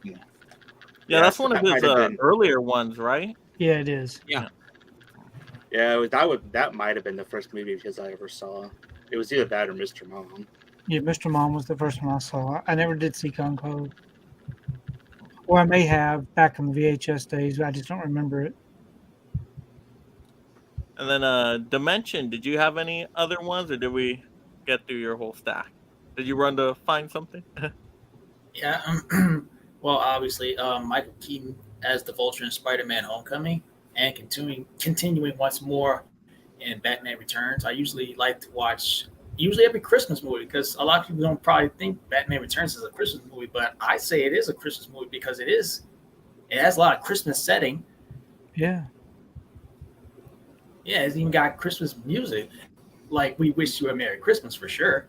Yeah, that's one of his earlier ones, right? Yeah, it is. Yeah. Yeah, that might have been the first movie because I ever saw. It was either that or Mr. Mom. Yeah, Mr. Mom was the first one I saw. I never did see Gung Ho. Or I may have back in the VHS days, but I just don't remember it. And then Dimension, did you have any other ones, or did we get through your whole stack? Did you run to find something? Yeah. Well, obviously, Michael Keaton as the Vulture in Spider-Man: Homecoming, and continuing once more in Batman Returns. I usually like to watch every Christmas movie because a lot of people don't probably think Batman Returns is a Christmas movie, but I say it is a Christmas movie because it is. It has a lot of Christmas setting. Yeah. Yeah, it's even got Christmas music. Like We Wish You a Merry Christmas for sure.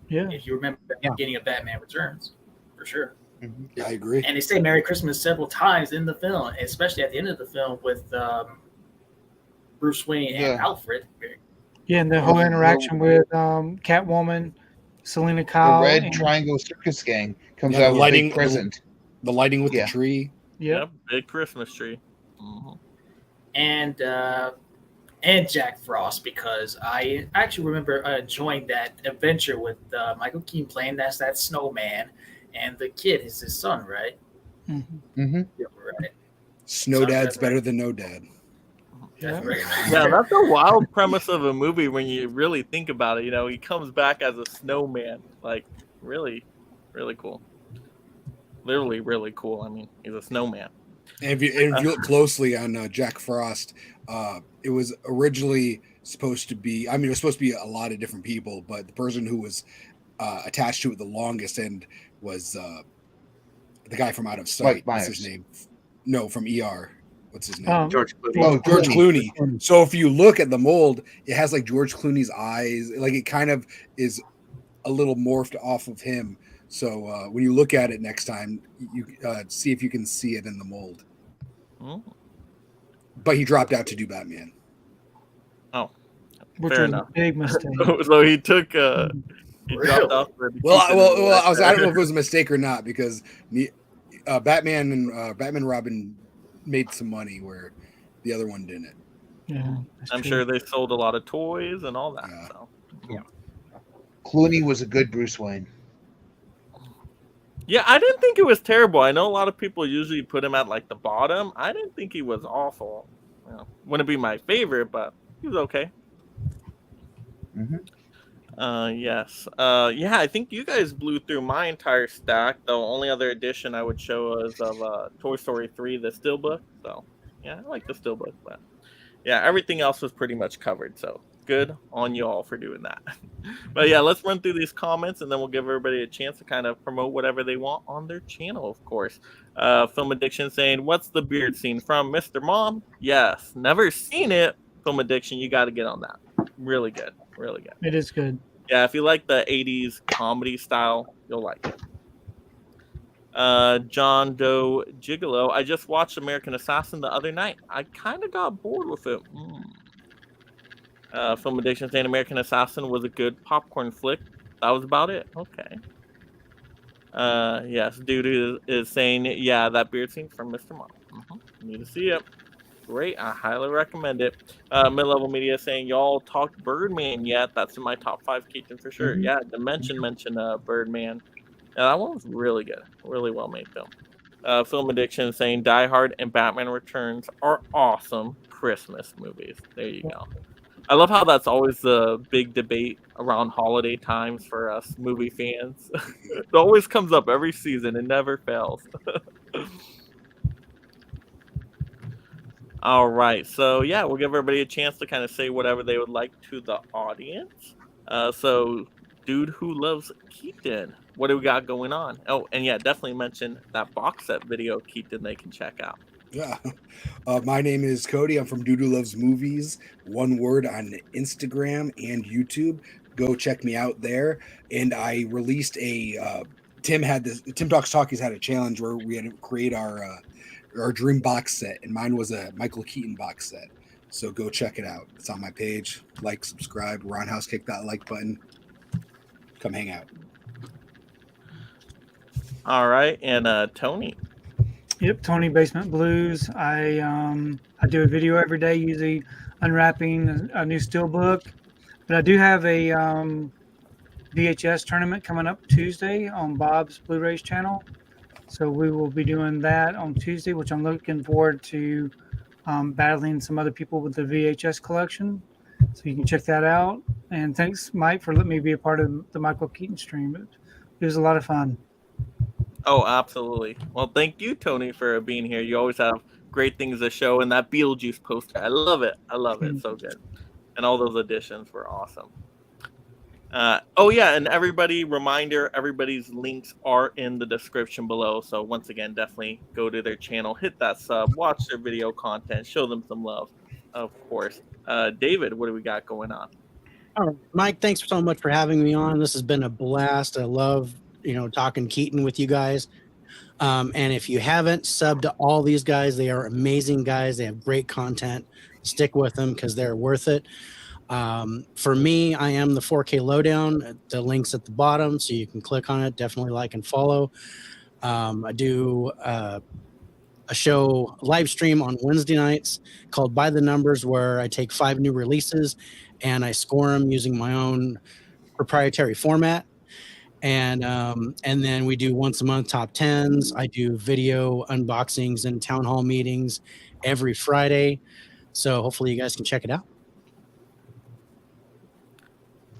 Yeah. If you remember the beginning of Batman Returns, for sure. Yeah, I agree. And they say Merry Christmas several times in the film, especially at the end of the film with Bruce Wayne and Alfred. Yeah, and the whole interaction with Catwoman, Selena Kyle. The Red Triangle Circus Gang comes Yeah, out with a big present. The lighting with the tree. Yep, big Christmas tree. And Jack Frost, because I actually remember enjoying that adventure with Michael Keaton playing as that snowman, and the kid is his son, right? Mm-hmm. Yeah, right. Snow Dad's better than no dad. Yeah, Yeah, that's a wild premise of a movie when you really think about it. You know, he comes back as a snowman. Like, really, really cool. Literally, really cool. I mean, he's a snowman. And if you look closely on Jack Frost, it was originally supposed to be, it was supposed to be a lot of different people, but the person who was attached to it the longest and was the guy from Out of Sight. What's his name? No, from ER. What's his name? George Clooney. Oh, George Clooney. So if you look at the mold, it has like George Clooney's eyes. Like it kind of is a little morphed off of him. So when you look at it next time, you see if you can see it in the mold. But he dropped out to do Batman. Oh, Which fair was enough. a big mistake. So he took he dropped off. For the I don't know if it was a mistake or not because Batman and Batman Robin made some money where the other one didn't. Yeah, I'm sure they sold a lot of toys and all that. Yeah. So. Clooney was a good Bruce Wayne. Yeah, I didn't think it was terrible. I know a lot of people usually put him at like the bottom. I didn't think he was awful. Wouldn't be my favorite, but he was okay. Yes. Yeah, I think you guys blew through my entire stack. The only other addition I would show is of Toy Story 3, the Steelbook. So, yeah, I like the Steelbook, but yeah, everything else was pretty much covered. So, good on you all for doing that. But yeah, let's run through these comments and then we'll give everybody a chance to kind of promote whatever they want on their channel, of course. Film Addiction saying, what's the beard scene from Mr. Mom? Yes. Never seen it. Film Addiction, you got to get on that. Really good. Really good. It is good. Yeah, if you like the 80s comedy style, you'll like it. John Doe Gigolo, I just watched American Assassin the other night. I kind of got bored with it. Film Addiction saying American Assassin was a good popcorn flick. That was about it. Okay. Yes, dude is saying, yeah, that beard scene from Mr. Mom. Need to see it. Great, I highly recommend it. Mid-level media saying y'all talked Birdman yet? That's in my top 5, Keaton, for sure. Yeah, Dimension mentioned Birdman. Yeah, that one was really good, really well made film. Film Addiction saying Die Hard and Batman Returns are awesome Christmas movies. There you go. I love how that's always the big debate around holiday times for us movie fans. It always comes up every season. It never fails. All right. So, yeah, we'll give everybody a chance to kind of say whatever they would like to the audience. So, dude who loves Keaton, what do we got going on? Oh, and yeah, definitely mention that box set video, Keaton, they can check out. Yeah. My name is Cody. I'm from Dude Who Loves Movies. One word on Instagram and YouTube. Go check me out there. And I released Tim Talks Talkies had a challenge where we had to create our dream box set, and mine was a Michael Keaton box set. So go check it out. It's on my page. Like, subscribe, roundhouse kick that like button. Come hang out. All right. And Tony. Yep, Tony Basement Blues. I do a video every day, usually unwrapping a new steelbook. But I do have a VHS tournament coming up Tuesday on Bob's Blu-rays channel. So we will be doing that on Tuesday, which I'm looking forward to battling some other people with the VHS collection. So you can check that out. And thanks, Mike, for letting me be a part of the Michael Keaton stream. It was a lot of fun. Oh, absolutely. Well, thank you, Tony, for being here. You always have great things to show. And that Beetlejuice poster, I love it. I love it. So good. And all those additions were awesome. Oh, yeah. And reminder, everybody's links are in the description below. So once again, definitely go to their channel, hit that sub, watch their video content, show them some love, of course. David, what do we got going on? All right, Mike, thanks so much for having me on. This has been a blast. I love, talking Keaton with you guys. And if you haven't subbed to all these guys, they are amazing guys. They have great content. Stick with them because they're worth it. For me, I am the 4K Lowdown. The link's at the bottom, so you can click on it. Definitely like and follow. I do a show live stream on Wednesday nights called By the Numbers, where I take 5 new releases and I score them using my own proprietary format. And then we do once a month top 10s. I do video unboxings and town hall meetings every Friday. So hopefully you guys can check it out.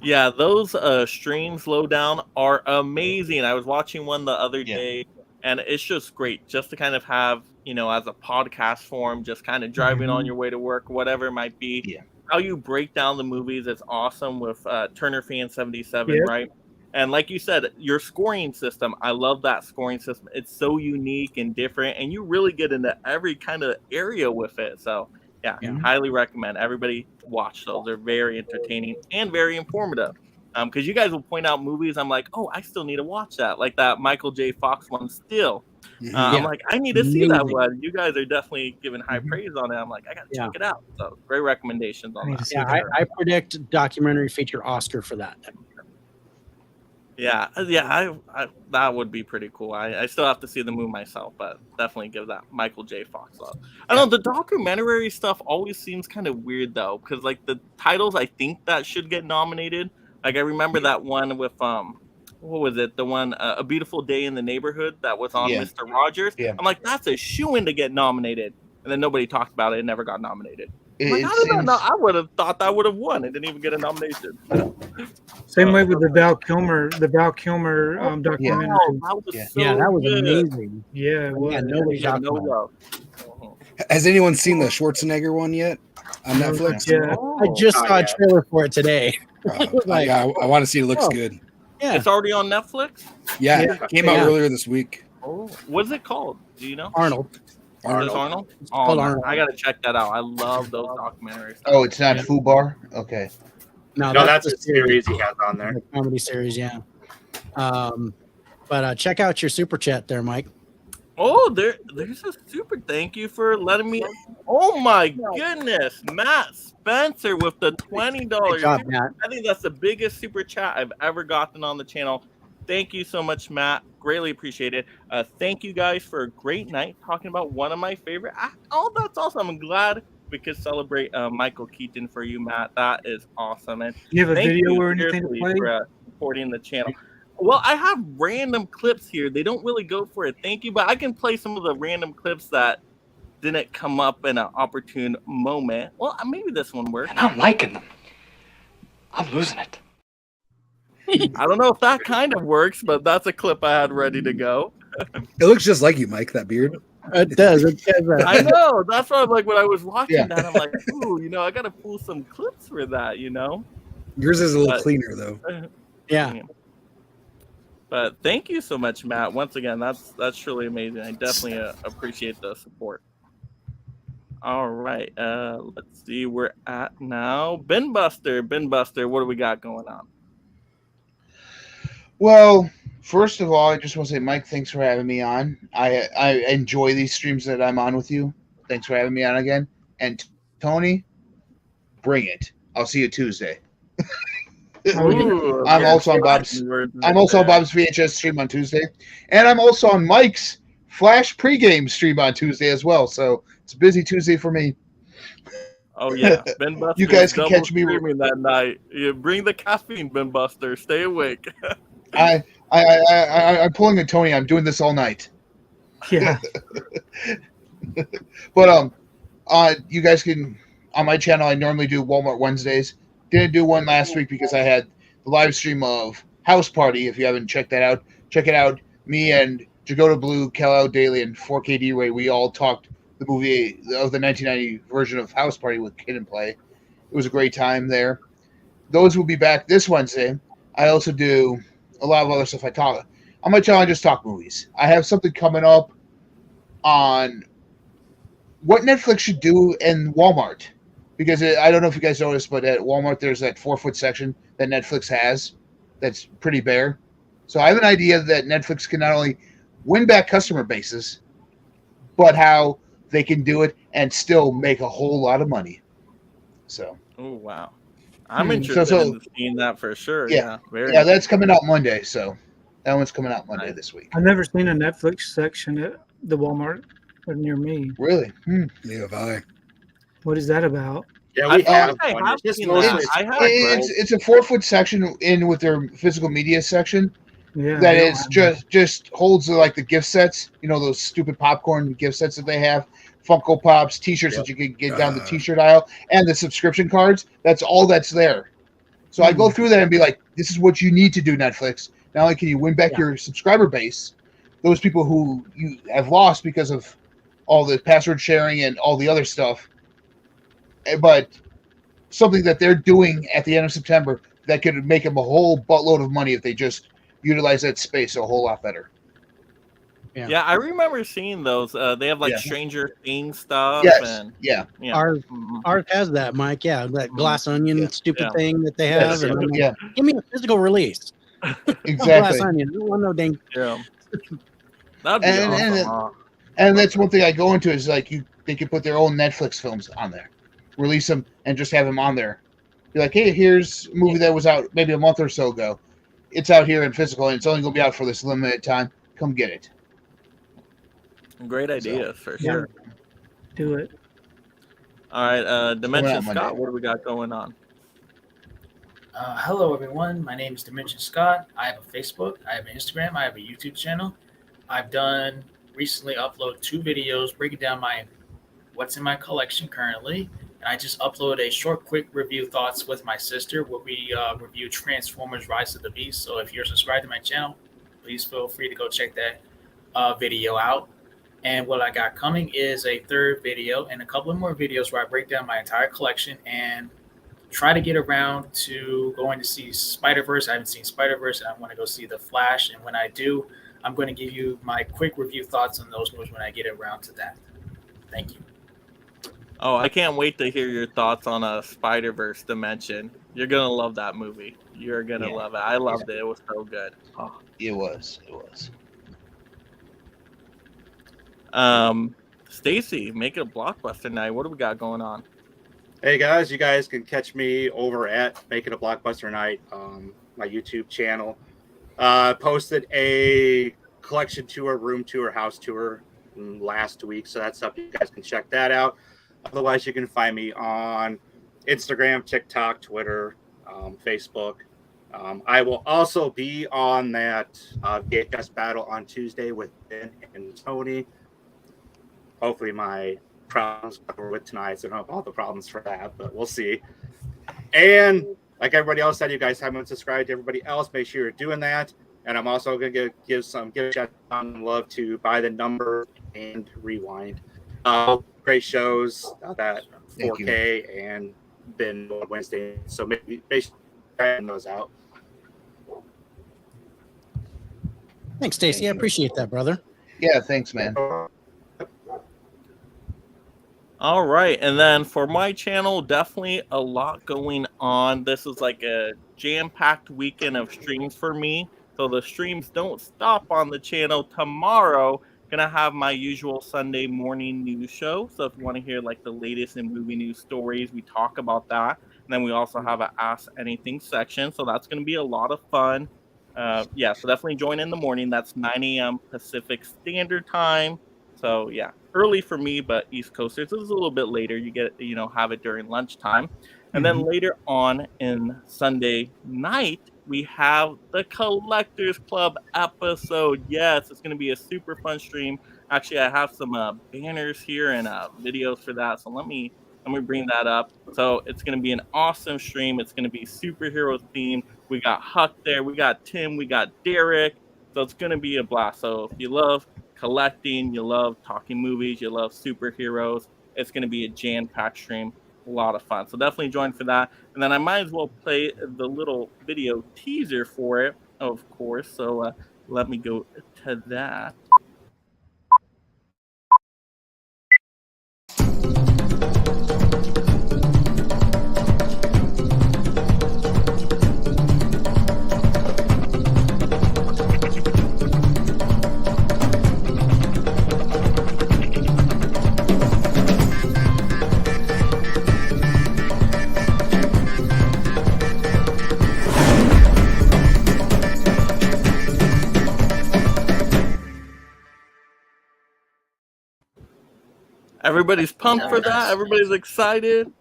Yeah, those streams Lowdown are amazing. I was watching one the other day, and it's just great just to kind of have, as a podcast form, just kind of driving on your way to work, whatever it might be. Yeah. How you break down the movies is awesome with Turner Fan 77, right? And like you said, your scoring system, I love that scoring system. It's so unique and different, and you really get into every kind of area with it. So, yeah, highly recommend. Everybody watch those. They're very entertaining and very informative. Because you guys will point out movies, I'm like, oh, I still need to watch that. Like that Michael J. Fox one still. I'm like, I need to see that one. You guys are definitely giving high praise on it. I'm like, I got to check it out. So great recommendations on that. Yeah, I predict documentary feature Oscar for that. Yeah, I that would be pretty cool. I still have to see the movie myself, but definitely give that Michael J. Fox love. I don't know, the documentary stuff always seems kind of weird though, because like the titles, I think that should get nominated. Like I remember that one with what was it? The one A Beautiful Day in the Neighborhood that was on Mr. Rogers. Yeah. I'm like, that's a shoo-in to get nominated, and then nobody talked about it. It never got nominated. Like, I would have thought that would have won. It didn't even get a nomination. Same way with the Val Kilmer documentary. That was amazing. Yeah, it was. Nobody talked about love. Has anyone seen the Schwarzenegger one yet on Netflix? Yeah. I just saw a trailer for it today. I want to see it. Looks good. Yeah. It's already on Netflix? Yeah, it came out earlier this week. Oh, what's it called? Do you know? Arnold. Arnold? Oh, Arnold. I gotta check that out. I love those documentaries. Oh, it's not Fubar? Okay. No, that's a series he has on there. Comedy series, yeah. But check out your super chat there, Mike. Oh, there's a super. Thank you for letting me. Oh my goodness, Matt Spencer with the $20. Good job, Matt. I think that's the biggest super chat I've ever gotten on the channel. Thank you so much, Matt. Greatly appreciate it. Thank you guys for a great night talking about one of my favorite. Oh, that's awesome. I'm glad we could celebrate Michael Keaton for you, Matt. That is awesome. And You have a thank video you or anything to seriously play? for supporting the channel. Well, I have random clips here. They don't really go for it. Thank you, but I can play some of the random clips that didn't come up in an opportune moment. Well, maybe this one works. And I'm liking them. I'm losing it. I don't know if that kind of works, but that's a clip I had ready to go. It looks just like you, Mike, that beard. It does. It does. I know. That's why I'm like, when I was watching Yeah. that, I'm like, ooh, I got to pull some clips for that, Yours is a little cleaner, though. Yeah. But thank you so much, Matt. Once again, that's truly amazing. I definitely appreciate the support. All right. Let's see. We're at now. Ben Buster, what do we got going on? Well, first of all, I just want to say, Mike, thanks for having me on. I enjoy these streams that I'm on with you. Thanks for having me on again. And Tony, bring it. I'll see you Tuesday. Ooh, I'm also on Bob's VHS stream on Tuesday, and I'm also on Mike's Flash pregame stream on Tuesday as well. So it's a busy Tuesday for me. Oh yeah, Ben Buster. You guys can catch me streaming that night. You bring the caffeine, Ben Buster. Stay awake. I'm pulling a Tony. I'm doing this all night. Yeah. But you guys can on my channel. I normally do Walmart Wednesdays. Didn't do one last week because I had the live stream of House Party. If you haven't checked that out, check it out. Me and Jagoda Blue, Cal Daly, and 4KD Ray, we all talked the movie of the 1990 version of House Party with Kid and Play. It was a great time there. Those will be back this Wednesday. I also do a lot of other stuff. I talk on my channel. I just talk movies. I have something coming up on what Netflix should do in Walmart. Because I don't know if you guys noticed, but at Walmart there's that 4-foot section that Netflix has that's pretty bare. So I have an idea that Netflix can not only win back customer bases, but how they can do it and still make a whole lot of money. So. Oh wow, I'm interested in seeing that for sure. Yeah, that's coming out Monday. So that one's coming out Monday this week. I've never seen a Netflix section at the Walmart near me. Really? Neither have I. What is that about? Yeah, we have. It's a 4-foot section in with their physical media section. Yeah, that is just holds like the gift sets. You know those stupid popcorn gift sets that they have, Funko Pops, T-shirts that you can get down the T-shirt aisle, and the subscription cards. That's all that's there. So I go through that and be like, "This is what you need to do, Netflix. Not only can you win back your subscriber base, those people who you have lost because of all the password sharing and all the other stuff, but something that they're doing at the end of September that could make them a whole buttload of money if they just utilize that space a whole lot better." Yeah, I remember seeing those. They have like Stranger Things stuff. Yes. And, Ours has that, Mike. Yeah, that glass onion stupid thing that they have. Yes. And I'm like, Yeah. Give me a physical release. Exactly. Glass onion. I don't want no dang. Yeah. That'd be awesome. And that's one thing I go into is like they could put their own Netflix films on there, release them, and just have them on there. Be like, hey, here's a movie that was out maybe a month or so ago. It's out here in physical, and it's only going to be out for this limited time. Come get it. Great idea for sure. Do it. All right, Dimension Monday. Scott, what do we got going on? Hello, everyone. My name is Dimension Scott. I have a Facebook, I have an Instagram, I have a YouTube channel. I've recently uploaded 2 videos breaking down what's in my collection currently. And I just uploaded a short, quick review thoughts with my sister where we review Transformers Rise of the Beast. So if you're subscribed to my channel, please feel free to go check that video out. And what I got coming is a 3rd video and a couple of more videos where I break down my entire collection and try to get around to going to see Spider-Verse. I haven't seen Spider-Verse, and I want to go see The Flash. And when I do, I'm going to give you my quick review thoughts on those movies when I get around to that. Thank you. Oh, I can't wait to hear your thoughts on a Spider-Verse Dimension. You're going to love that movie. You're going to love it. I loved it. It was so good. Oh. It was. Stacy, make it a blockbuster night. What do we got going on? Hey guys, you guys can catch me over at Make It a Blockbuster Night, my YouTube channel. Posted a collection tour, room tour, house tour last week, so that's up. You guys can check that out. Otherwise, you can find me on Instagram, TikTok, Twitter, Facebook. I will also be on that VHS battle on Tuesday with Ben and Tony. Hopefully, my problems are with tonight, so I don't have all the problems for that, but we'll see. And like everybody else said, you guys haven't subscribed to everybody else. Make sure you're doing that. And I'm also going to give a shout out and love to By the Number and Rewind. Great shows that 4K and been on Wednesday. So maybe trying those out. Thanks, Stacy. I appreciate that, brother. Yeah, thanks, man. All right, and then for my channel, definitely a lot going on. This is like a jam-packed weekend of streams for me. So the streams don't stop on the channel. Tomorrow, gonna have my usual Sunday morning news show. So if you want to hear like the latest in movie news stories, we talk about that. And then we also have an Ask Anything section. So that's gonna be a lot of fun. Yeah, so definitely join in the morning. That's 9 a.m. Pacific Standard Time. So yeah, early for me, but East Coasters is a little bit later. You get, have it during lunchtime. And then later on in Sunday night, we have the Collectors Club episode. Yes, it's going to be a super fun stream. Actually, I have some banners here and videos for that. So let me bring that up. So it's going to be an awesome stream. It's going to be superhero themed. We got Huck there. We got Tim. We got Derek. So it's going to be a blast. So if you love collecting, you love talking movies, you love superheroes, it's going to be a jam-packed stream. A lot of fun. So definitely join for that. And then I might as well play the little video teaser for it, of course. So let me go to that. Everybody's pumped for that. Everybody's excited.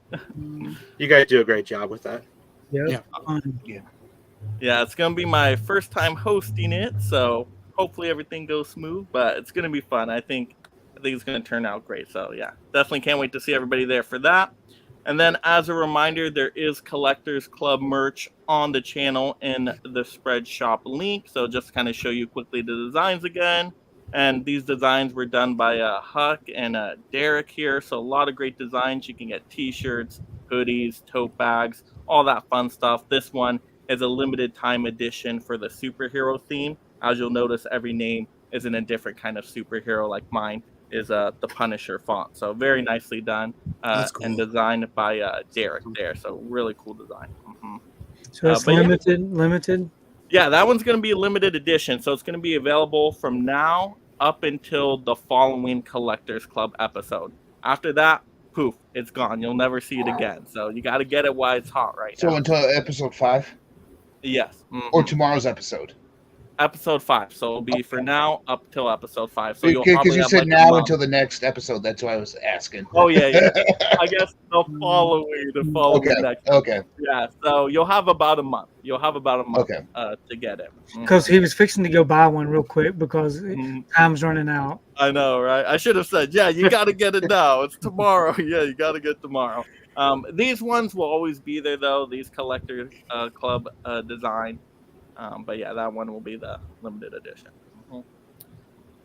You guys do a great job with that. Yeah. Yeah, it's going to be my first time hosting it, so hopefully everything goes smooth, but it's going to be fun. I think it's going to turn out great. So yeah, definitely can't wait to see everybody there for that. And then as a reminder, there is Collectors Club merch on the channel in the spread shop link. So just to kind of show you quickly the designs again. And these designs were done by Huck and Derek here. So a lot of great designs. You can get t-shirts, hoodies, tote bags, all that fun stuff. This one is a limited time edition for the superhero theme. As you'll notice, every name is in a different kind of superhero, like mine is the Punisher font. So very nicely done cool. And designed by Derek there. So really cool design. So it's limited? Yeah, that one's going to be a limited edition. So it's going to be available from now up until the following Collectors Club episode. After that, poof, it's gone. You'll never see it again. So you got to get it while it's hot now. So until episode 5? Yes. Or tomorrow's episode? Episode 5. So it'll be for now up till episode 5. So you'll because probably you have said like now until the next episode. That's why I was asking. Oh yeah. I guess the following next. Okay. Yeah. So you'll have about a month. To get it. Because he was fixing to go buy one real quick because time's running out. I know, right? I should have said, yeah, you got to get it now. It's tomorrow. Yeah, you got to get tomorrow. These ones will always be there, though. These Collector Club design. But yeah, that one will be the limited edition.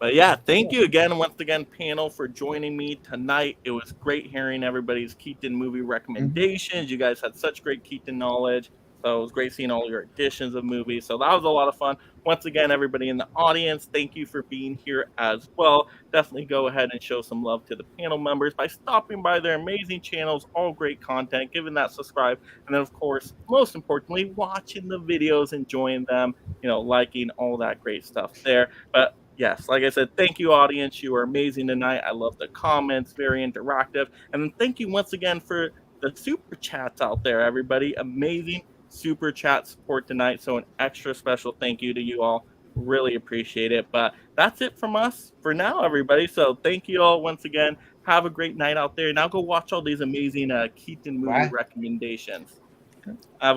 But yeah, thank you once again, panel, for joining me tonight. It was great hearing everybody's Keaton movie recommendations. You guys had such great Keaton knowledge. So it was great seeing all your editions of movies. So that was a lot of fun. Once again, everybody in the audience, thank you for being here as well. Definitely go ahead and show some love to the panel members by stopping by their amazing channels, all great content, giving that subscribe, and then, of course, most importantly, watching the videos, enjoying them, liking all that great stuff there. But yes, like I said, thank you, audience. You are amazing tonight. I love the comments, very interactive. And then thank you once again for the super chats out there, everybody. Amazing. super chat support tonight. So an extra special thank you to you all. Really appreciate it. But that's it from us for now, everybody. So thank you all once again. Have a great night out there. Now go watch all these amazing Keaton movie recommendations. Have a